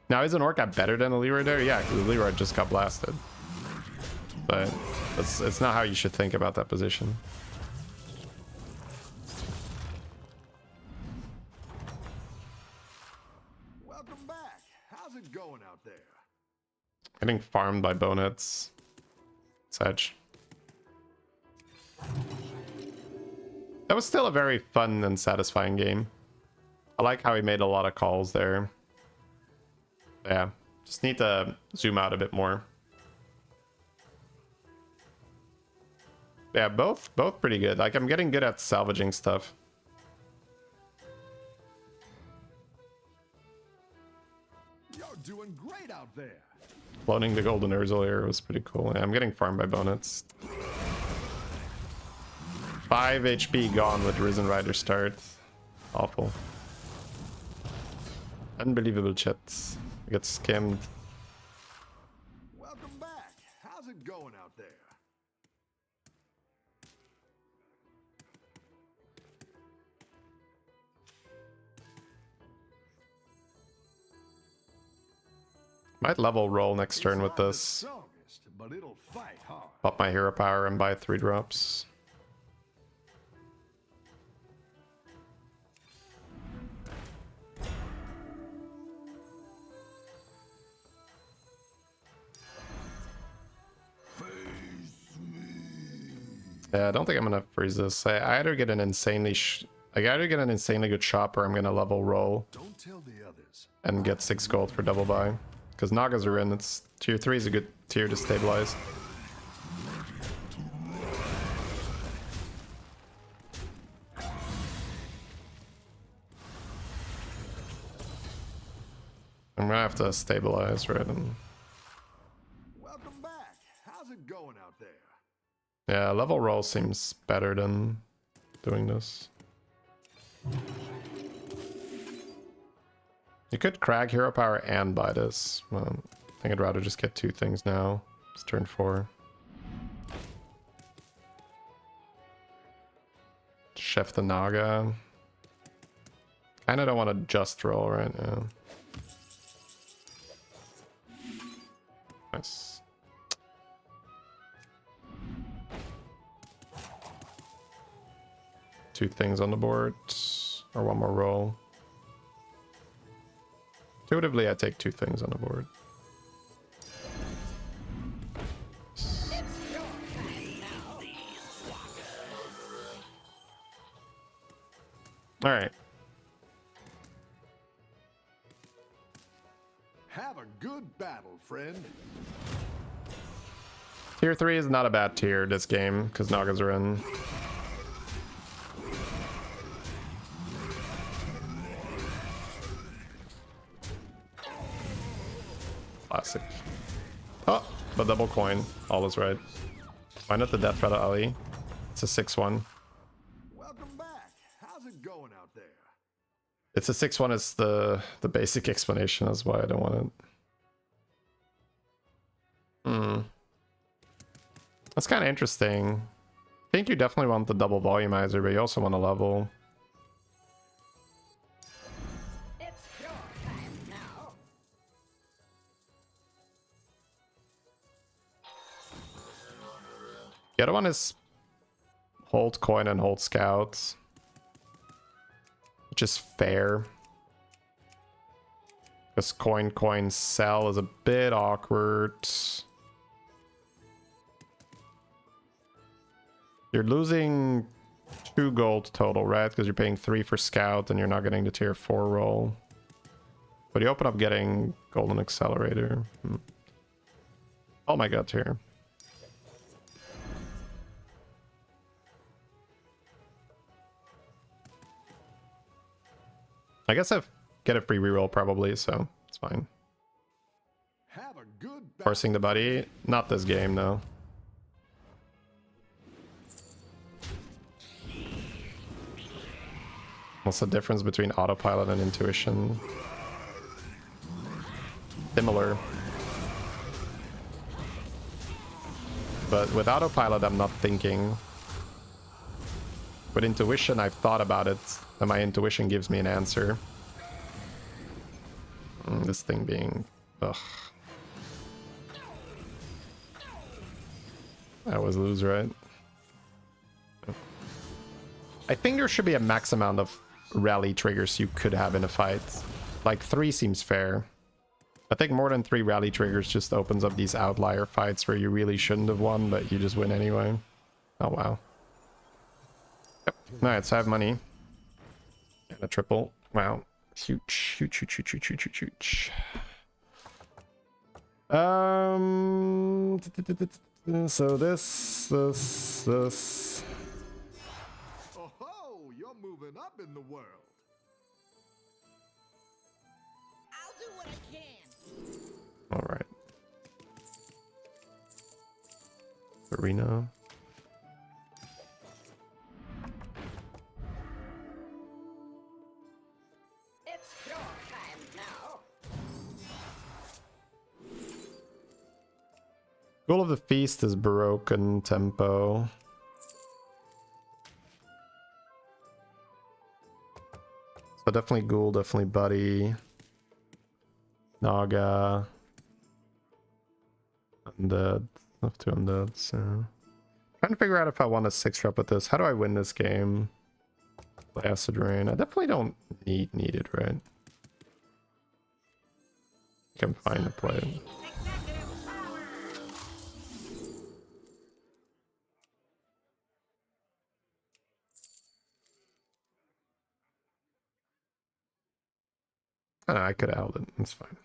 B: Now, is an Orca better than a Leroy there? Yeah, because the Leroy just got blasted. But it's not how you should think about that position.
C: Welcome back. How's it going out there?
B: Getting farmed by bownuts. Such. That was still a very fun and satisfying game. I like how he made a lot of calls there. Yeah, just need to zoom out a bit more. Yeah, both pretty good. Like, I'm getting good at salvaging stuff.
C: You're doing great out there.
B: Cloning the golden Urzel here was pretty cool. Yeah, I'm getting farmed by bonnets. 5 HP gone with Risen Rider start. Awful. Unbelievable chats. I get skimmed.
C: Welcome back. How's it going out there?
B: Might level roll next turn with
C: It's not the
B: this.
C: strongest, but it'll fight hard.
B: Pop my hero power and buy 3 drops. Yeah, I don't think I'm gonna freeze this. I either get an insanely good shop or I'm gonna level roll
C: Don't tell the others.
B: and get 6 gold for double buy. Because Nagas are in, it's tier 3 is a good tier to stabilize. I'm gonna have to stabilize, right? And
C: Welcome back. How's it going out there?
B: yeah, level roll seems better than doing this. You could crag hero power and buy this. Well, I think I'd rather just get 2 things now. It's turn 4. Chef the Naga. Kinda don't want to just roll right now. Nice. Two things on the board, or 1 more roll. Intuitively, I take 2 things on the board. All right.
C: Have a good battle, friend.
B: Tier 3 is not a bad tier this game because Nagas are in. Classic. Oh, but double coin. All is right. Why not the death threat of Ali? It's a 6-1.
C: Welcome back. How's it going out there?
B: It's a 6-1 is the basic explanation. That's why I don't want it. That's kind of interesting. I think you definitely want the double volumizer, but you also want a level.
D: It's your time now.
B: The other one is hold coin and hold scouts, which is fair. Because coin sell is a bit awkward. You're losing 2 gold total, right? Because you're paying 3 for scout and you're not getting the tier 4 roll. But you open up getting golden accelerator. Oh my god, here. I guess I get a free reroll probably, so it's fine.
C: Have a good battle.
B: Forcing the buddy. Not this game, though. What's the difference between autopilot and intuition? Similar. But with autopilot, I'm not thinking. With intuition, I've thought about it, and my intuition gives me an answer. This thing being... Ugh. I always lose, right? I think there should be a max amount of rally triggers you could have in a fight. Like 3 seems fair. I think more than 3 rally triggers just opens up these outlier fights where you really shouldn't have won, but you just win anyway. Oh, wow. Yep. Alright, so I have money. And a triple. Wow. Huge, huge, huge, huge, huge, huge, huge, huge. So this.
C: Oh, you're moving up in the world.
D: I'll do what I can.
B: All right. Arena.
D: It's your time now.
B: Goal of the feast is broken tempo. So definitely Ghoul, definitely Buddy. Naga. Undead. Left 2 undead, so... Trying to figure out if I want a 6-rep with this. How do I win this game? Play Acid Rain. I definitely don't need it, right? I can find a play. I could have held it. It's fine.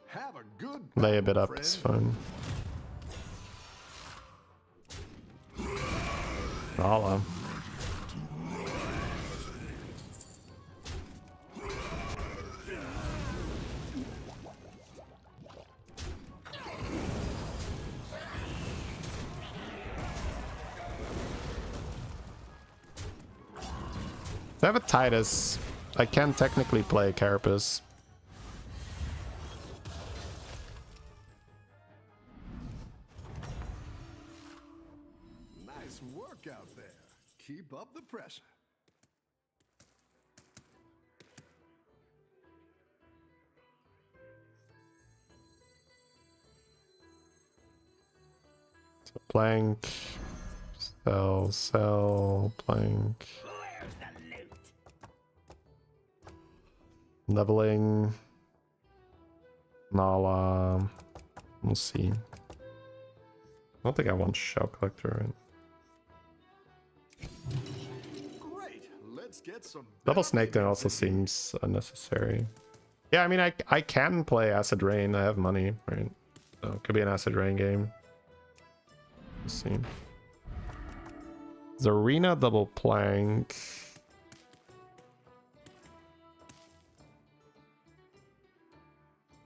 C: Have a good
B: Lay a bit
C: battle,
B: up,
C: friend.
B: it's fine. Holla. I have a Titus. I can technically play Carapace.
C: Nice work out there. Keep up the pressure.
B: So plank. Sell, plank.
A: Where's the loot?
B: Leveling. Nala. We'll see. I don't think I want Shell Collector, right?
C: Great. Let's get some
B: Double Snake then also seems unnecessary. Yeah, I mean, I can play Acid Rain. I have money, right? So it could be an Acid Rain game. Let's see. Zarina double plank.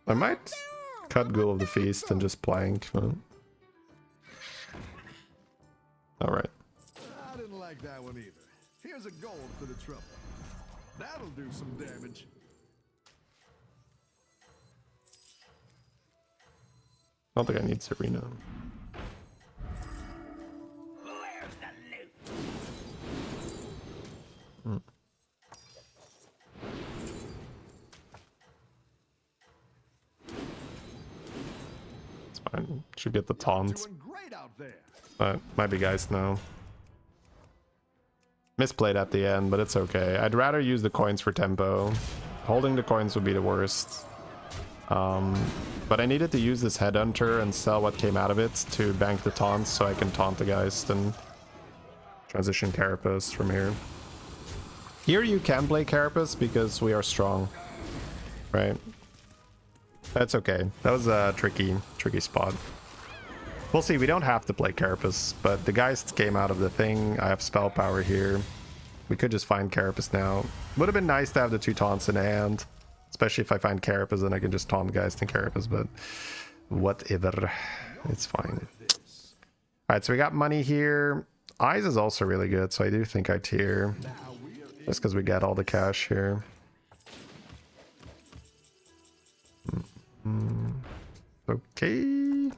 B: I might cut Ghoul of the Feast and just plank. But... Alright.
C: I didn't like that one either. Here's a gold for the trouble. That'll do some damage.
B: I don't think I need Zarina.
A: Where's the loot?
B: It's fine. Should get the taunt.
C: Doing great out there.
B: But might be guys now. Misplayed at the end, but it's okay. I'd rather use the coins for tempo. Holding the coins would be the worst. But I needed to use this Headhunter and sell what came out of it to bank the taunts so I can taunt the Geist and transition Carapace from here. Here you can play Carapace because we are strong, right? That's okay. That was a tricky spot. We'll see. We don't have to play Carapace, but the Geist came out of the thing. I have spell power here. We could just find Carapace now. Would have been nice to have the two taunts in hand, especially if I find Carapace, then I can just taunt Geist and Carapace, but whatever. It's fine. Alright, so we got money here. Eyes is also really good, so I do think I tier. Just because we get all the cash here. Okay.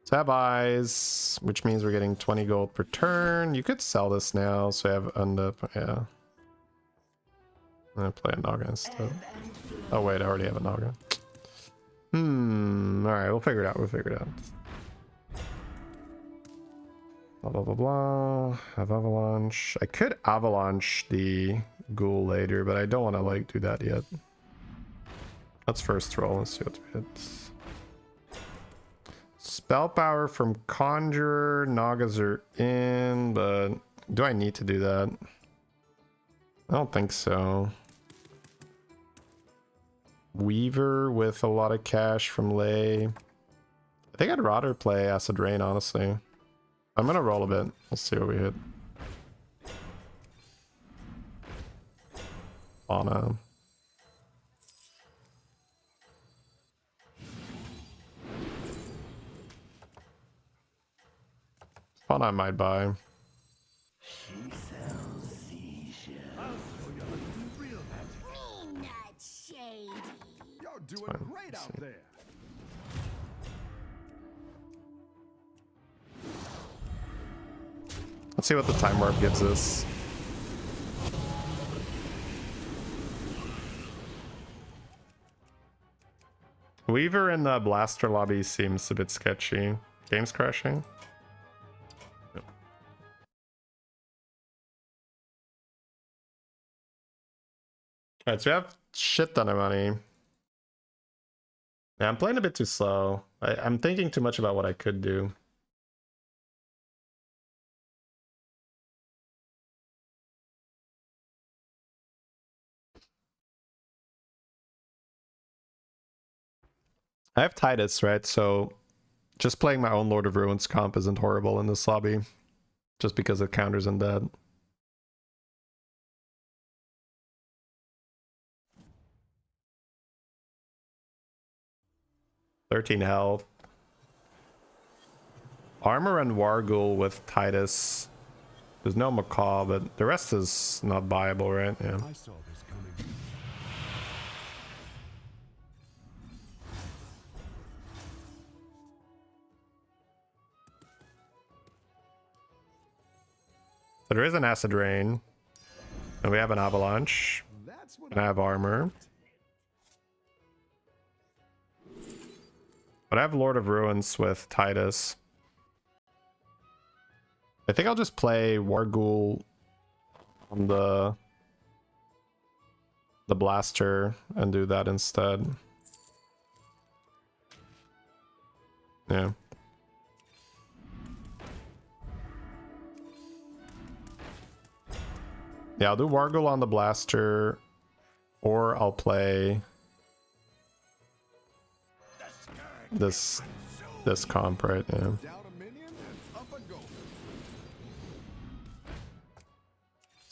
B: So I have eyes, which means we're getting 20 gold per turn. You could sell this now, so I have Undup. Yeah. I'm gonna play a Naga instead. Oh wait, I already have a Naga. Alright, we'll figure it out. We'll figure it out. Blah blah blah blah. Have Avalanche. I could Avalanche the Ghoul later, but I don't want to like do that yet. Let's first roll and see what we hit. Spell power from Conjurer. Nagas are in, but do I need to do that? I don't think so. Weaver with a lot of cash from Lay. I think I'd rather play Acid Rain, honestly. I'm gonna roll a bit. We'll see what we hit. Fauna. Fauna I might buy.
A: She sells seashells.
D: Me not shady.
C: You're doing
B: fine.
C: great
B: Let's
C: out
B: see.
C: there.
B: Let's see what the time warp gives us. Weaver in the blaster lobby seems a bit sketchy. Game's crashing. Yep. Alright, so we have shit ton of money. Yeah, I'm playing a bit too slow. I'm thinking too much about what I could do. I have Titus, right? So just playing my own Lord of Ruins comp isn't horrible in this lobby. Just because it counters undead. $13 health. Armor and Warghoul with Titus. There's no Macaw, but the rest is not viable, right? Yeah.
G: I saw this coming.
B: So there is an Acid Rain. And we have an Avalanche.
C: That's what
B: And I have armor. But I have Lord of Ruins with Titus. I think I'll just play Warghoul on the blaster and do that instead. Yeah. Yeah, I'll do Warghoul on the blaster, or I'll play this comp, right? Yeah.
C: Down a minion and up a go.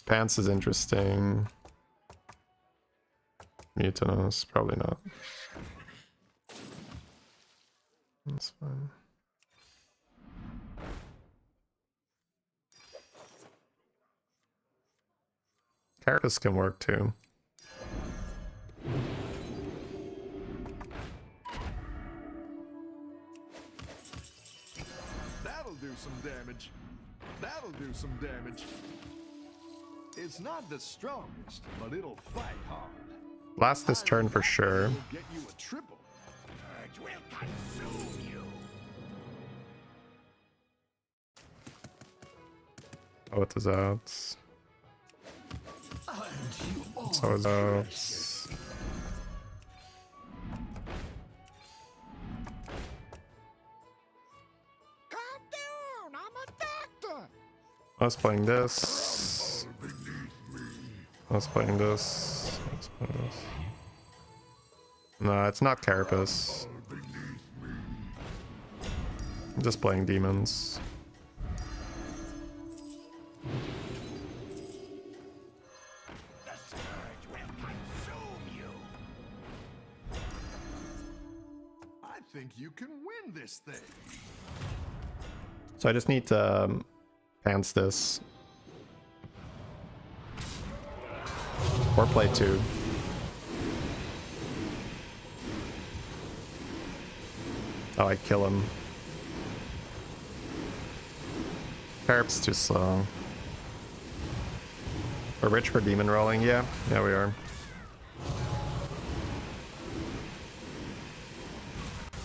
B: Pants is interesting. Mutinous, probably not. That's fine. Carapace can work too.
C: That'll do some damage. That'll do some damage. It's not the strongest, but it'll fight hard.
B: Last this turn for sure.
C: It'll get you a triple.
E: It will consume you.
B: Oh, it is out. So is out.
C: Calm down, I'm a doctor.
B: I was playing this. I was playing this. Let's play this. No, it's not Carapace. I'm just playing demons.
E: The scourge will consume you.
C: I think you can win this thing.
B: So I just need to pants this. Or play 2. Oh, I kill him. Carp's too slow. We're rich for demon rolling, yeah. Yeah, we are.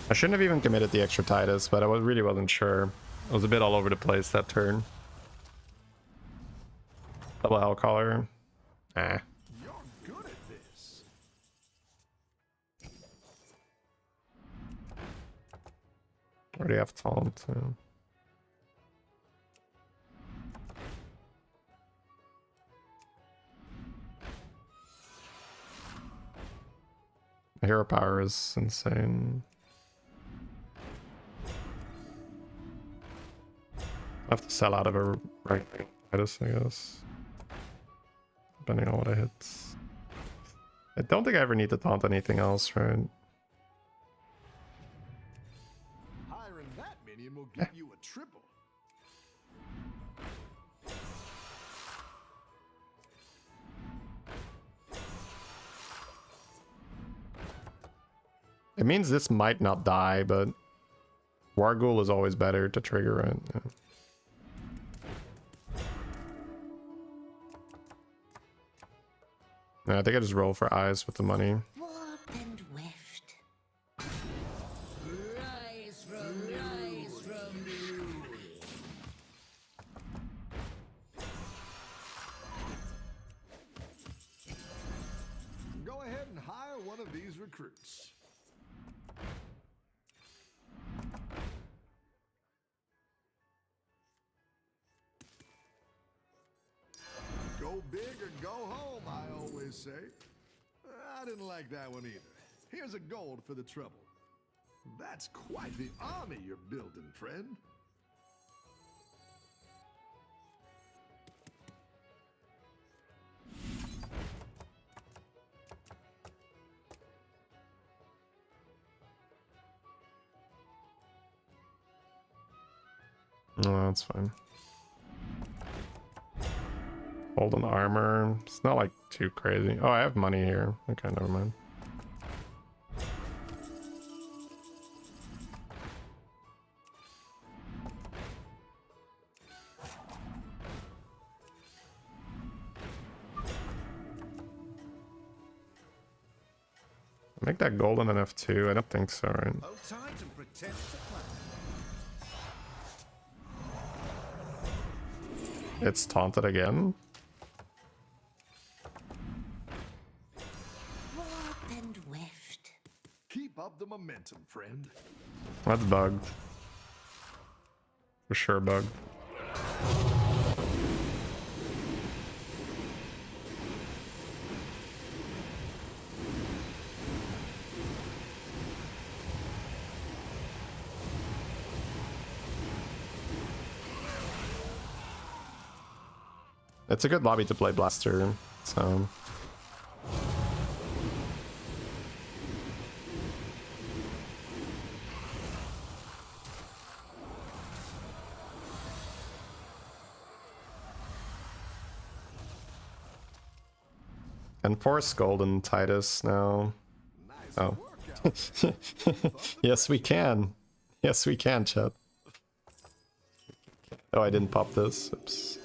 B: I shouldn't have even committed the extra Titus, but I really wasn't sure. I was a bit all over the place that turn. Double Hellcaller. Ah.
C: You're good at this.
B: Already have taunt too. Hero power is insane. I have to sell out of a right Titus, I guess. Depending on what I hit. I don't think I ever need to taunt anything else, right?
C: Hiring that minion will give you a triple.
B: It means this might not die, but Warghoul is always better to trigger it. Yeah. Yeah, I think I just roll for eyes with the money.
D: Warped and weft. Rise from me.
C: Go ahead and hire one of these recruits. Go big or go home, I always say. I didn't like that one either. Here's a gold for the trouble. That's quite the army you're building, friend.
B: No, that's fine. Golden armor. It's not like too crazy. Oh, I have money here. Okay, never mind. Make that golden enough too? I don't think so, right?
A: Hold tight and protect the planet.
B: It's taunted again.
D: Warp and weft.
C: Keep up the momentum, friend.
B: That's bugged. For sure bugged. It's a good lobby to play Blaster, so... And force Golden Titus now.
C: Nice
B: Oh.
C: workout.
B: Yes, we can. Yes, we can, chat. Oh, I didn't pop this. Oops.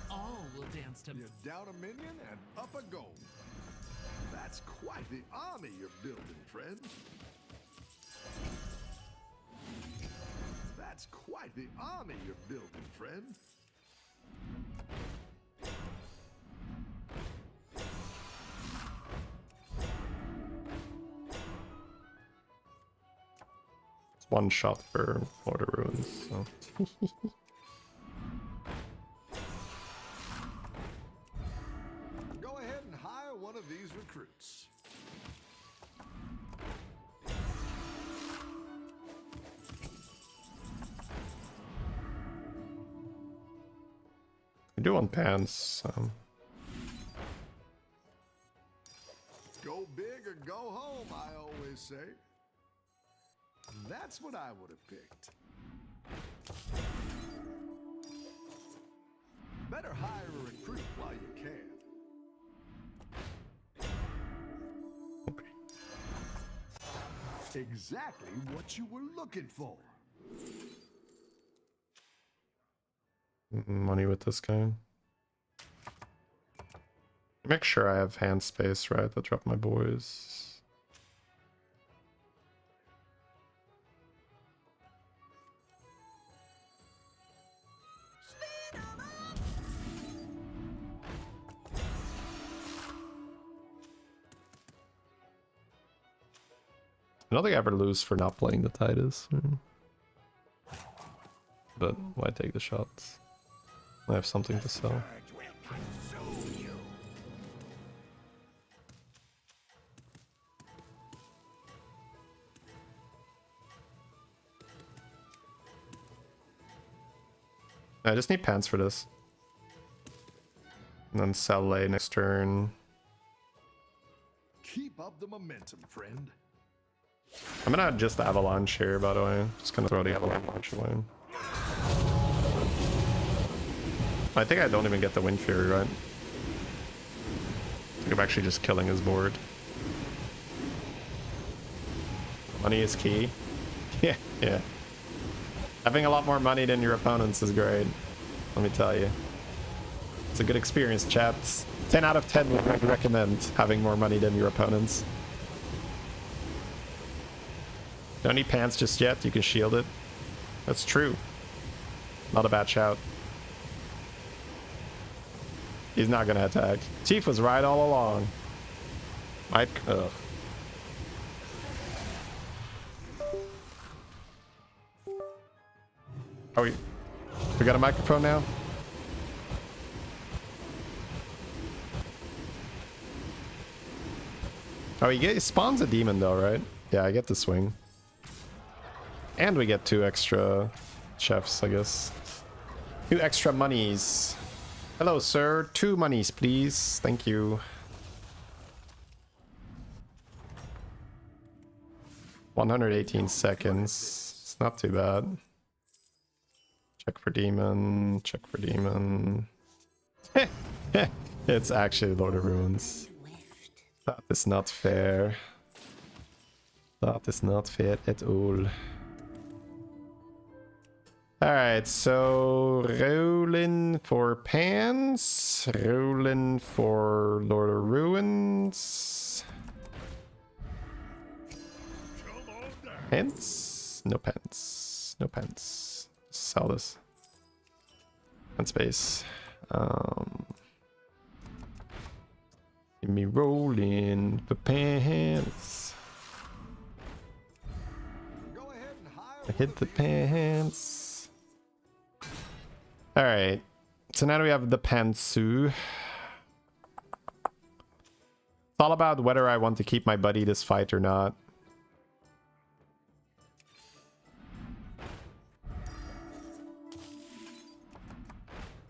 H: All will dance to
C: You're down a minion and up a goal. That's quite the army you're building, friend. That's quite the army you're building, friend.
B: It's one shot for Lord of Ruins, so...
C: Go ahead and hire one of these recruits.
B: I do want pants, so...
C: Go big or go home, I always say. That's what I would have picked. Better hire a recruit while you can. Exactly what you were looking for.
B: Money with this guy. Make sure I have hand space, right? To drop my boys. I don't think I ever lose for not playing the Titus. But why take the shots? I have something to sell. I just need pants for this. And then sell late next turn.
C: Keep up the momentum, friend.
B: I'm gonna just avalanche here, by the way. Just gonna throw the avalanche away. I think I don't even get the Wind Fury, right? I think I'm actually just killing his board. Money is key. Yeah, yeah. Having a lot more money than your opponents is great. Let me tell you. It's a good experience, chaps. 10 out of 10 would recommend having more money than your opponents. Don't need pants just yet, you can shield it. That's true. Not a bad shout. He's not gonna attack. Jeef was right all along. Mike, ugh. Oh, we got a microphone now? Oh, he spawns a demon though, right? Yeah, I get the swing. And we get 2 extra chefs, I guess. 2 extra monies. Hello, sir. 2 monies, please. Thank you. 118 seconds. It's not too bad. Check for demon. Check for demon. It's actually Lord of Ruins. That is not fair. That is not fair at all. Alright, so rolling for pants, rolling for Lord of Ruins. Pants? No pants. No pants. Sell this. And space. Give me rolling for pants.
C: Go ahead and hire
B: I hit the pants. Alright. So now we have the pantsuit. It's all about whether I want to keep my buddy this fight or not.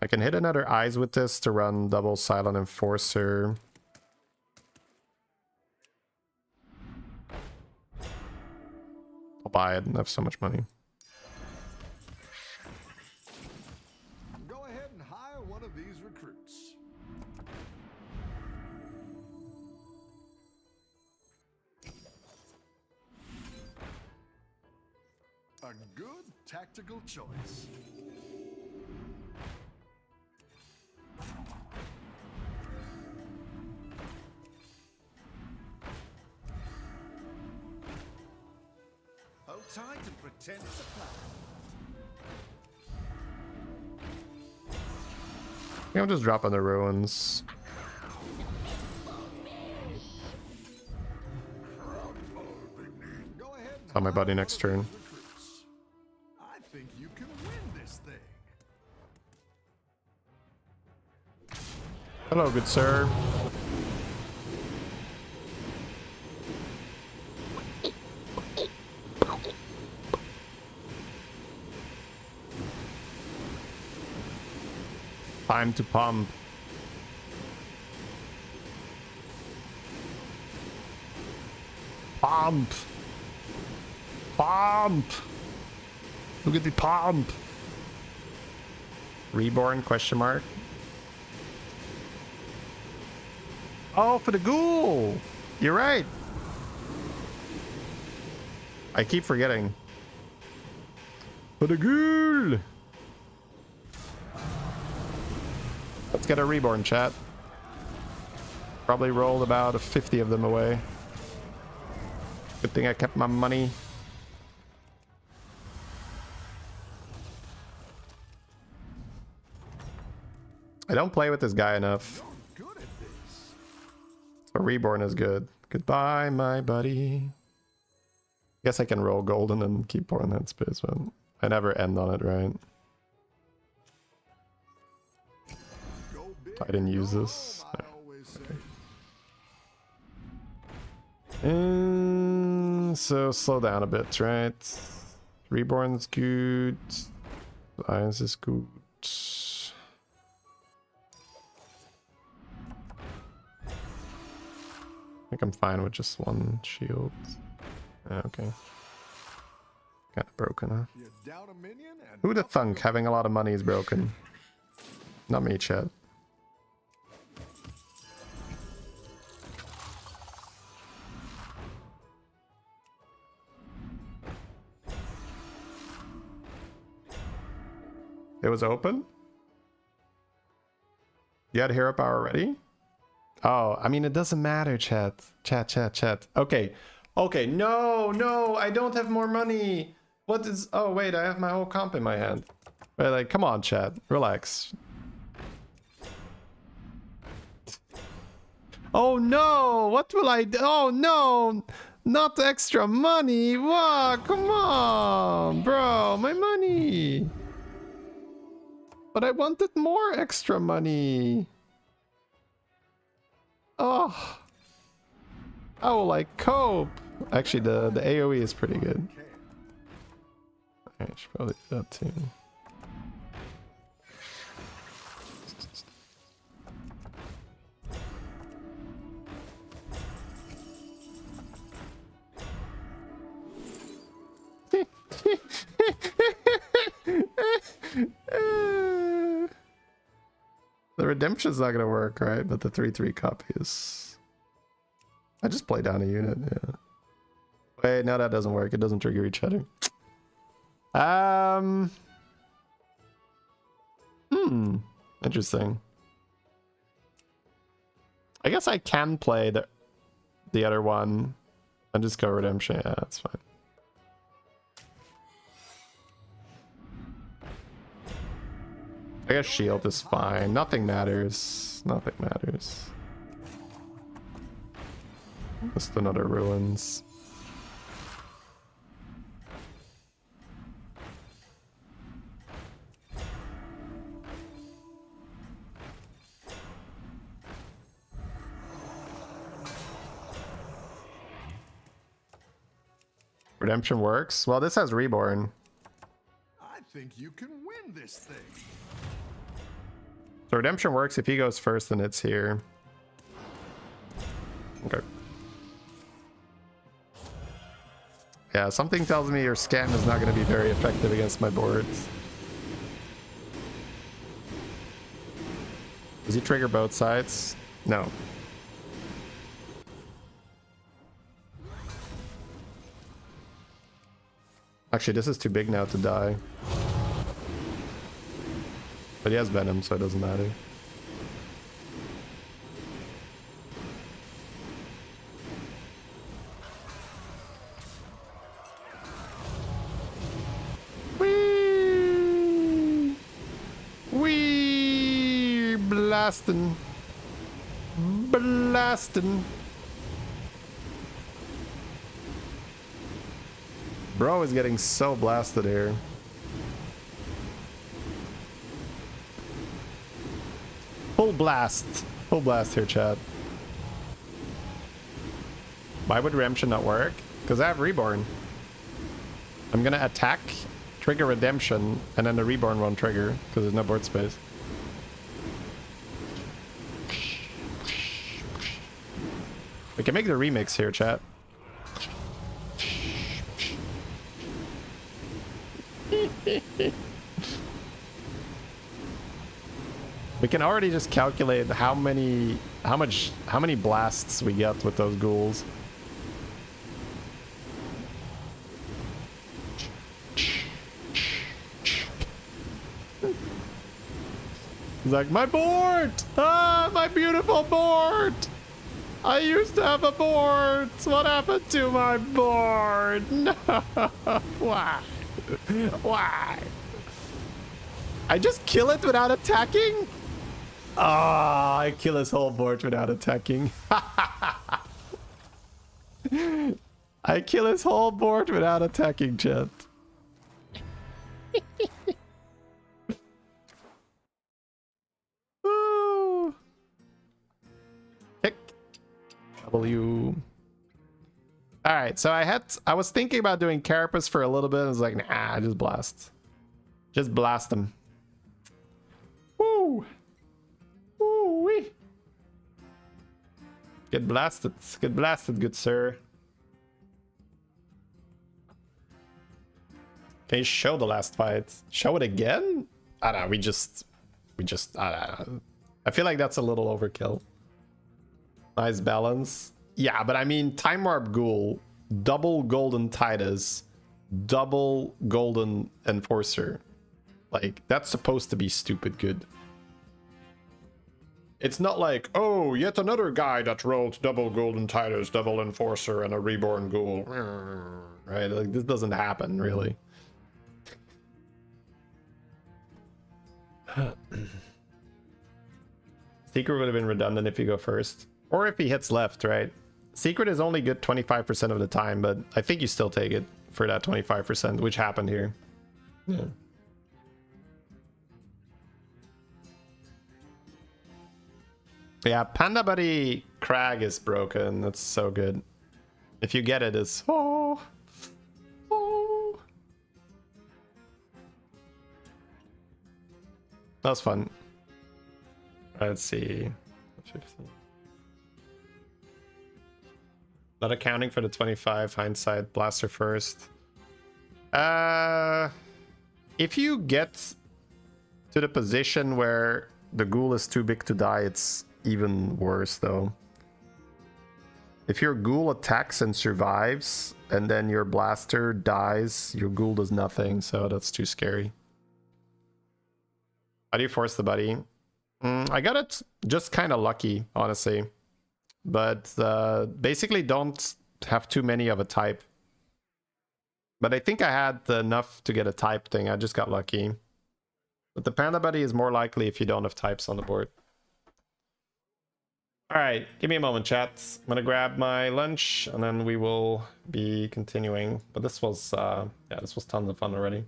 B: I can hit another eyes with this to run double silent enforcer. I'll buy it. I have so much money.
C: Go ahead and hire one of these recruits. A good tactical choice.
A: Hold tight and pretend it's a plan.
B: I'm just dropping the ruins.
C: Go ahead and
B: On my
C: hire
B: buddy
C: one
B: next
C: of
B: turn.
C: these recruits. I think you can win this thing.
B: Hello, good sir. Time to pump. Pump. Pump. Look at the pump. Reborn question mark. Oh, for the ghoul. You're right. I keep forgetting. For the ghoul. Let's get a reborn, chat. Probably rolled about 50 of them away. Good thing I kept my money. I don't play with this guy enough.
C: You're good at this.
B: So reborn is good. Goodbye, my buddy. Guess I can roll golden and keep pouring that space, but I never end on it, right?
C: Go big
B: I didn't
C: or
B: use
C: go
B: this.
C: home, I always say.
B: So slow down a bit, right? Reborn's good. Eyes is good. I think I'm fine with just one shield. Okay. Kind of broken, huh?
C: You down a minion and
B: Who the
C: up
B: thunk having a lot of money is broken? Not me, chat. It was open? You had hero power ready? Oh, I mean, it doesn't matter, chat. Chat. Okay. Okay, no, I don't have more money. What is... Oh, wait, I have my whole comp in my hand. Wait, like, come on, chat. Relax. Oh, no. What will I do? Oh, no. Not extra money. Wow, come on, bro. My money. But I wanted more extra money. Oh. How will I cope? Actually, the AoE is pretty good. I should probably do that too. The redemption's not gonna work, right? But the 3/3 copy is... I just play down a unit, yeah. Wait, no, that doesn't work. It doesn't trigger each other. Interesting. I guess I can play the other one and just go redemption. Yeah, that's fine. I guess shield is fine. Nothing matters. Nothing matters. Just another ruins. Redemption works. Well, this has reborn.
C: I think you can win this thing.
B: So redemption works if he goes first and it's here. Okay. Yeah, something tells me your scam is not going to be very effective against my boards. Does he trigger both sides? No. Actually, this is too big now to die. But he has venom, so it doesn't matter. Whee! Whee! Blasting. Blasting. Bro is getting so blasted here. Full blast. Full blast here, chat. Why would Redemption not work? Because I have Reborn. I'm gonna attack, trigger Redemption, and then the Reborn won't trigger because there's no board space. We can make the remix here, chat. We can already just calculate how many blasts we get with those ghouls. He's like, my board! Ah, my beautiful board! I used to have a board! What happened to my board? No! Why? Why? I just kill it without attacking? Ah, I kill his whole board without attacking. I kill his whole board without attacking, chat. Kick. W. Alright, so I was thinking about doing Carapace for a little bit. I was like, nah, just blast. Just blast them. Woo! Woo-wee! Get blasted. Get blasted, good sir. Can you show the last fight? Show it again? I don't know, we just, I don't know. I feel like that's a little overkill. Nice balance. Yeah, but I mean, Time Warp Ghoul, double Golden Titus, double Golden Enforcer. Like, that's supposed to be stupid good. It's not like, oh, yet another guy that rolled double Golden Titus, double Enforcer, and a Reborn Ghoul. Right? Like, this doesn't happen, really. Secret would have been redundant if you go first. Or if he hits left, right? Secret is only good 25% of the time, but I think you still take it for that 25%, which happened here. Yeah. Yeah, Panda Buddy Crag is broken. That's so good. If you get it, it's oh. Oh. That was fun. Let's see. 15. Not accounting for the 25 hindsight blaster first. If you get to the position where the ghoul is too big to die, it's even worse though. If your ghoul attacks and survives and then your blaster dies, your ghoul does nothing, so that's too scary. How do you force the buddy? I got it just kind of lucky, honestly. But basically don't have too many of a type. But I think I had enough to get a type thing. I just got lucky. But the Panda Buddy is more likely if you don't have types on the board. Alright, give me a moment, chat. I'm gonna grab my lunch and then we will be continuing. But this was, yeah, this was tons of fun already.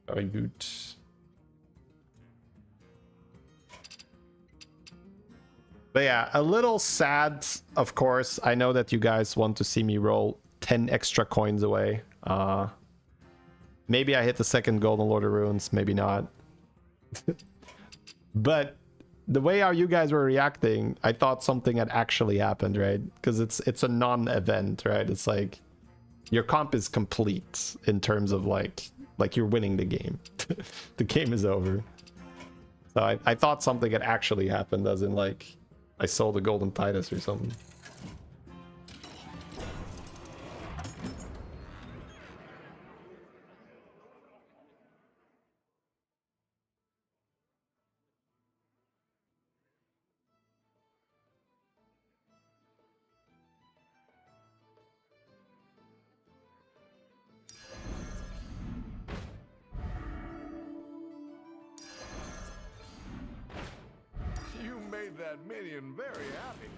B: Very good. But yeah, a little sad, of course. I know that you guys want to see me roll 10 extra coins away. Maybe I hit the second Golden Lord of Runes, maybe not. But the way how you guys were reacting, I thought something had actually happened, right? Because it's a non-event, right? It's like your comp is complete in terms of like you're winning the game. The game is over. So I thought something had actually happened, as in like I sold a Golden Titus or something.
C: You made that minion very happy.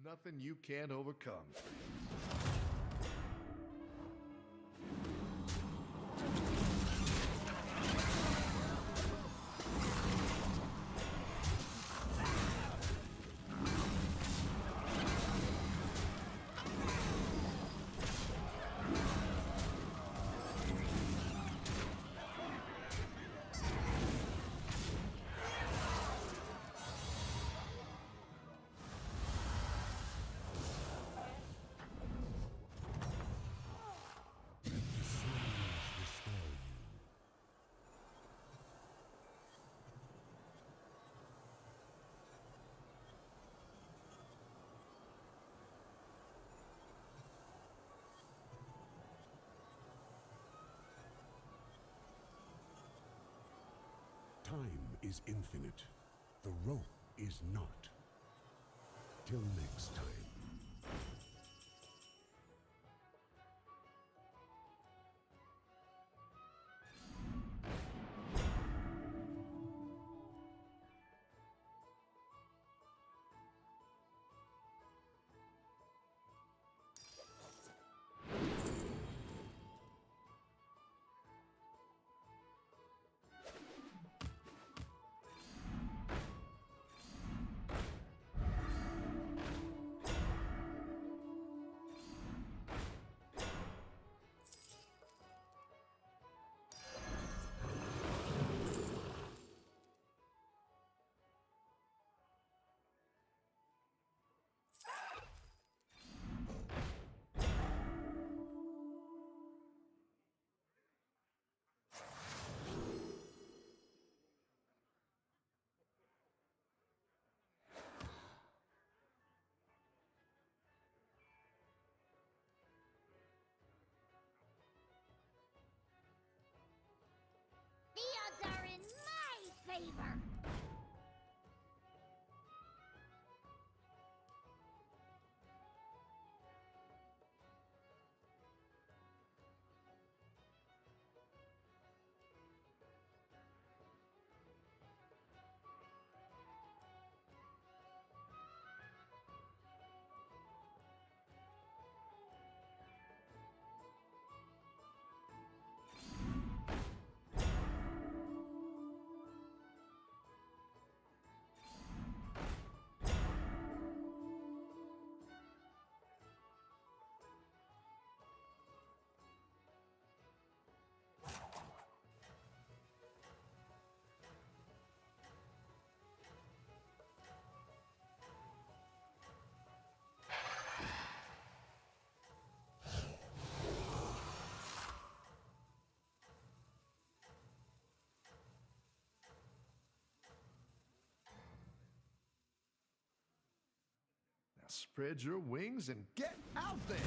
C: Nothing you can't overcome.
G: Time is infinite. The rope is not. Till next time.
D: The odds are in my favor.
C: spread your wings and get out there.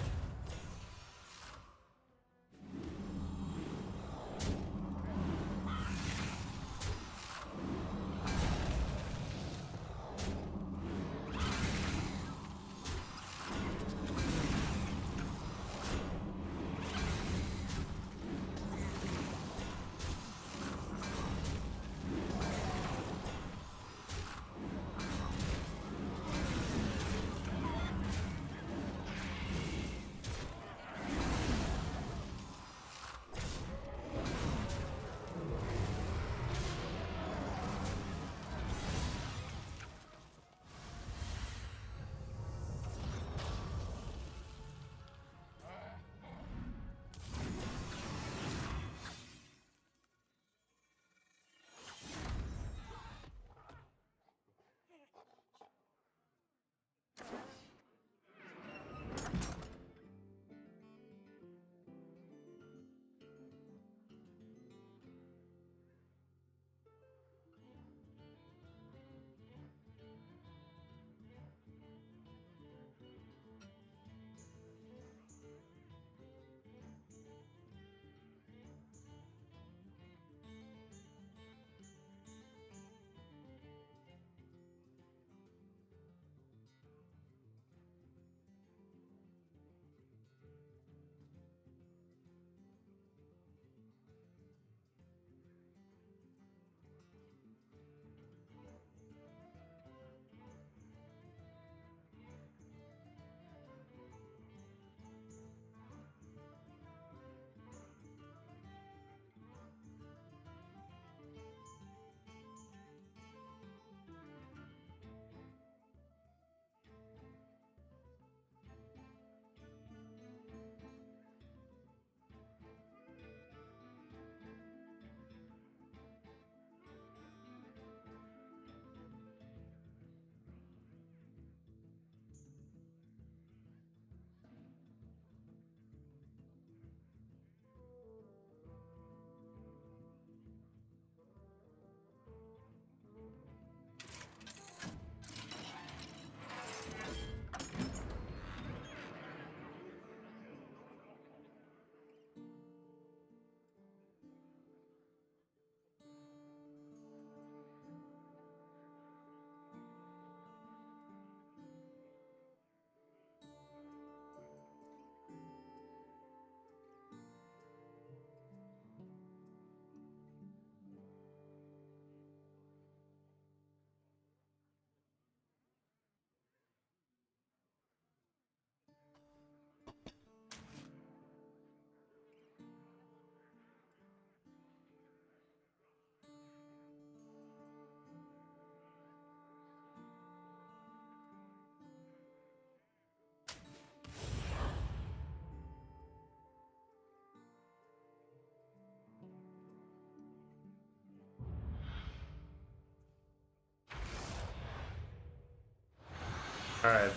B: All right.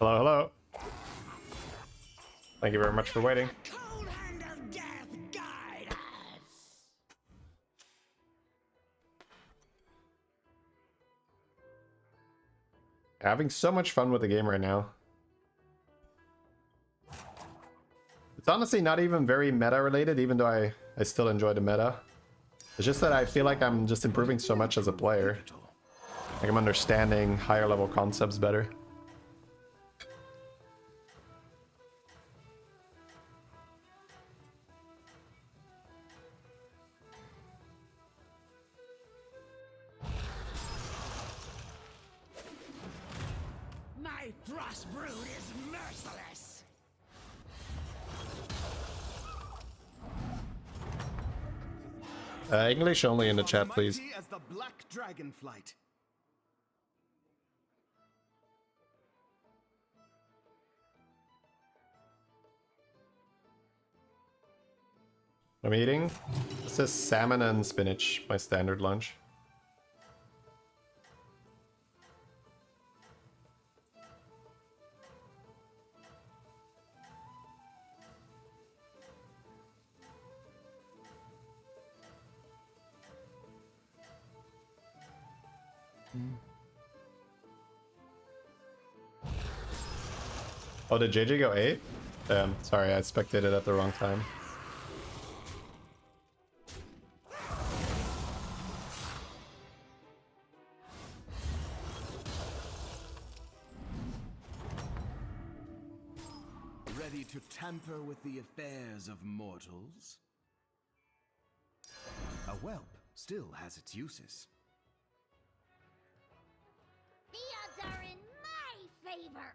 B: Hello, hello. Thank you very much for waiting.
A: Cold hand of death, guide us.
B: Having so much fun with the game right now. It's honestly not even very meta related, even though I still enjoy the meta. It's just that I feel like I'm just improving so much as a player. Like I'm understanding higher level concepts better.
A: My thrust brood is merciless.
B: English only in the chat, please.
C: Mighty as the black dragonflight.
B: I'm eating. This is salmon and spinach, my standard lunch. Oh, did JJ go 8? Sorry, I spectated at the wrong time.
A: Ready to tamper with the affairs of mortals? A whelp still has its uses.
D: The odds are in my favor.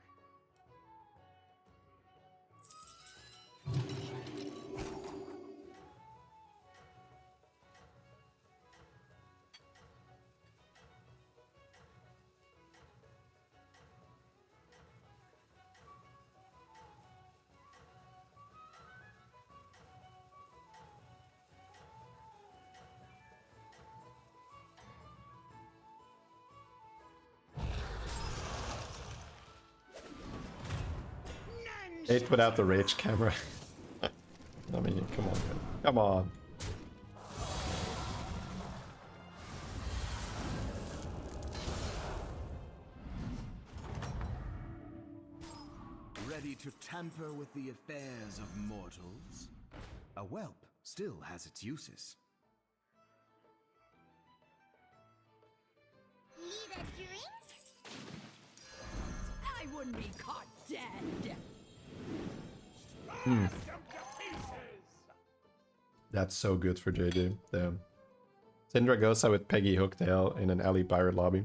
B: Eight without the rage camera. I mean, come on, man. Come on.
A: Ready to tamper with the affairs of mortals? A whelp still has its uses.
D: Need a drink?
H: I wouldn't be caught dead.
B: That's so good for JJ. Damn. Syndragosa with Peggy Hooktail in an alley pirate lobby.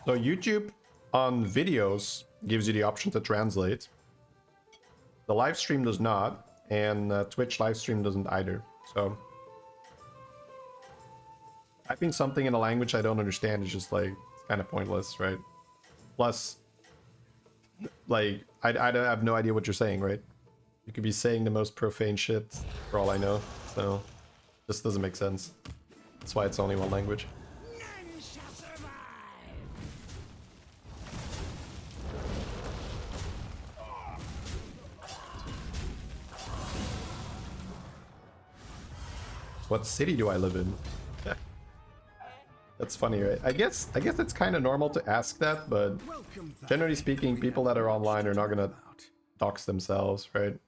B: So YouTube on videos gives you the option to translate. The live stream does not, and Twitch live stream doesn't either. So typing something in a language I don't understand is just like kind of pointless, right? Plus, like I have no idea what you're saying, right? You could be saying the most profane shit for all I know, so this doesn't make sense. That's why it's only one language.
H: None shall survive.
B: What city do I live in? That's funny, right? I guess it's kind of normal to ask that, but generally speaking, people that are online are not gonna dox themselves, right?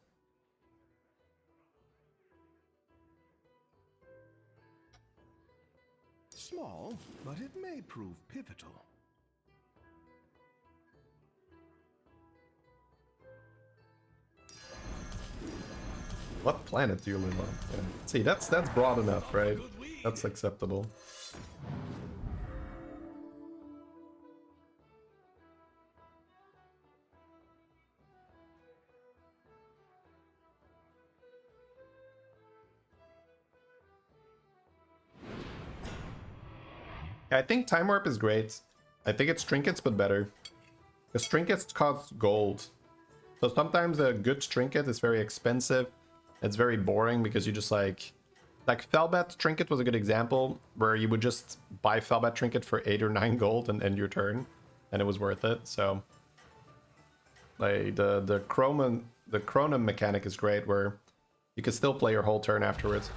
A: Small, but it may prove pivotal.
B: What planet do you live on? Yeah. See, that's broad enough, right? That's acceptable. I think Time Warp is great. I think it's trinkets, but better. Because trinkets cost gold. So sometimes a good trinket is very expensive. It's very boring because you just like Felbat trinket was a good example where you would just buy Felbat trinket for 8 or 9 gold and end your turn, and it was worth it. So like the chronom mechanic is great where you can still play your whole turn afterwards.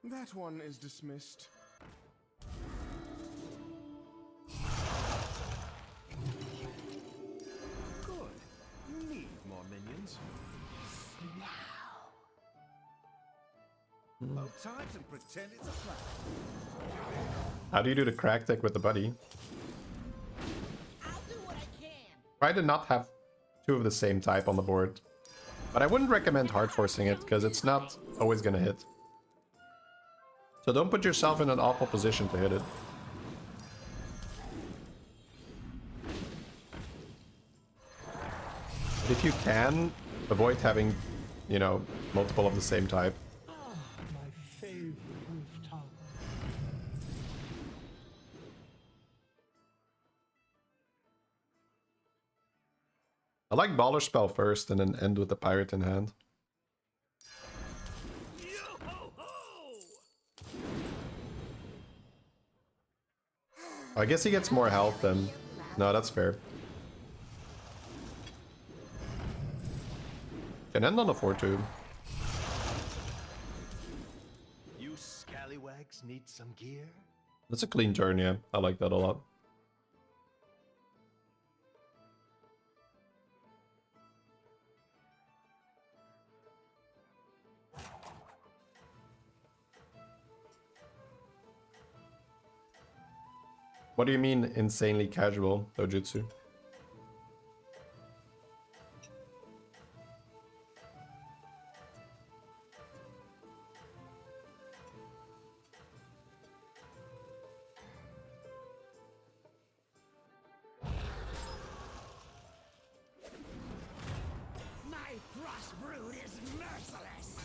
A: That one is dismissed. Good. You need more minions. Now. Hold tight and pretend it's a plan.
B: How do you do the crack deck with the buddy?
D: I'll do what I can.
B: Try to not have two of the same type on the board. But I wouldn't recommend hard forcing it because it's not always gonna hit. So don't put yourself in an awful position to hit it. But if you can, avoid having, you know, multiple of the same type.
F: My favorite roof tower.
B: I like Baller Spell first and then end with the Pirate in hand. I guess he gets more health then. No, that's fair. Can end on a 4-2.
A: You scallywags need some gear?
B: That's a clean turn, yeah. I like that a lot. What do you mean insanely casual, Dojutsu?
H: My frost brood is merciless.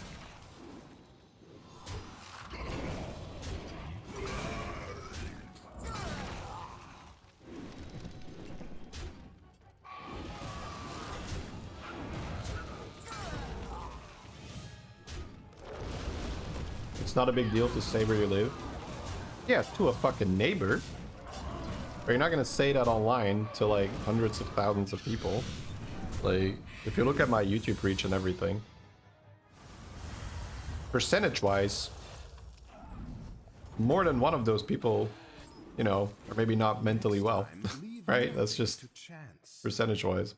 B: It's not a big deal to say where you live. Yeah, to a fucking neighbor. But you're not gonna say that online to like hundreds of thousands of people. Like, if you look at my YouTube reach and everything, percentage-wise, more than one of those people, you know, are maybe not mentally well, right? That's just percentage-wise.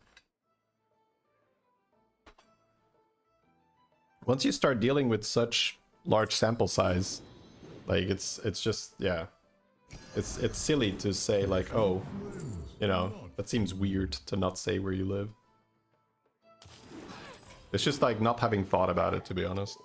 B: Once you start dealing with such large sample size, like it's just, yeah, it's silly to say like, oh, you know, that seems weird to not say where you live. It's just like not having thought about it, to be honest.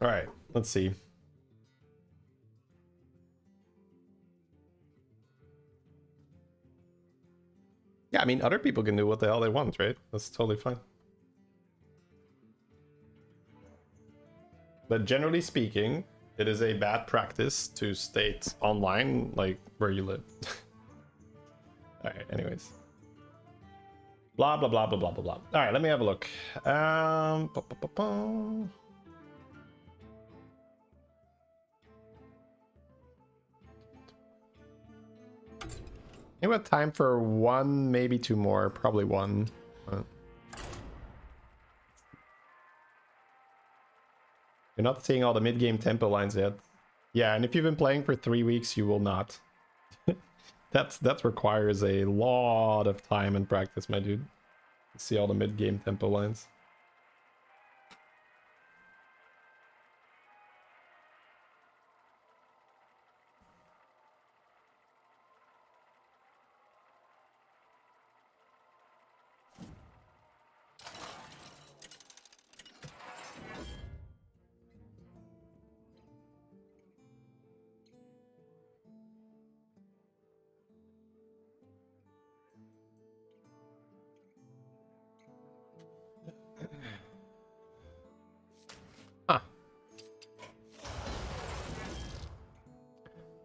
B: All right, let's see. Yeah, I mean, other people can do what the hell they want, right? That's totally fine. But generally speaking, it is a bad practice to state online, like, where you live. All right, anyways. Blah, blah, blah, blah, blah, blah, blah. All right, let me have a look. I think we have time for one, maybe two more, probably one. You're not seeing all the mid-game tempo lines yet. Yeah, and if you've been playing for 3 weeks, you will not. That requires a lot of time and practice, my dude. See all the mid-game tempo lines.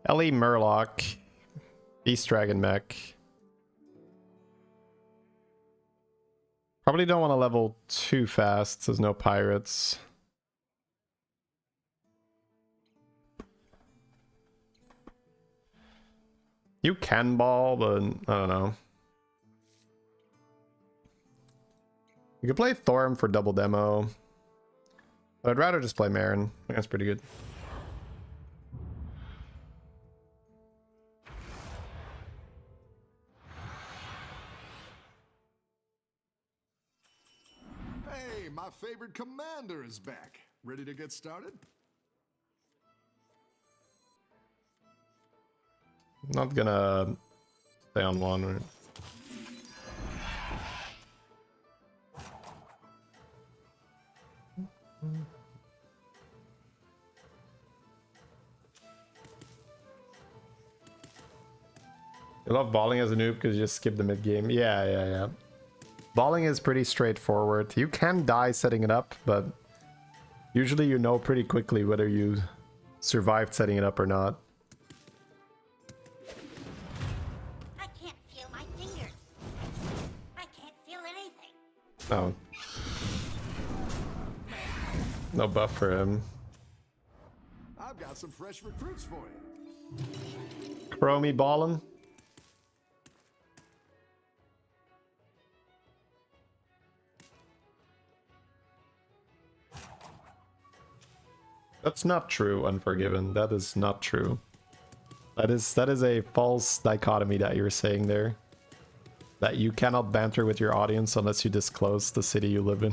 B: Ellie Murloc, Beast Dragon Mech. Probably don't want to level too fast. There's no pirates. You can ball, but I don't know. You could play Thorm for double demo. I'd rather just play Marin. I think that's pretty good.
C: Hey, my favorite commander is back. Ready to get started?
B: Not gonna stay on one. Right? You love balling as a noob because you just skip the mid game. Yeah. Balling is pretty straightforward. You can die setting it up, but usually you know pretty quickly whether you survived setting it up or not.
D: I can't feel my fingers. I can't feel anything.
B: Oh. No buff for him.
C: I've got some fresh recruits for you.
B: Chromie ballin'. That's not true, Unforgiven. That is not true. That is a false dichotomy that you're saying there. That you cannot banter with your audience unless you disclose the city you live in.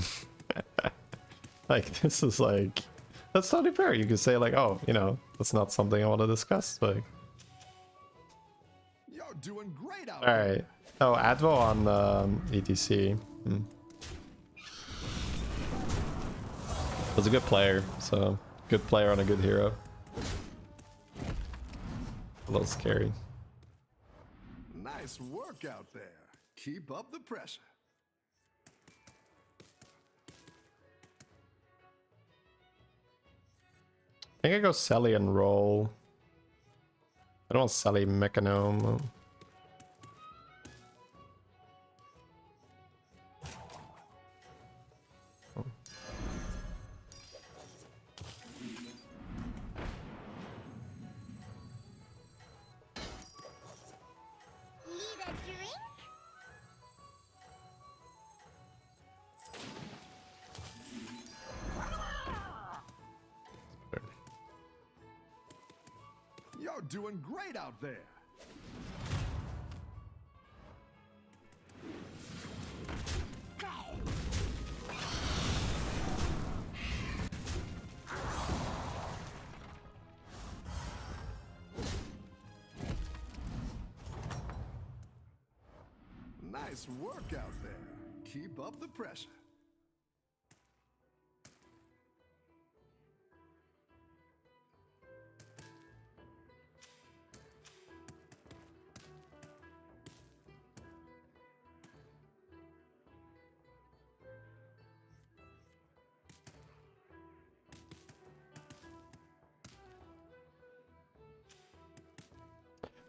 B: Like, this is like... That's totally fair. You could say like, oh, you know, that's not something I want to discuss. Like...
C: You're doing great out
B: Alright. Oh, Advo on ETC. Was a good player, so... Good player on a good hero. A little scary.
C: Nice work out there. Keep up the pressure.
B: I think I go Selly and roll. I don't want Selly Mechanome.
D: Need a drink?
C: You're doing great out there. Nice work out there. Keep up the pressure.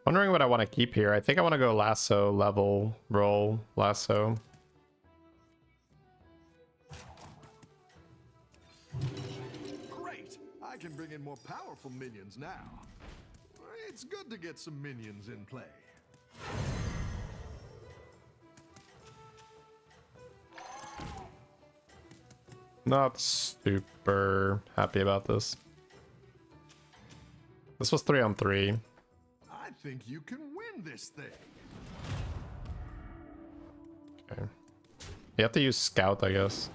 B: Wondering what I want to keep here. I think I want to go lasso, level, roll, lasso.
C: Great! I can bring in more powerful minions now. It's good to get some minions in play.
B: Not super happy about this. This was 3-on-3.
C: I think you can win this thing.
B: Okay. You have to use Scout, I guess.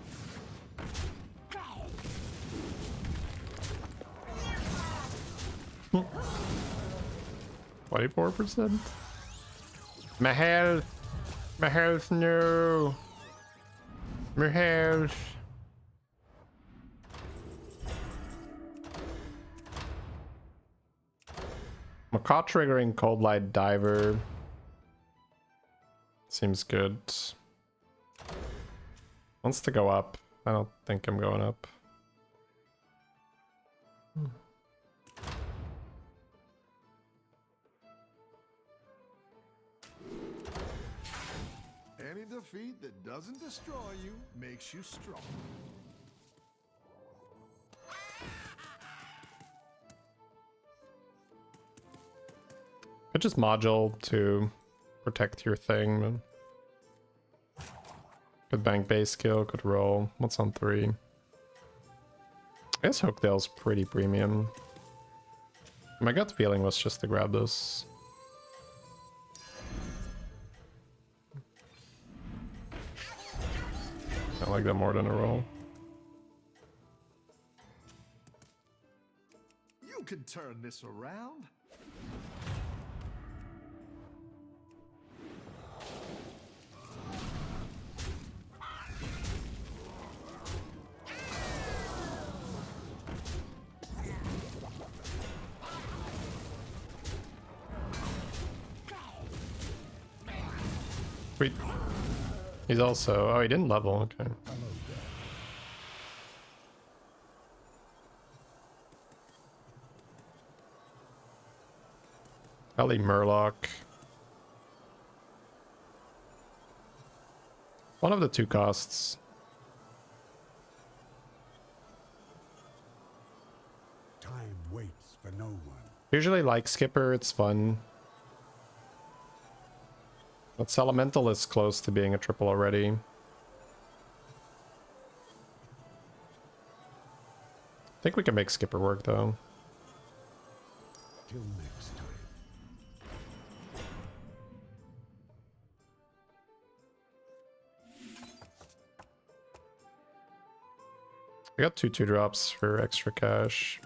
B: 24%? My health! My health, no! My health! Macaw triggering Cold Light Diver seems good. Wants to go up. I don't think I'm going up.
C: Any defeat that doesn't destroy you makes you strong.
B: Could just module to protect your thing. Man. Could bank base skill, could roll. What's on 3? I guess Hooktail's pretty premium. My gut feeling was just to grab this. I like that more than a roll.
C: You can turn this around.
B: Sweet. He's also... Oh, he didn't level. Okay. Ellie Murloc. One of the two costs.
G: Time waits for no one.
B: Usually like Skipper, it's fun. But Elemental is close to being a triple already. I think we can make Skipper work though.
G: Till next time.
B: I got 2/2 for extra cash.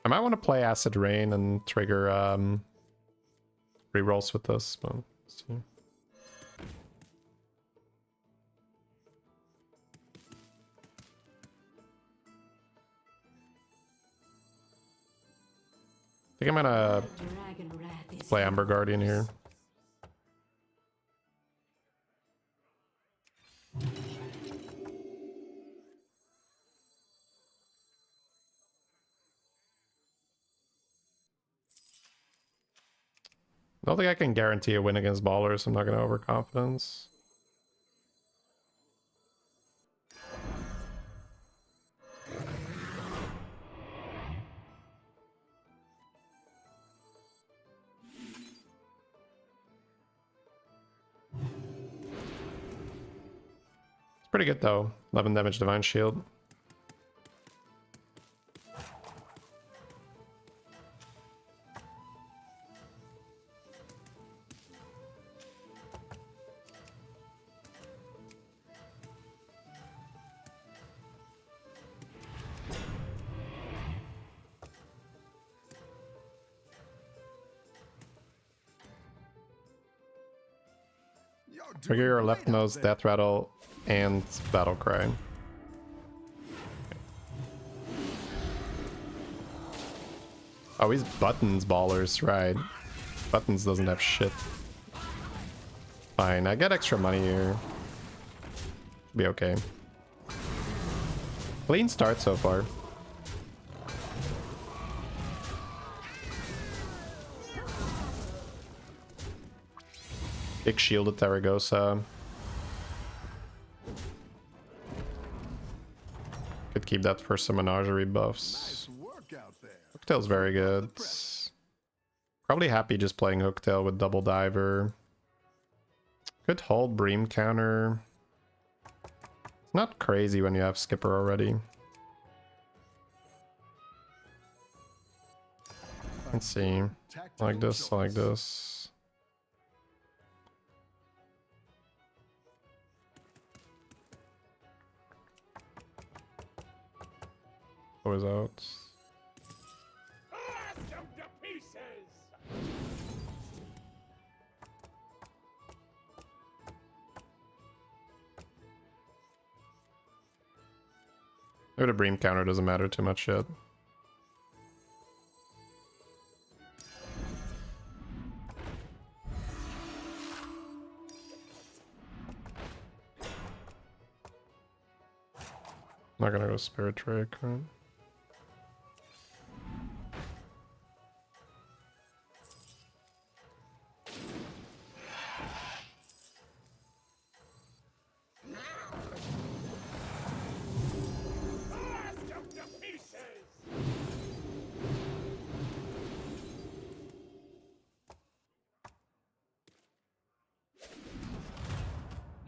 B: I might want to play Acid Rain and trigger rerolls with this, but let's see. I think I'm gonna play Amber Guardian here. I don't think I can guarantee a win against ballers. I'm not going to overconfidence. It's pretty good though. 11 damage Divine Shield. Trigger your left nose, Death Rattle, and Battle Cry. Oh, he's Buttons ballers, right? Buttons doesn't have shit. Fine, I get extra money here. Be okay. Clean start so far. Big shield at Taragosa. Could keep that for some menagerie buffs. Hooktail's very good. Probably happy just playing Hooktail with Double Diver. Could hold Bream counter. Not crazy when you have Skipper already. Let's see. I like this, I like this. Was out. Maybe the Bream counter doesn't matter too much yet. Not gonna go Spirit Trick, right?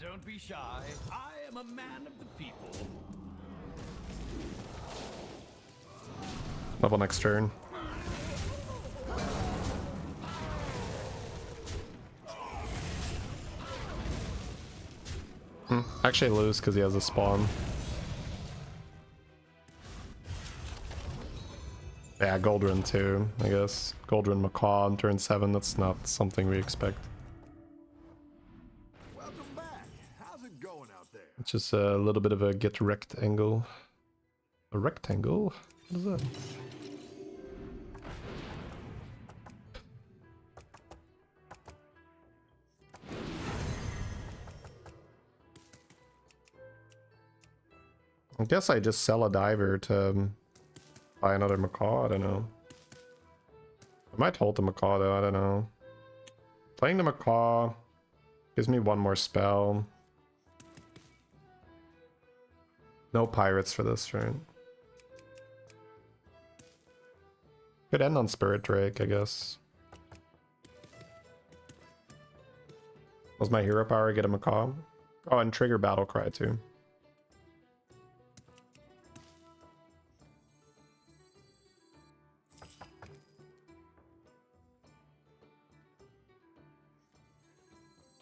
H: Don't be shy. I am a man of the people.
B: Level next turn. Actually lose because he has a spawn. Yeah, Gold Run too, I guess. Gold Run Macaw on turn 7, that's not something we expect.
C: Welcome back. How's it going out there?
B: It's just a little bit of a get wrecked angle. A rectangle? What is that? I guess I just sell a diver to buy another Macaw, I don't know. I might hold the Macaw though, I don't know. Playing the Macaw gives me one more spell. No pirates for this turn. Could end on Spirit Drake, I guess. Was my hero power get a Macaw? Oh, and trigger Battle Cry too.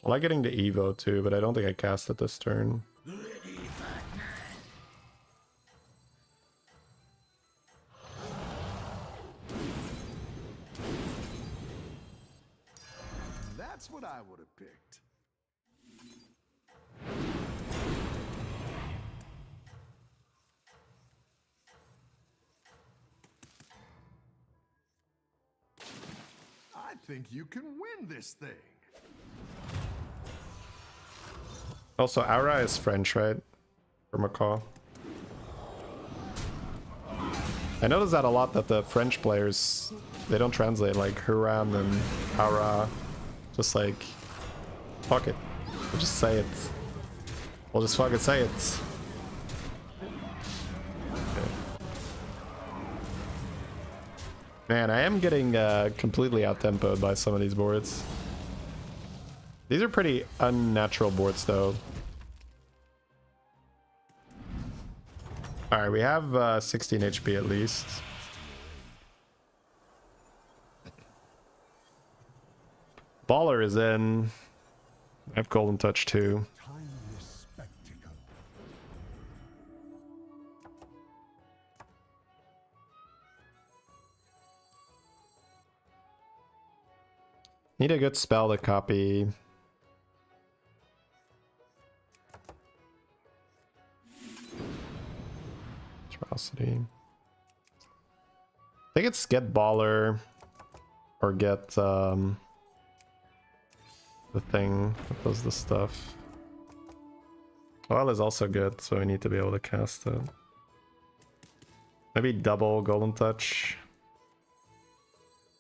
B: I like getting the Evo too, but I don't think I cast it this turn.
C: That's what I would have picked. I think you can win this thing.
B: Also, Aura is French, right? For Macaw. I noticed that a lot, that the French players, they don't translate like Rarran and Aura. Just like, fuck it. We'll just say it. We'll just fucking say it. Okay. Man, I am getting completely out-tempoed by some of these boards. These are pretty unnatural boards though. Alright, we have 16 HP at least. Baller is in. I have Golden Touch too.
G: Timeless spectacle.
B: Need a good spell to copy. Atrocity. I think it's get Baller or get the thing that does the stuff. Well, is also good, so I need to be able to cast it. Maybe double Golden Touch.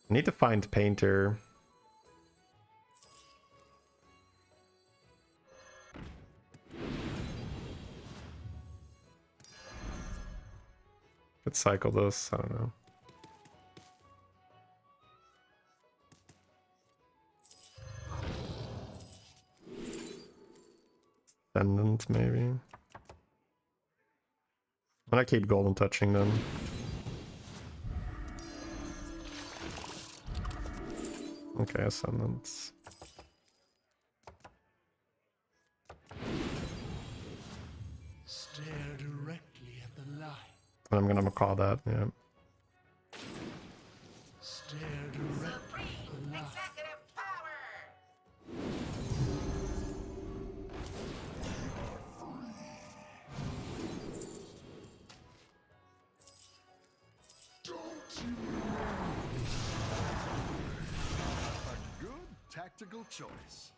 B: I need to find Painter. Could cycle this, I don't know. Ascendant, maybe. I'm gonna keep Golden Touching them. Okay, Ascendants.
H: Stare directly at the light.
B: And I'm gonna call that, yeah.
H: Stare directly at the light.
D: Executive power!
C: A good tactical choice.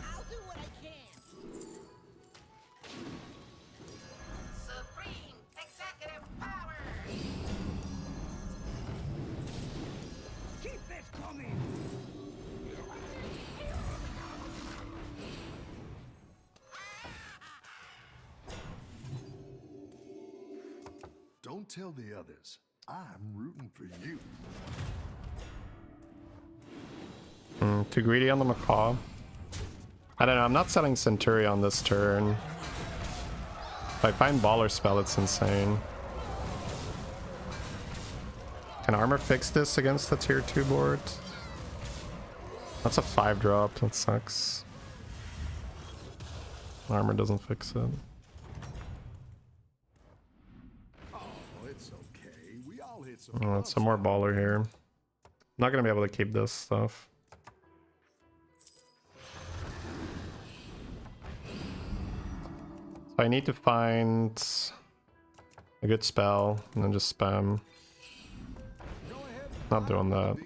D: I'll do what I can. Supreme executive power!
H: Keep it coming.
C: tell the others, I'm rooting for you.
B: Too greedy on the macaw. I don't know, I'm not selling Centurion this turn. If I find Baller Spell, it's insane. Can armor fix this against the tier 2 board? That's a 5-drop, that sucks. Armor doesn't fix it.
C: Oh, it's okay. We all hit some.
B: Oh, it's some more baller here. I'm not gonna be able to keep this stuff. So I need to find a good spell and then just spam. Not doing that.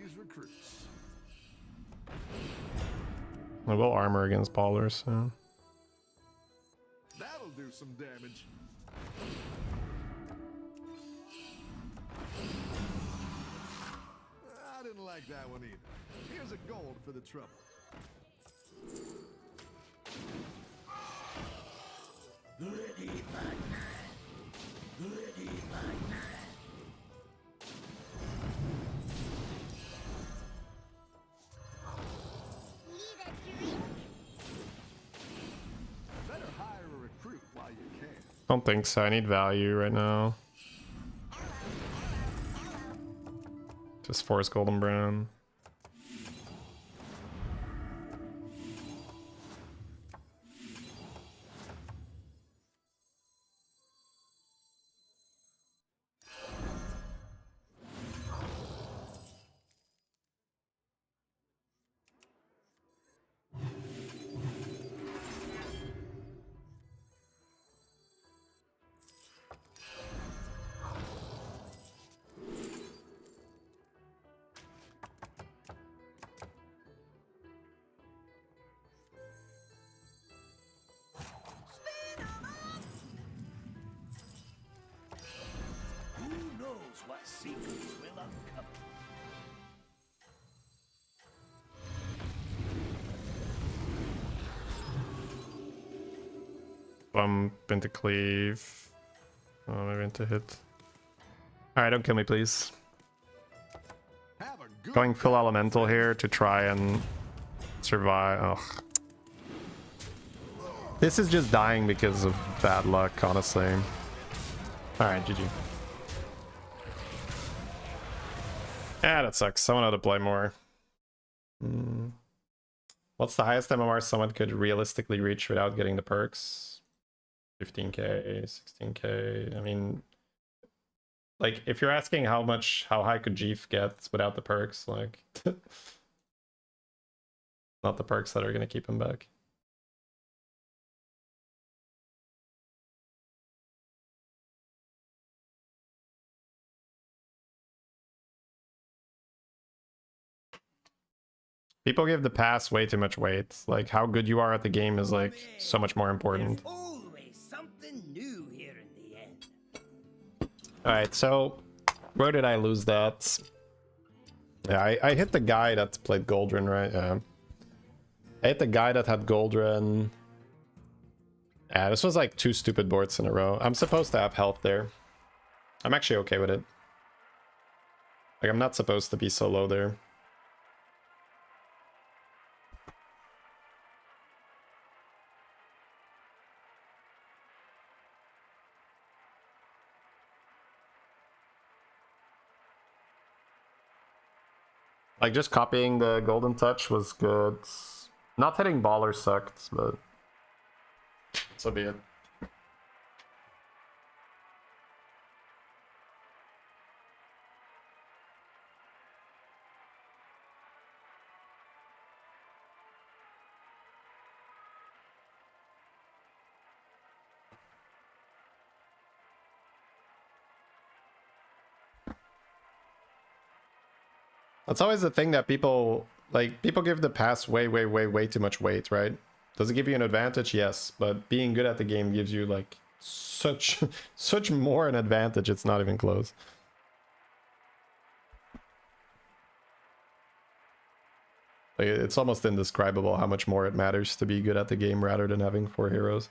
B: I will armor against ballers, so.
C: That'll do some damage. I didn't like that one either. Here's a gold for the trouble. Better hire a recruit while you can.
B: Don't think so. I need value right now. Just force Golden Brown.
H: What secrets will uncover?
B: Bump into cleave. Oh, maybe into hit. Alright, don't kill me, please.
C: Have a good
B: Going full elemental here to try and survive. Ugh. This is just dying because of bad luck, honestly. Alright, GG. Yeah, that sucks. Someone had to play more. What's the highest MMR someone could realistically reach without getting the perks? 15k, 16k. I mean, like, if you're asking how high could Jeef get without the perks, like, not the perks that are gonna keep him back. People give the pass way too much weight. Like, how good you are at the game is, like, so much more important.
H: Always something new here in the end.
B: Alright, so where did I lose that? Yeah, I hit the guy that played Goldren, right? Yeah. I hit the guy that had Goldren. Yeah, this was like 2 stupid boards in a row. I'm supposed to have health there. I'm actually okay with it. Like, I'm not supposed to be so low there. Like, just copying the golden touch was good. Not hitting baller sucked, but so be it. That's always the thing that people give the pass way too much weight, right? Does it give you an advantage? Yes, but being good at the game gives you like such more an advantage. It's not even close. Like, it's almost indescribable how much more it matters to be good at the game rather than having 4 heroes.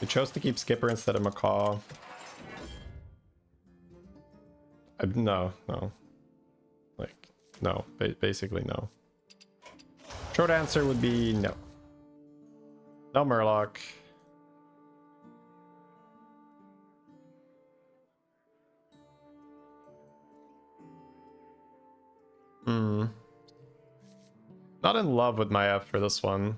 B: You chose to keep Skipper instead of Macaw. No. Like, no. Basically, no. Short answer would be no. No Murloc. Not in love with my F for this one.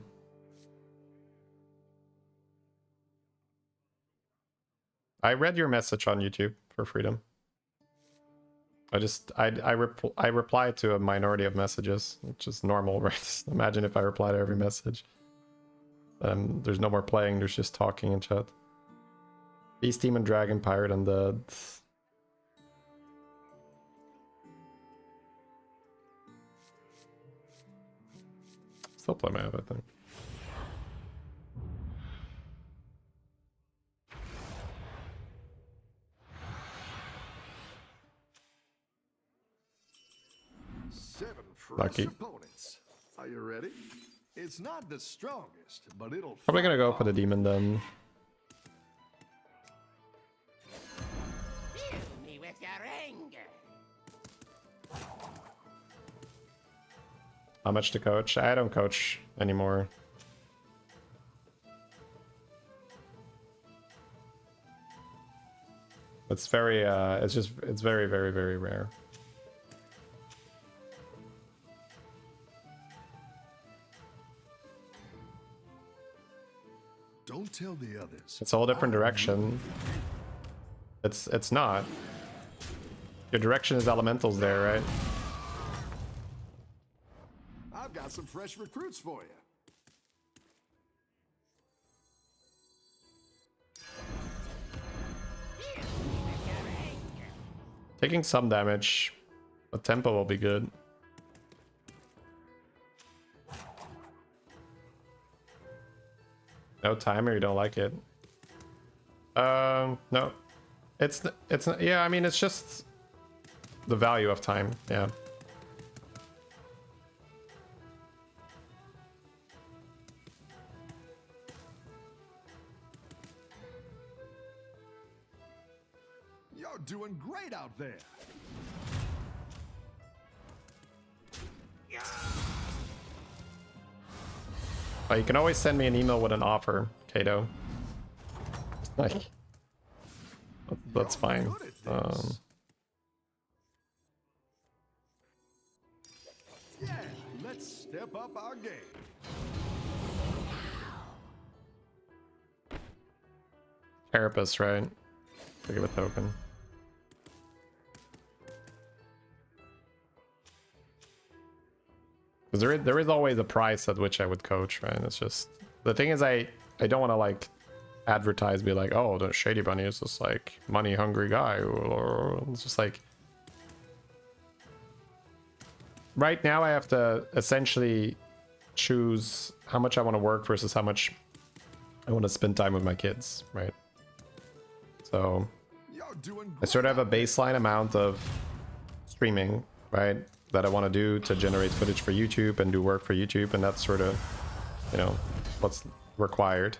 B: I read your message on YouTube for freedom. I reply to a minority of messages, which is normal, right? Imagine if I reply to every message. There's no more playing, there's just talking in chat. Beast Demon, Dragon, Pirate, and Dead. Still play my F, I think.
C: — 7 fresh
B: Lucky.
C: opponents. Are you ready? It's not the strongest, but it'll
B: Probably gonna go
C: fight
B: for the
C: off.
B: demon then.
H: Fill me with your anger.
B: How much to coach? I don't coach anymore. It's very it's very, very, very rare.
C: Don't tell the others.
B: It's a whole different direction. It's not. Your direction is elementals there, right?
C: I've got some fresh recruits for you.
B: Taking some damage, but tempo will be good. No timer, you don't like it? No. It's not, yeah, I mean, it's just the value of time, yeah.
C: You're doing great out there.
B: You can always send me an email with an offer, Kato. Like, that's fine.
C: Good at this. Yeah, let's step up our game.
B: Carapace, right? To give a token. Because there is always a price at which I would coach, right? It's just the thing is I don't want to like advertise, be like, oh, the Shadybunny is just like money hungry guy, or it's just like right now I have to essentially choose how much I want to work versus how much I want to spend time with my kids, right? So
C: You're doing
B: I
C: great
B: sort of have
C: out
B: a
C: there.
B: baseline amount of streaming, right, that I want to do to generate footage for YouTube and do work for YouTube, and that's sort of, you know, what's required.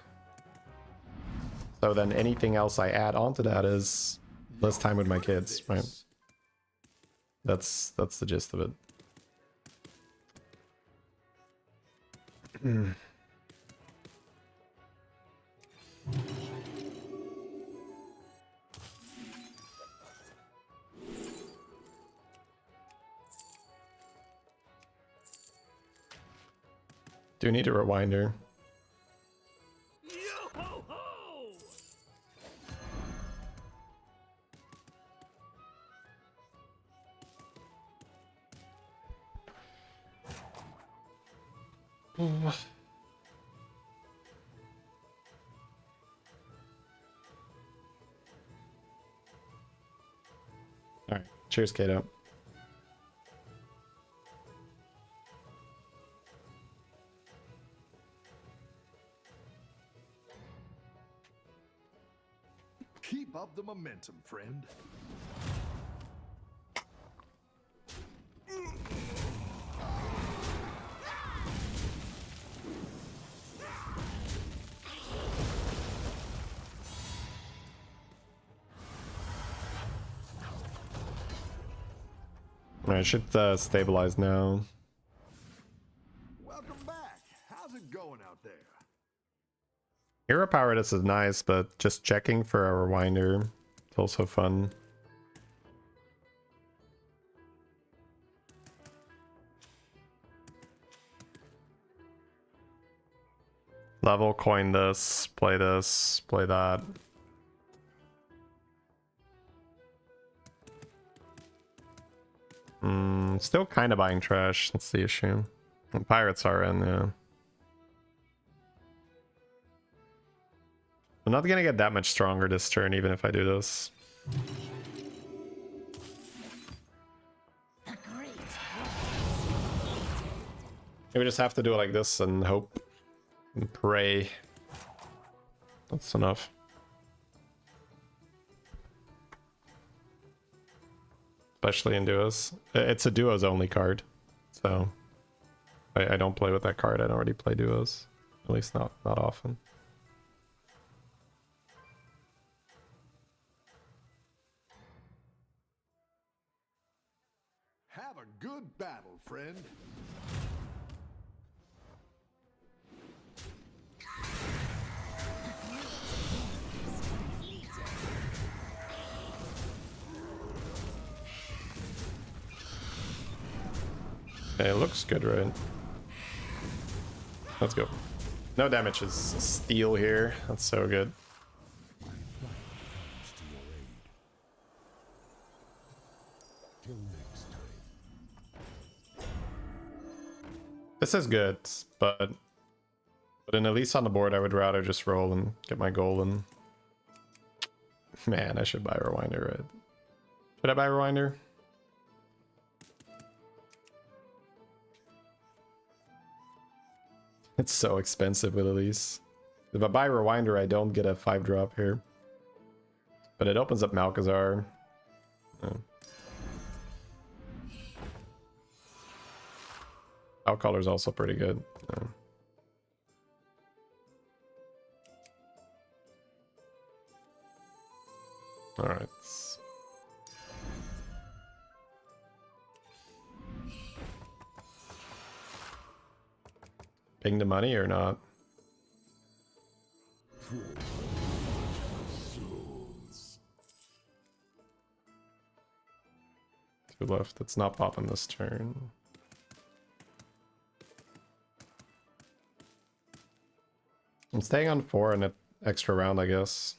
B: So then anything else I add onto that is less time with my kids, right? That's the gist of it. Do need a rewinder.
H: Yo-ho-ho!
B: All right, cheers, Kato.
C: Keep up the momentum, friend.
B: I should stabilize now.
C: Welcome back. How's it going out there?
B: Hero power this is nice, but just checking for a rewinder is also fun. Level, coin this, play that. Still kind of buying trash, that's the issue. And pirates are in, yeah. I'm not gonna get that much stronger this turn, even if I do this. We just have to do it like this and hope and pray. That's enough. Especially in duos. It's a duos only card, so I don't play with that card. I don't really play duos, at least not often.
C: Have a good battle, friend.
B: Okay, it looks good, right? Let's go. No damage is steal here. That's so good. This is good, but at least on the board I would rather just roll and get my goal in. Man, I should buy a rewinder, right? Should I buy a rewinder? It's so expensive with Elise. If I buy Rewinder, I don't get a 5-drop here. But it opens up Malkazar. Oh. Outcolor's also pretty good. Oh. Alright. Ping the money or not? Two left. It's not popping this turn. I'm staying on 4 and an extra round, I guess.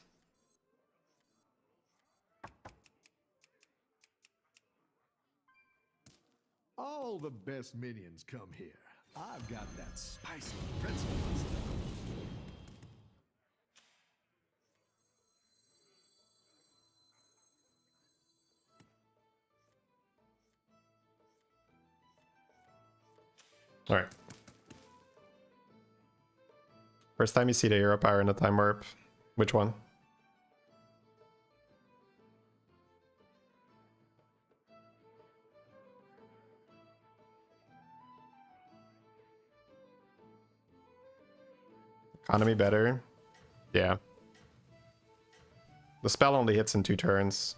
C: All the best minions come here. I've got that spicy pretzel.
B: All right. First time you see the hero power in a time warp. Which one? Economy better. Yeah. The spell only hits in 2 turns.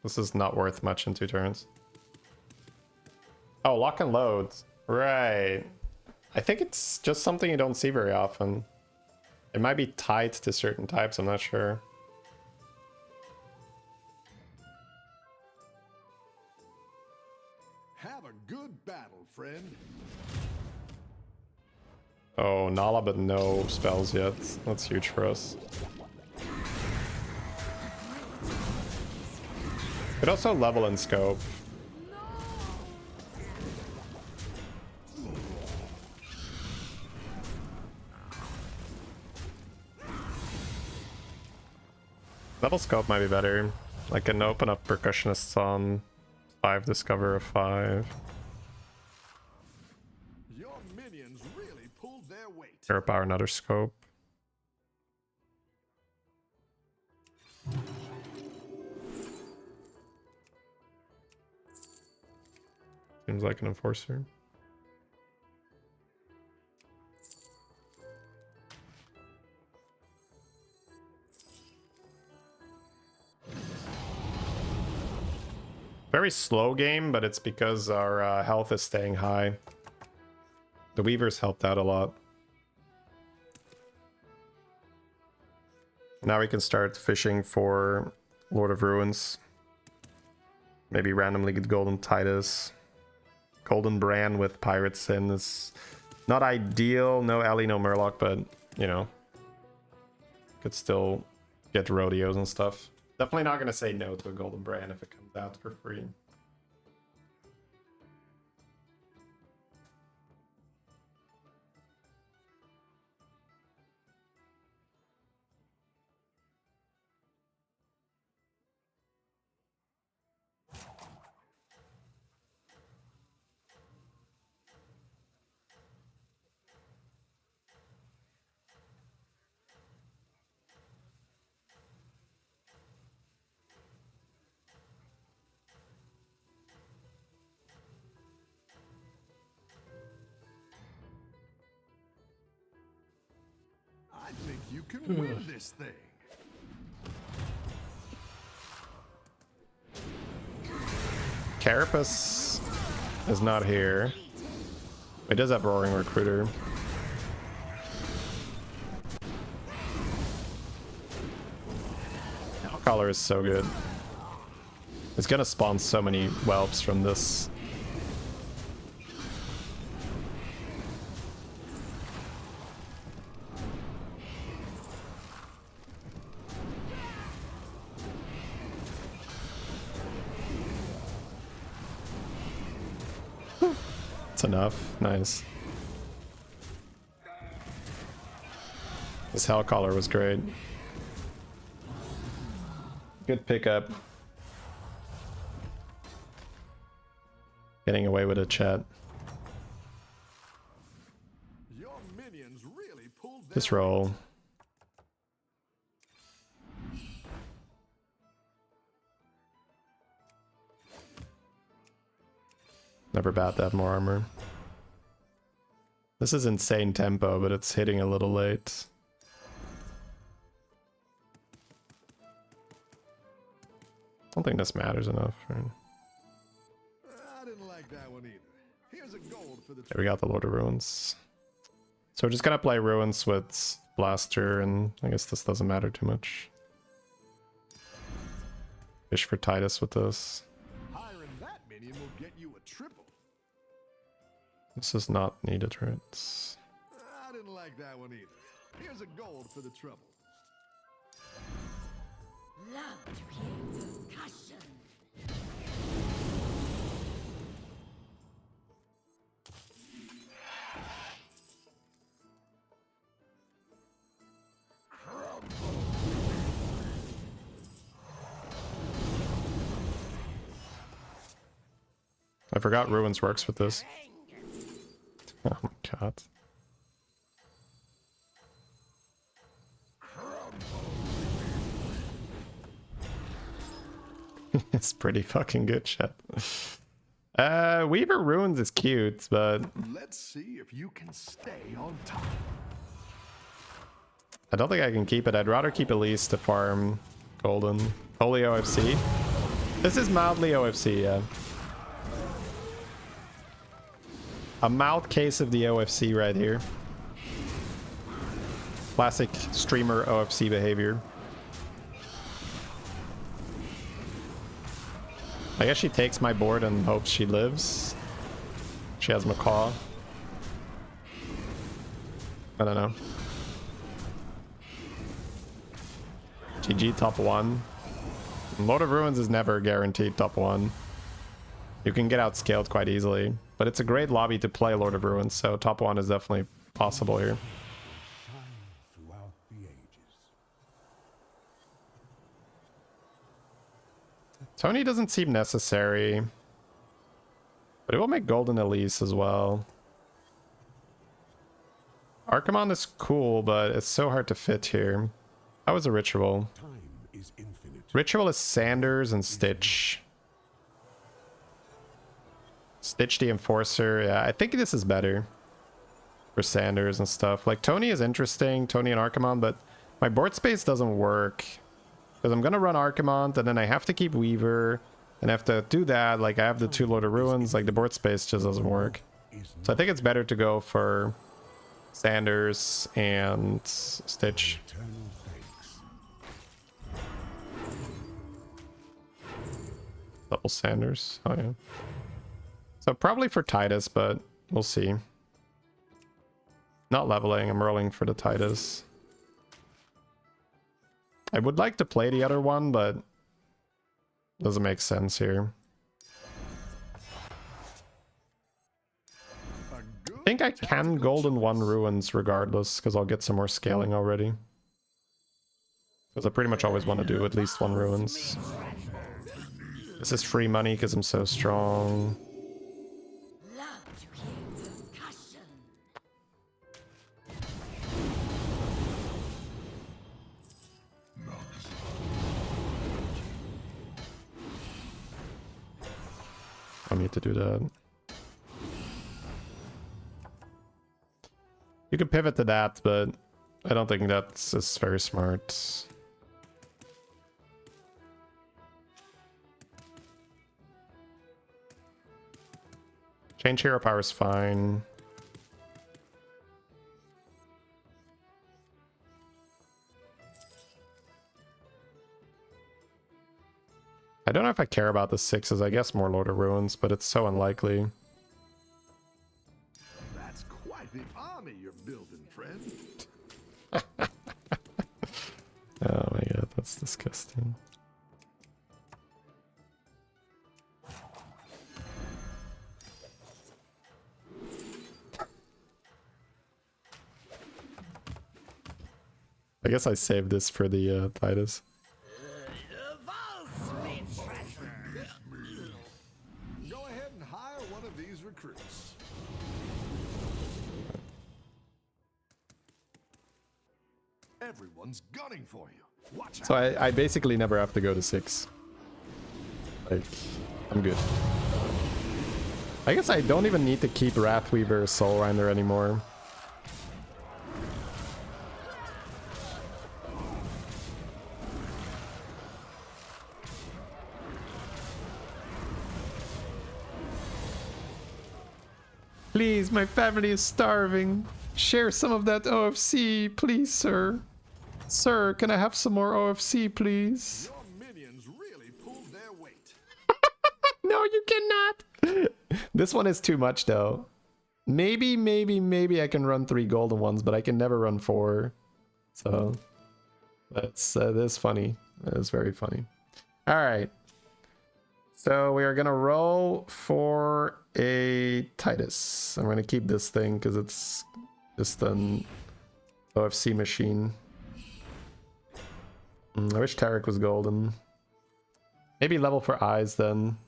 B: This is not worth much in 2 turns. Oh, lock and load. Right. I think it's just something you don't see very often. It might be tied to certain types, I'm not sure.
C: Have a good battle, friend.
B: Oh, Nala, but no spells yet. That's huge for us. Could also level and scope. Level scope might be better. I can open up percussionists on 5, discover a 5.
C: Your minions really pulled their weight.
B: Hero power, another scope. Seems like an enforcer. very slow game, but it's because our health is staying high. The Weavers helped out a lot. Now we can start fishing for Lord of Ruins. Maybe randomly get Golden Titus. Golden Bran with Pirate Sin is not ideal. No Ellie, no Murloc, but, you know, could still get rodeos and stuff. Definitely not going to say no to a Golden Bran if it comes out for free.
C: I think you can win this thing.
B: Carapace is not here. It does have Roaring Recruiter. Collar is so good. It's gonna spawn so many whelps from this. That's enough. Nice. This Hell Collar was great. Good pickup. Getting away with a chat.
C: Your minions really pulled their
B: Just roll. Never bad to have more armor. This is insane tempo, but it's hitting a little late. I don't think this matters enough. Right?
C: I didn't like that one either. Here's a gold for the
B: Okay, we got the Lord of Ruins. So we're just gonna play Ruins with Blaster, and I guess this doesn't matter too much. Fish for Titus with this.
C: hiring that minion will get you a triple.
B: This is not needed, right? It's...
C: I didn't like that one either. Here's a gold for the trouble.
H: Love to create discussion.
B: I forgot Ruins works with this. Oh my god. It's pretty fucking good, chat. Weaver Ruins is cute, but
C: Let's see if you can stay on top.
B: I don't think I can keep it. I'd rather keep Elise to farm Golden. Holy OFC. This is mildly OFC, yeah. A mild case of the OFC right here. Classic streamer OFC behavior. I guess she takes my board and hopes she lives. She has Macaw. I don't know. GG top 1. Lord of Ruins is never guaranteed top 1. You can get outscaled quite easily. But it's a great lobby to play Lord of Ruins, so top 1 is definitely possible here.
G: Shine throughout the ages.
B: Tony doesn't seem necessary. But it will make Golden Elise as well. Archimon is cool, but it's so hard to fit here. How is a Ritual?
G: Time is infinite.
B: Ritual is Sanders and Stitch. Stitch the Enforcer. Yeah, I think this is better for Sanders and stuff. Like, Tony is interesting, Tony and Archimon, but my board space doesn't work. Because I'm going to run Archimon, and then I have to keep Weaver. And I have to do that, like I have the 2 Lord of Ruins, like the board space just doesn't work. So I think it's better to go for Sanders and Stitch.
G: Eternal thanks.
B: Double Sanders. Oh yeah. So probably for Titus, but we'll see. Not leveling, I'm rolling for the Titus. I would like to play the other one, but doesn't make sense here. I think I can golden 1 Ruins regardless, because I'll get some more scaling already. Because I pretty much always want to do at least 1 Ruins. This is free money because I'm so strong.
H: Love to hear percussion.
B: I need to do that. You could pivot to that, but I don't think that's very smart. Change hero power is fine. I don't know if I care about the 6s. I guess more Lord of Ruins, but it's so unlikely.
C: That's quite the army you're building, friend.
B: Oh my god, that's disgusting. I guess I saved this for the Titus.
C: Go ahead and hire one of these recruits. Everyone's gunning for you. Watch out.
B: So I basically never have to go to 6. Like, I'm good. I guess I don't even need to keep Wrathweaver or Soulrinder anymore. Please, my family is starving. Share some of that OFC, please, sir. Sir, can I have some more OFC, please?
C: Your minions really pulled their weight.
B: No, you cannot. This one is too much, though. Maybe I can run 3 golden ones, but I can never run 4. So that's this funny. That is very funny. All right. So we are gonna roll for a Titus. I'm gonna keep this thing because it's just an OFC machine. I wish Tarek was golden. Maybe level for eyes then.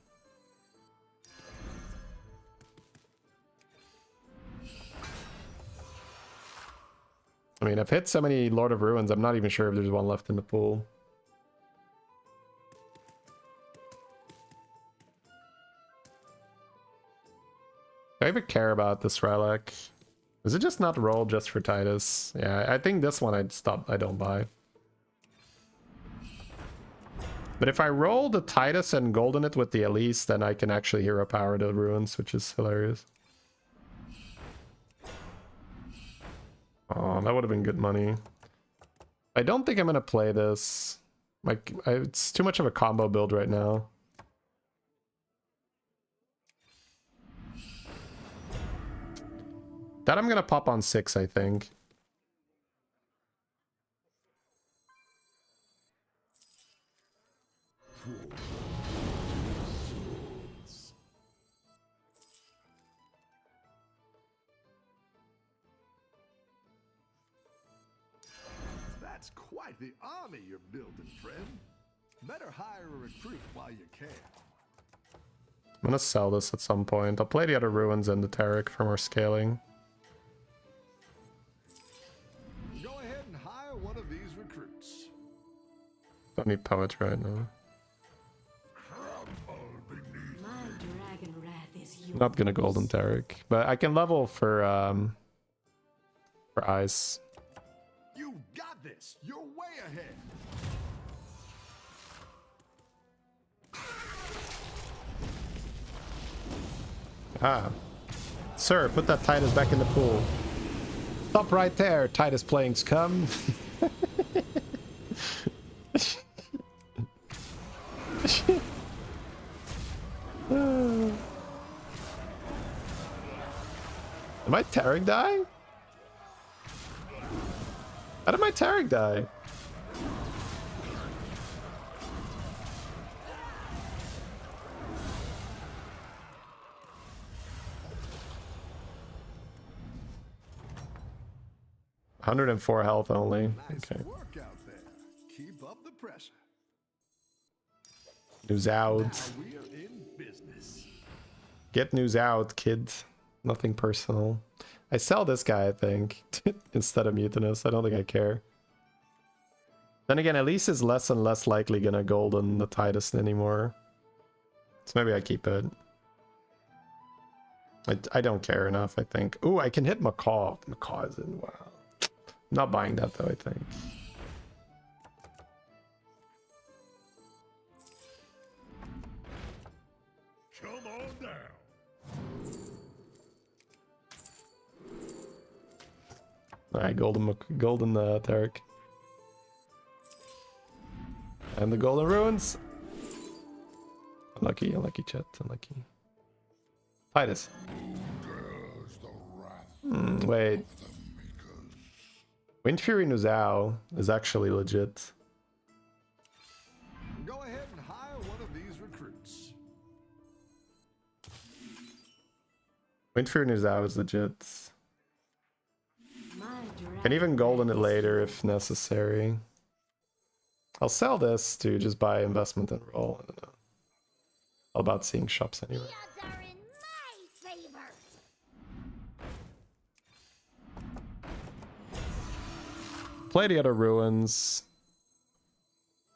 B: I mean, I've hit so many Lord of Ruins, I'm not even sure if there's one left in the pool. Do I even care about this relic? Is it just not roll just for Titus? Yeah, I think this one I don't buy. But if I roll the Titus and golden it with the Elise, then I can actually hero power the Ruins, which is hilarious. Oh, that would have been good money. I don't think I'm gonna play this. Like, it's too much of a combo build right now. That I'm gonna pop on 6, I think.
C: That's quite the army you're building, friend. Better hire a recruit while you can.
B: I'm gonna sell this at some point. I'll play the other Ruins and the Tarek for more scaling.
C: Go ahead and hire one of these recruits.
B: Don't need Poet right now.
H: My dragon wrath is yours.
B: Not gonna golden Tarek, but I can level for eyes.
C: You got this. You're way ahead.
B: Ah. Sir, put that Titus back in the pool. Stop right there, Titus playing scum. Am I Tarek die? How did my Tarek die? $104 health only.
C: Nice
B: Okay.
C: work out there. Keep up the pressure.
B: News out.
C: Now we are in business.
B: Get news out, kid. Nothing personal. I sell this guy, I think, instead of Mutinous. I don't think I care. Then again, at least is less and less likely gonna golden the Titus anymore. So maybe I keep it. I don't care enough, I think. Ooh, I can hit Macaw. Macaw is in. Wow. Not buying that though, I think.
E: Come on down.
B: Alright, golden Tarek. And the golden ruins. Unlucky, unlucky chat, unlucky. Titus.
E: There's the wrath
B: Wait.
E: of the makers.
B: Wind Fury Nuzao is actually legit.
C: Go ahead and hire one of these recruits.
B: Wind Fury Nuzao is legit.
D: My
B: Can even golden it later if necessary. I'll sell this to just buy investment and roll. I don't know. All about seeing shops anyway.
D: odds are in my favor.
B: Play the other ruins.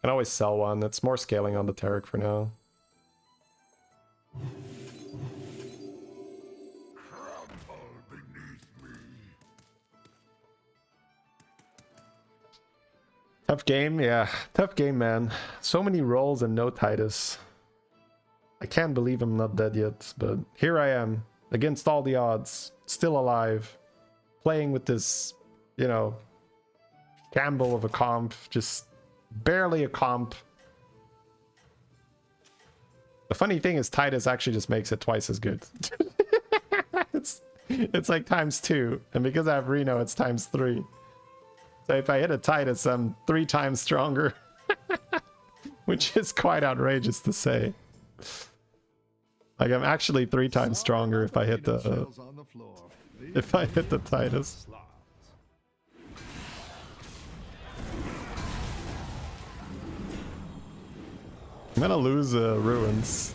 B: Can always sell one. It's more scaling on the Tarek for now.
E: Crumble beneath me.
B: Tough game, yeah. Tough game, man. So many rolls and no Titus. I can't believe I'm not dead yet, but here I am, against all the odds, still alive, playing with this, you know, gamble of a comp, just barely a comp. The funny thing is Titus actually just makes it twice as good. it's like ×2, and because I have Reno, it's ×3. So if I hit a Titus, I'm 3 times stronger. Which is quite outrageous to say. Like, I'm actually 3 times stronger if I hit the Titus. I'm gonna lose ruins.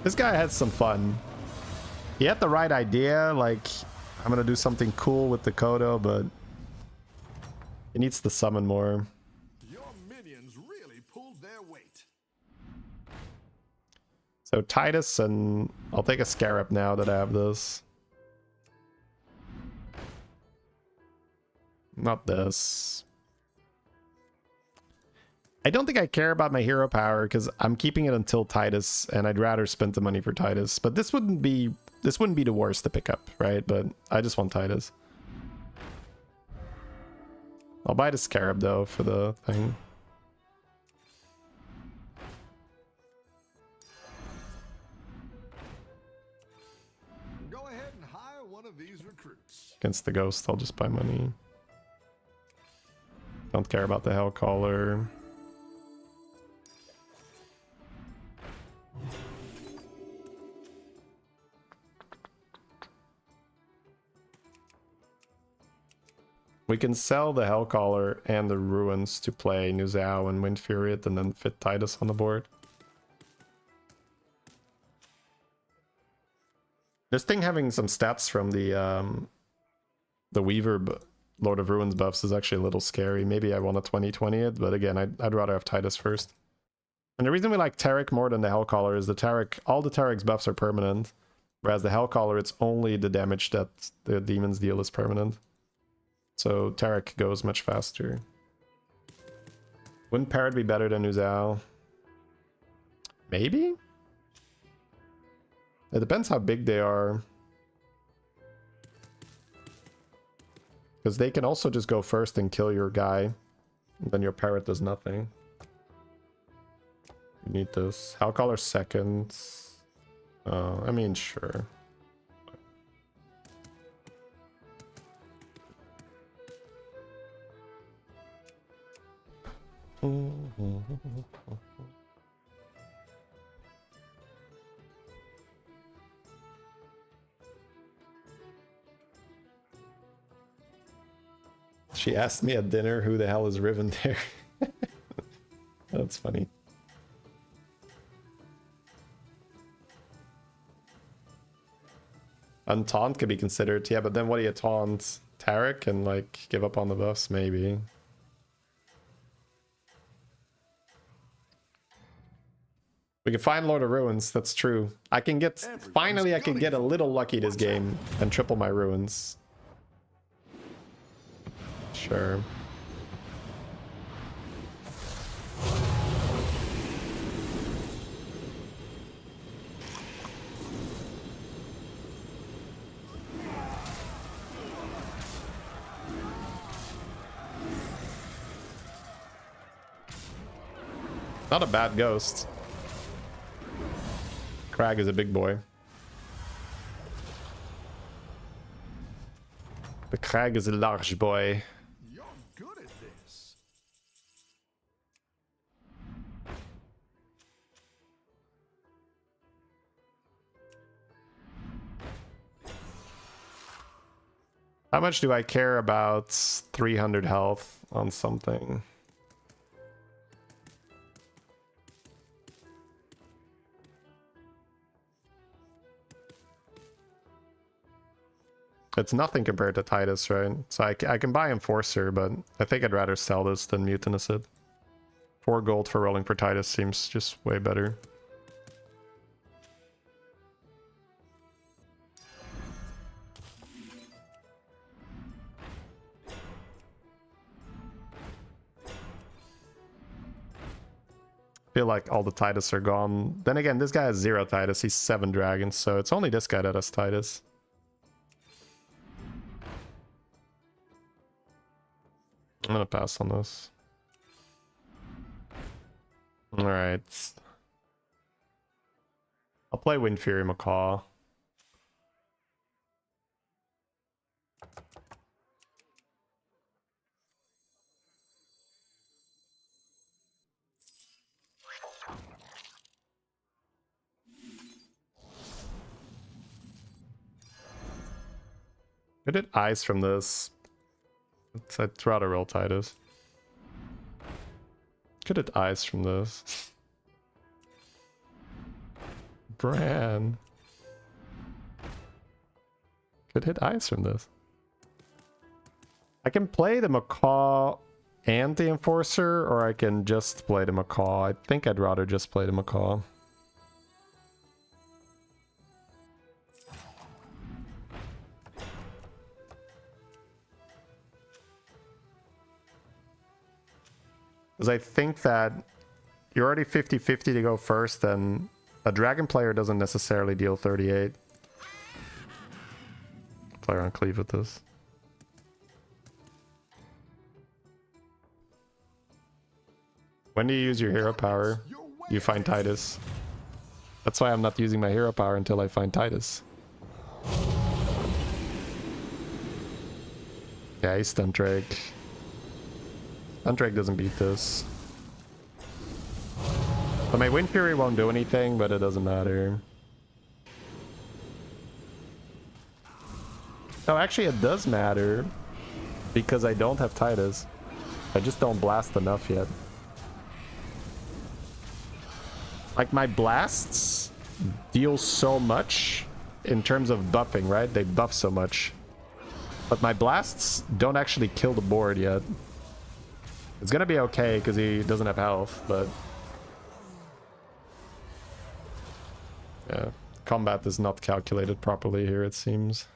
B: This guy had some fun. He had the right idea, like, I'm gonna do something cool with the Kodo, but he needs to summon more.
C: Your minions really pulled their weight.
B: So Titus, and I'll take a Scarab now that I have this. Not this. I don't think I care about my hero power because I'm keeping it until Titus, and I'd rather spend the money for Titus. But this wouldn't be the worst to pick up, right? But I just want Titus. I'll buy the Scarab though for the thing.
C: Go ahead and hire one of these recruits.
B: Against the Ghost, I'll just buy money. Don't care about the Hellcaller. We can sell the Hellcaller and the Ruins to play Nuzao and Wind Fury it and then fit Titus on the board. This thing having some stats from the Weaver Lord of Ruins buffs is actually a little scary. Maybe I want to 2020 it, but again, I'd rather have Titus first. And the reason we like Tarek more than the Hellcaller is all the Tarek's buffs are permanent, whereas the Hellcaller, it's only the damage that the demons deal is permanent. So Tarek goes much faster. Wouldn't Parrot be better than Uzao? Maybe? It depends how big they are. Because they can also just go first and kill your guy. Then your Parrot does nothing. You need this. Hellcaller second. I mean, sure. She asked me at dinner who the hell is Riven there. That's funny. Untaunt could be considered, yeah, but then what do you taunt? Tarek and like give up on the buffs, maybe. We can find Lord of Ruins, that's true. I can get, finally I can get a little lucky this game and triple my ruins. Sure. Not a bad ghost. Crag is a big boy. The Crag is a large boy.
C: You're good at this.
B: How much do I care about 300 health on something? It's nothing compared to Titus, right? So I can buy Enforcer, but I think I'd rather sell this than Mutinous it. 4 gold for rolling for Titus seems just way better. Feel like all the Titus are gone. Then again, this guy has 0 Titus. He's 7 dragons, so it's only this guy that has Titus. I'm gonna pass on this. Alright. I'll play Wind Fury Macaw. I did eyes from this. I'd rather roll Titus. Could hit eyes from this. Bran. Could hit eyes from this. I can play the Macaw and the Enforcer, or I can just play the Macaw. I think I'd rather just play the Macaw. Because I think that you're already 50-50 to go first, and a dragon player doesn't necessarily deal 38. Player on cleave with this. When do you use your hero power? You find Titus. That's why I'm not using my hero power until I find Titus. Yeah, he's Stunt Drake. Stunt Drake doesn't beat this. So my Wind Fury won't do anything, but it doesn't matter. No, actually it does matter. Because I don't have Titus. I just don't blast enough yet. Like, my blasts deal so much in terms of buffing, right? They buff so much. But my blasts don't actually kill the board yet. It's gonna be okay because he doesn't have health, but... yeah, combat is not calculated properly here, it seems.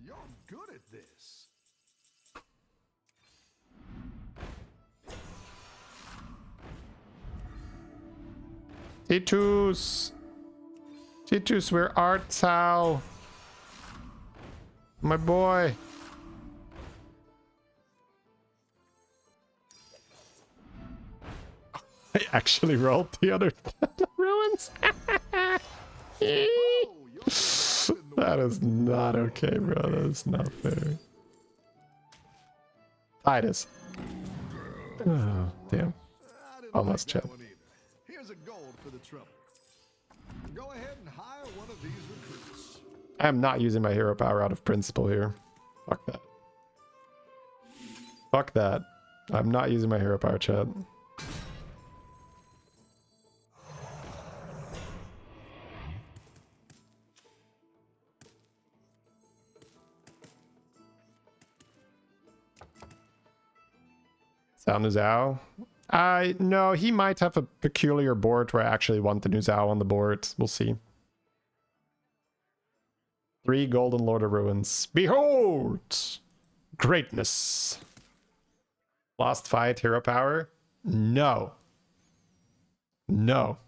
C: You're good at this.
B: Titus! Titus, where art thou? My boy. I actually rolled the other ruins. That is not okay, bro. That is not fair. Titus. Oh, damn. Almost chat.
C: Here's a gold for the trouble. Go ahead and hire one of these recruits.
B: I am not using my hero power out of principle here. Fuck that. Fuck that. I'm not using my hero power, chat. Sao Nuzao? No, he might have a peculiar board where I actually want the Nuzao on the board. We'll see. 3 Golden Lord of Ruins. Behold! Greatness. Last fight, hero power? No. No.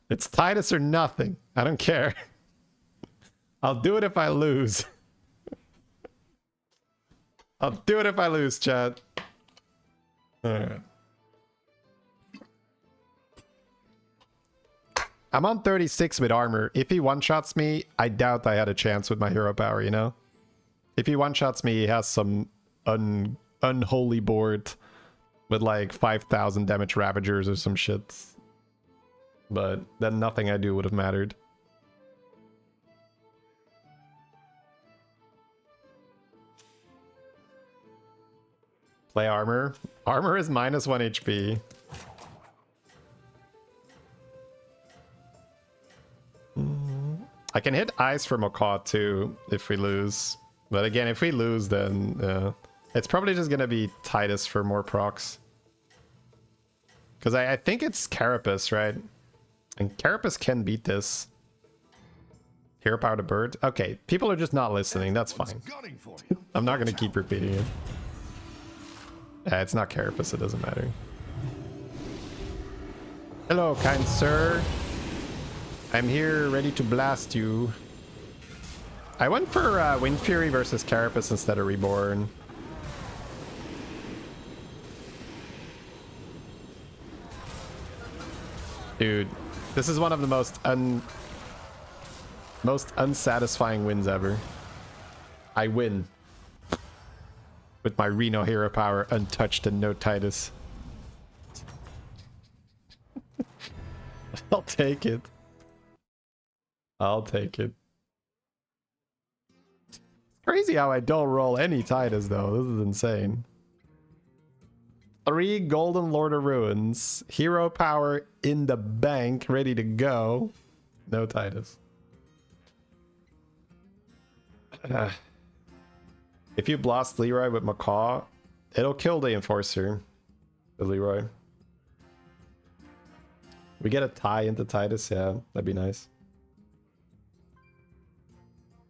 B: It's Titus or nothing. I don't care. I'll do it if I lose. I'll do it if I lose, chat. Alright. I'm on 36 with armor. If he one-shots me, I doubt I had a chance with my hero power, you know? If he one-shots me, he has some unholy board with like 5,000 damage Ravagers or some shit. But then nothing I do would have mattered. Play armor. Armor is minus 1 HP. I can hit ice from Macaw too if we lose. But again, if we lose, then it's probably just gonna be Titus for more procs. Because I think it's Carapace, right? And Carapace can beat this. Hero power to bird. Okay, people are just not listening. That's fine. I'm not gonna keep repeating it. It's not Carapace, it doesn't matter. Hello, kind sir. I'm here ready to blast you. I went for Wind Fury versus Carapace instead of Reborn. Dude, this is one of the most unsatisfying wins ever. I win. With my Reno hero power untouched and no Titus. I'll take it. I'll take it. It's crazy how I don't roll any Titus though. This is insane. 3 Golden Lord of Ruins. Hero power in the bank, ready to go. No Titus. If you blast Leroy with Macaw, it'll kill the Enforcer. The Leroy. We get a tie into Titus, yeah, that'd be nice.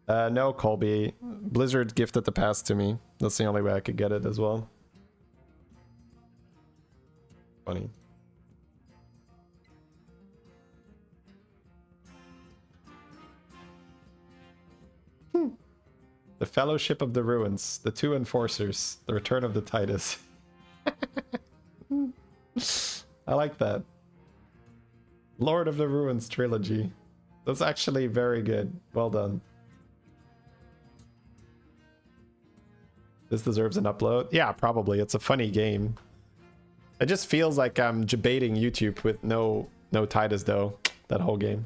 B: No, Colby. Blizzard gifted the pass to me. That's the only way I could get it as well. Funny. The Fellowship of the Ruins, the 2 Enforcers, the Return of the Titus. I like that. Lord of the Ruins trilogy. That's actually very good. Well done. This deserves an upload? Yeah, probably. It's a funny game. It just feels like I'm debating YouTube with no Titus though. That whole game.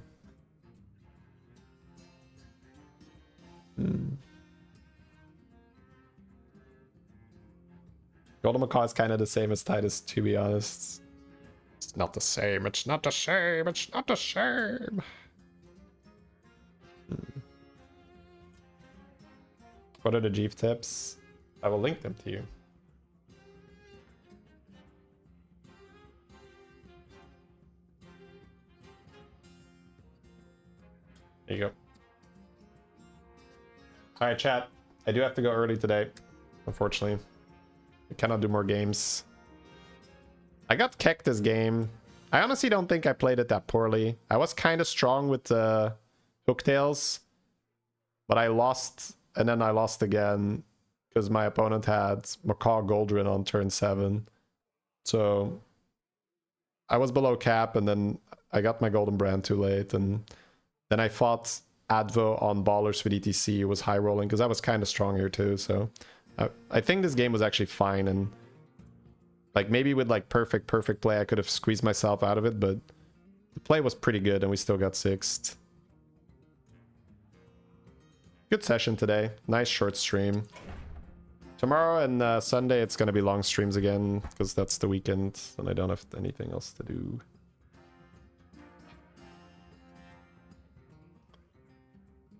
B: Golden Macaw is kind of the same as Titus, to be honest. It's not the same, it's not the same, it's not the same. What are the Jeef tips? I will link them to you. There you go. Alright, chat. I do have to go early today, unfortunately. I cannot do more games. I got kecked this game. I honestly don't think I played it that poorly. I was kind of strong with the hooktails, but I lost, and then I lost again because my opponent had Macaw Goldrin on turn 7. So I was below cap, and then I got my Golden Brand too late, and then I fought Advo on Ballers with ETC. It was high rolling because I was kind of strong here too. So I think this game was actually fine, and like maybe with like perfect play I could have squeezed myself out of it, but the play was pretty good and we still got 6th. Good session today. Nice short stream. Tomorrow and Sunday it's gonna be long streams again because that's the weekend and I don't have anything else to do.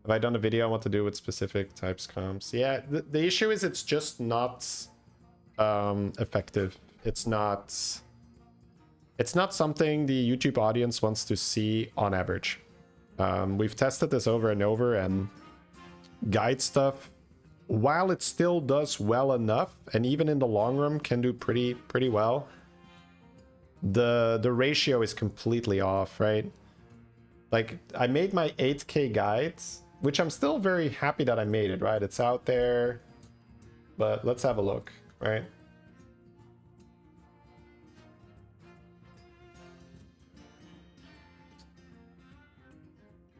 B: Have I done a video I want to do with specific types comps? Yeah, the issue is it's just not effective. It's not something the YouTube audience wants to see on average. We've tested this over and over, and guide stuff, while it still does well enough, and even in the long run can do pretty well, the ratio is completely off, right? Like, I made my 8K guides, which I'm still very happy that I made it, right? It's out there, but let's have a look, right?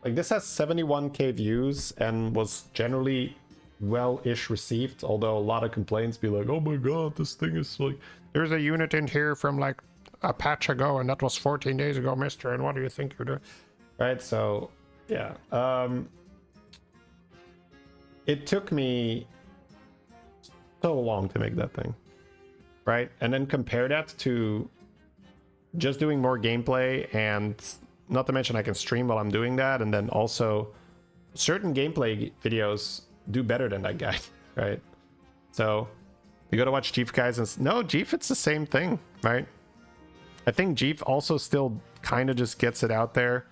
B: Like, this has 71K views and was generally well-ish received, although a lot of complaints be like, oh my god, this thing is like, there's a unit in here from like a patch ago and that was 14 days ago, mister, and what do you think you're doing? Right, so yeah. It took me so long to make that thing, right? And then compare that to just doing more gameplay, and not to mention I can stream while I'm doing that, and then also certain gameplay videos do better than that guy, right? So you go to watch Jeef guys, and no, Jeef, it's the same thing, right? I think Jeef also still kind of just gets it out there.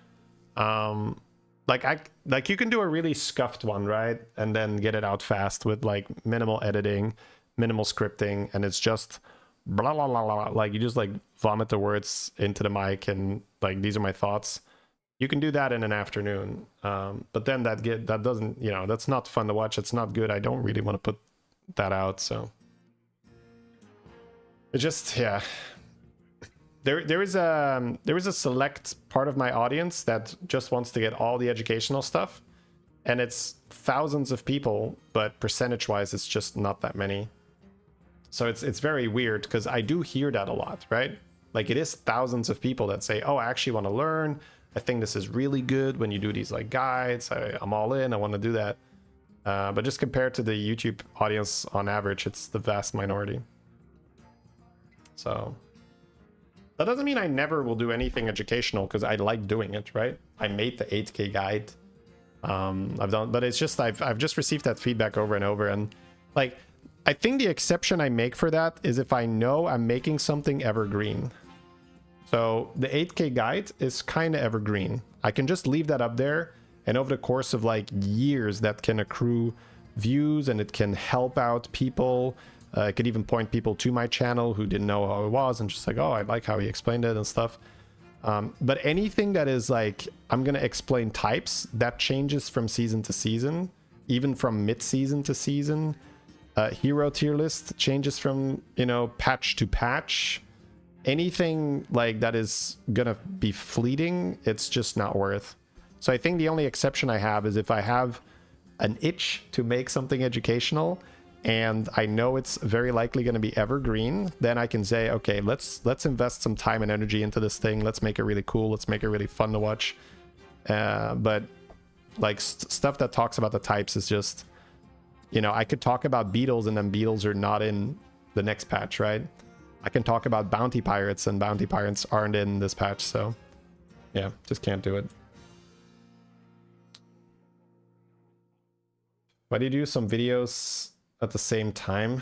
B: Like you can do a really scuffed one, right? And then get it out fast with like minimal editing, minimal scripting, and it's just blah blah blah blah. Like you just like vomit the words into the mic and like, these are my thoughts. You can do that in an afternoon, but then that doesn't, you know, that's not fun to watch. It's not good. I don't really want to put that out. So it just, yeah. There is a select part of my audience that just wants to get all the educational stuff, and it's thousands of people, but percentage wise it's just not that many. So it's very weird because I do hear that a lot, right? Like, it is thousands of people that say, oh, I actually want to learn, I think this is really good when you do these like guides, I'm all in, I want to do that. But just compared to the YouTube audience on average, it's the vast minority. So that doesn't mean I never will do anything educational, because I like doing it, right? I made the 8K guide. I've done, but it's just I've just received that feedback over and over, and like, I think the exception I make for that is if I know I'm making something evergreen. So the 8K guide is kind of evergreen. I can just leave that up there, and over the course of like years that can accrue views, and it can help out people. I could even point people to my channel who didn't know how it was, and just like, oh, I like how he explained it and stuff. But anything that is like, I'm going to explain types, that changes from season to season, even from mid-season to season. Hero tier list changes from, you know, patch to patch. Anything like that is going to be fleeting, it's just not worth. So I think the only exception I have is if I have an itch to make something educational, and I know it's very likely going to be evergreen, then I can say, okay, let's invest some time and energy into this thing. Let's make it really cool. Let's make it really fun to watch. But like stuff that talks about the types is just, you know, I could talk about beetles, and then beetles are not in the next patch, right? I can talk about bounty pirates, and bounty pirates aren't in this patch. So yeah, just can't do it. Why do you do some videos at the same time?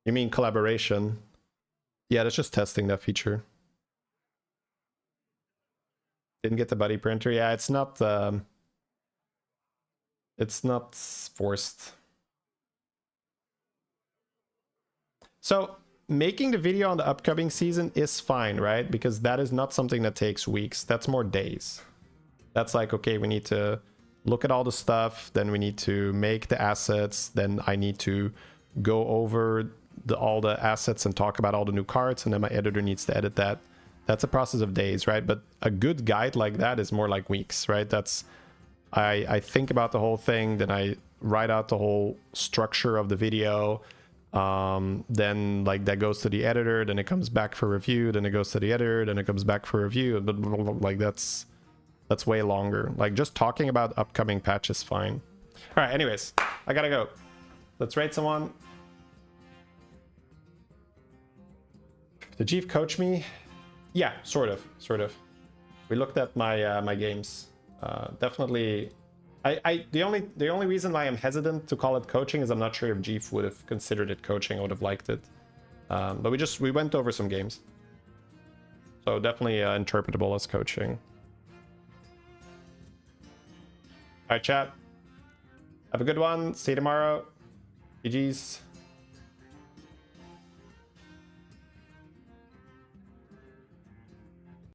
B: You mean collaboration? Yeah, that's just testing that feature. Didn't get the buddy printer. Yeah, it's not forced. So making the video on the upcoming season is fine, right? Because that is not something that takes weeks. That's more days. That's like, okay, we need to look at all the stuff, then we need to make the assets, then I need to go over all the assets and talk about all the new cards, and then my editor needs to edit that. That's a process of days, right? But a good guide like that is more like weeks, right? That's I think about the whole thing, then I write out the whole structure of the video, then like that goes to the editor, then it comes back for review, then it goes to the editor, then it comes back for review. Like that's way longer. Like just talking about upcoming patch is fine. All right, anyways, I gotta go. Let's rate someone. Did Jeef coach me? Yeah, sort of. We looked at my my games. Definitely. The only reason why I'm hesitant to call it coaching is I'm not sure if Jeef would have considered it coaching. I would have liked it. But we went over some games, so definitely interpretable as coaching. All right, chat. Have a good one. See you tomorrow. GG's.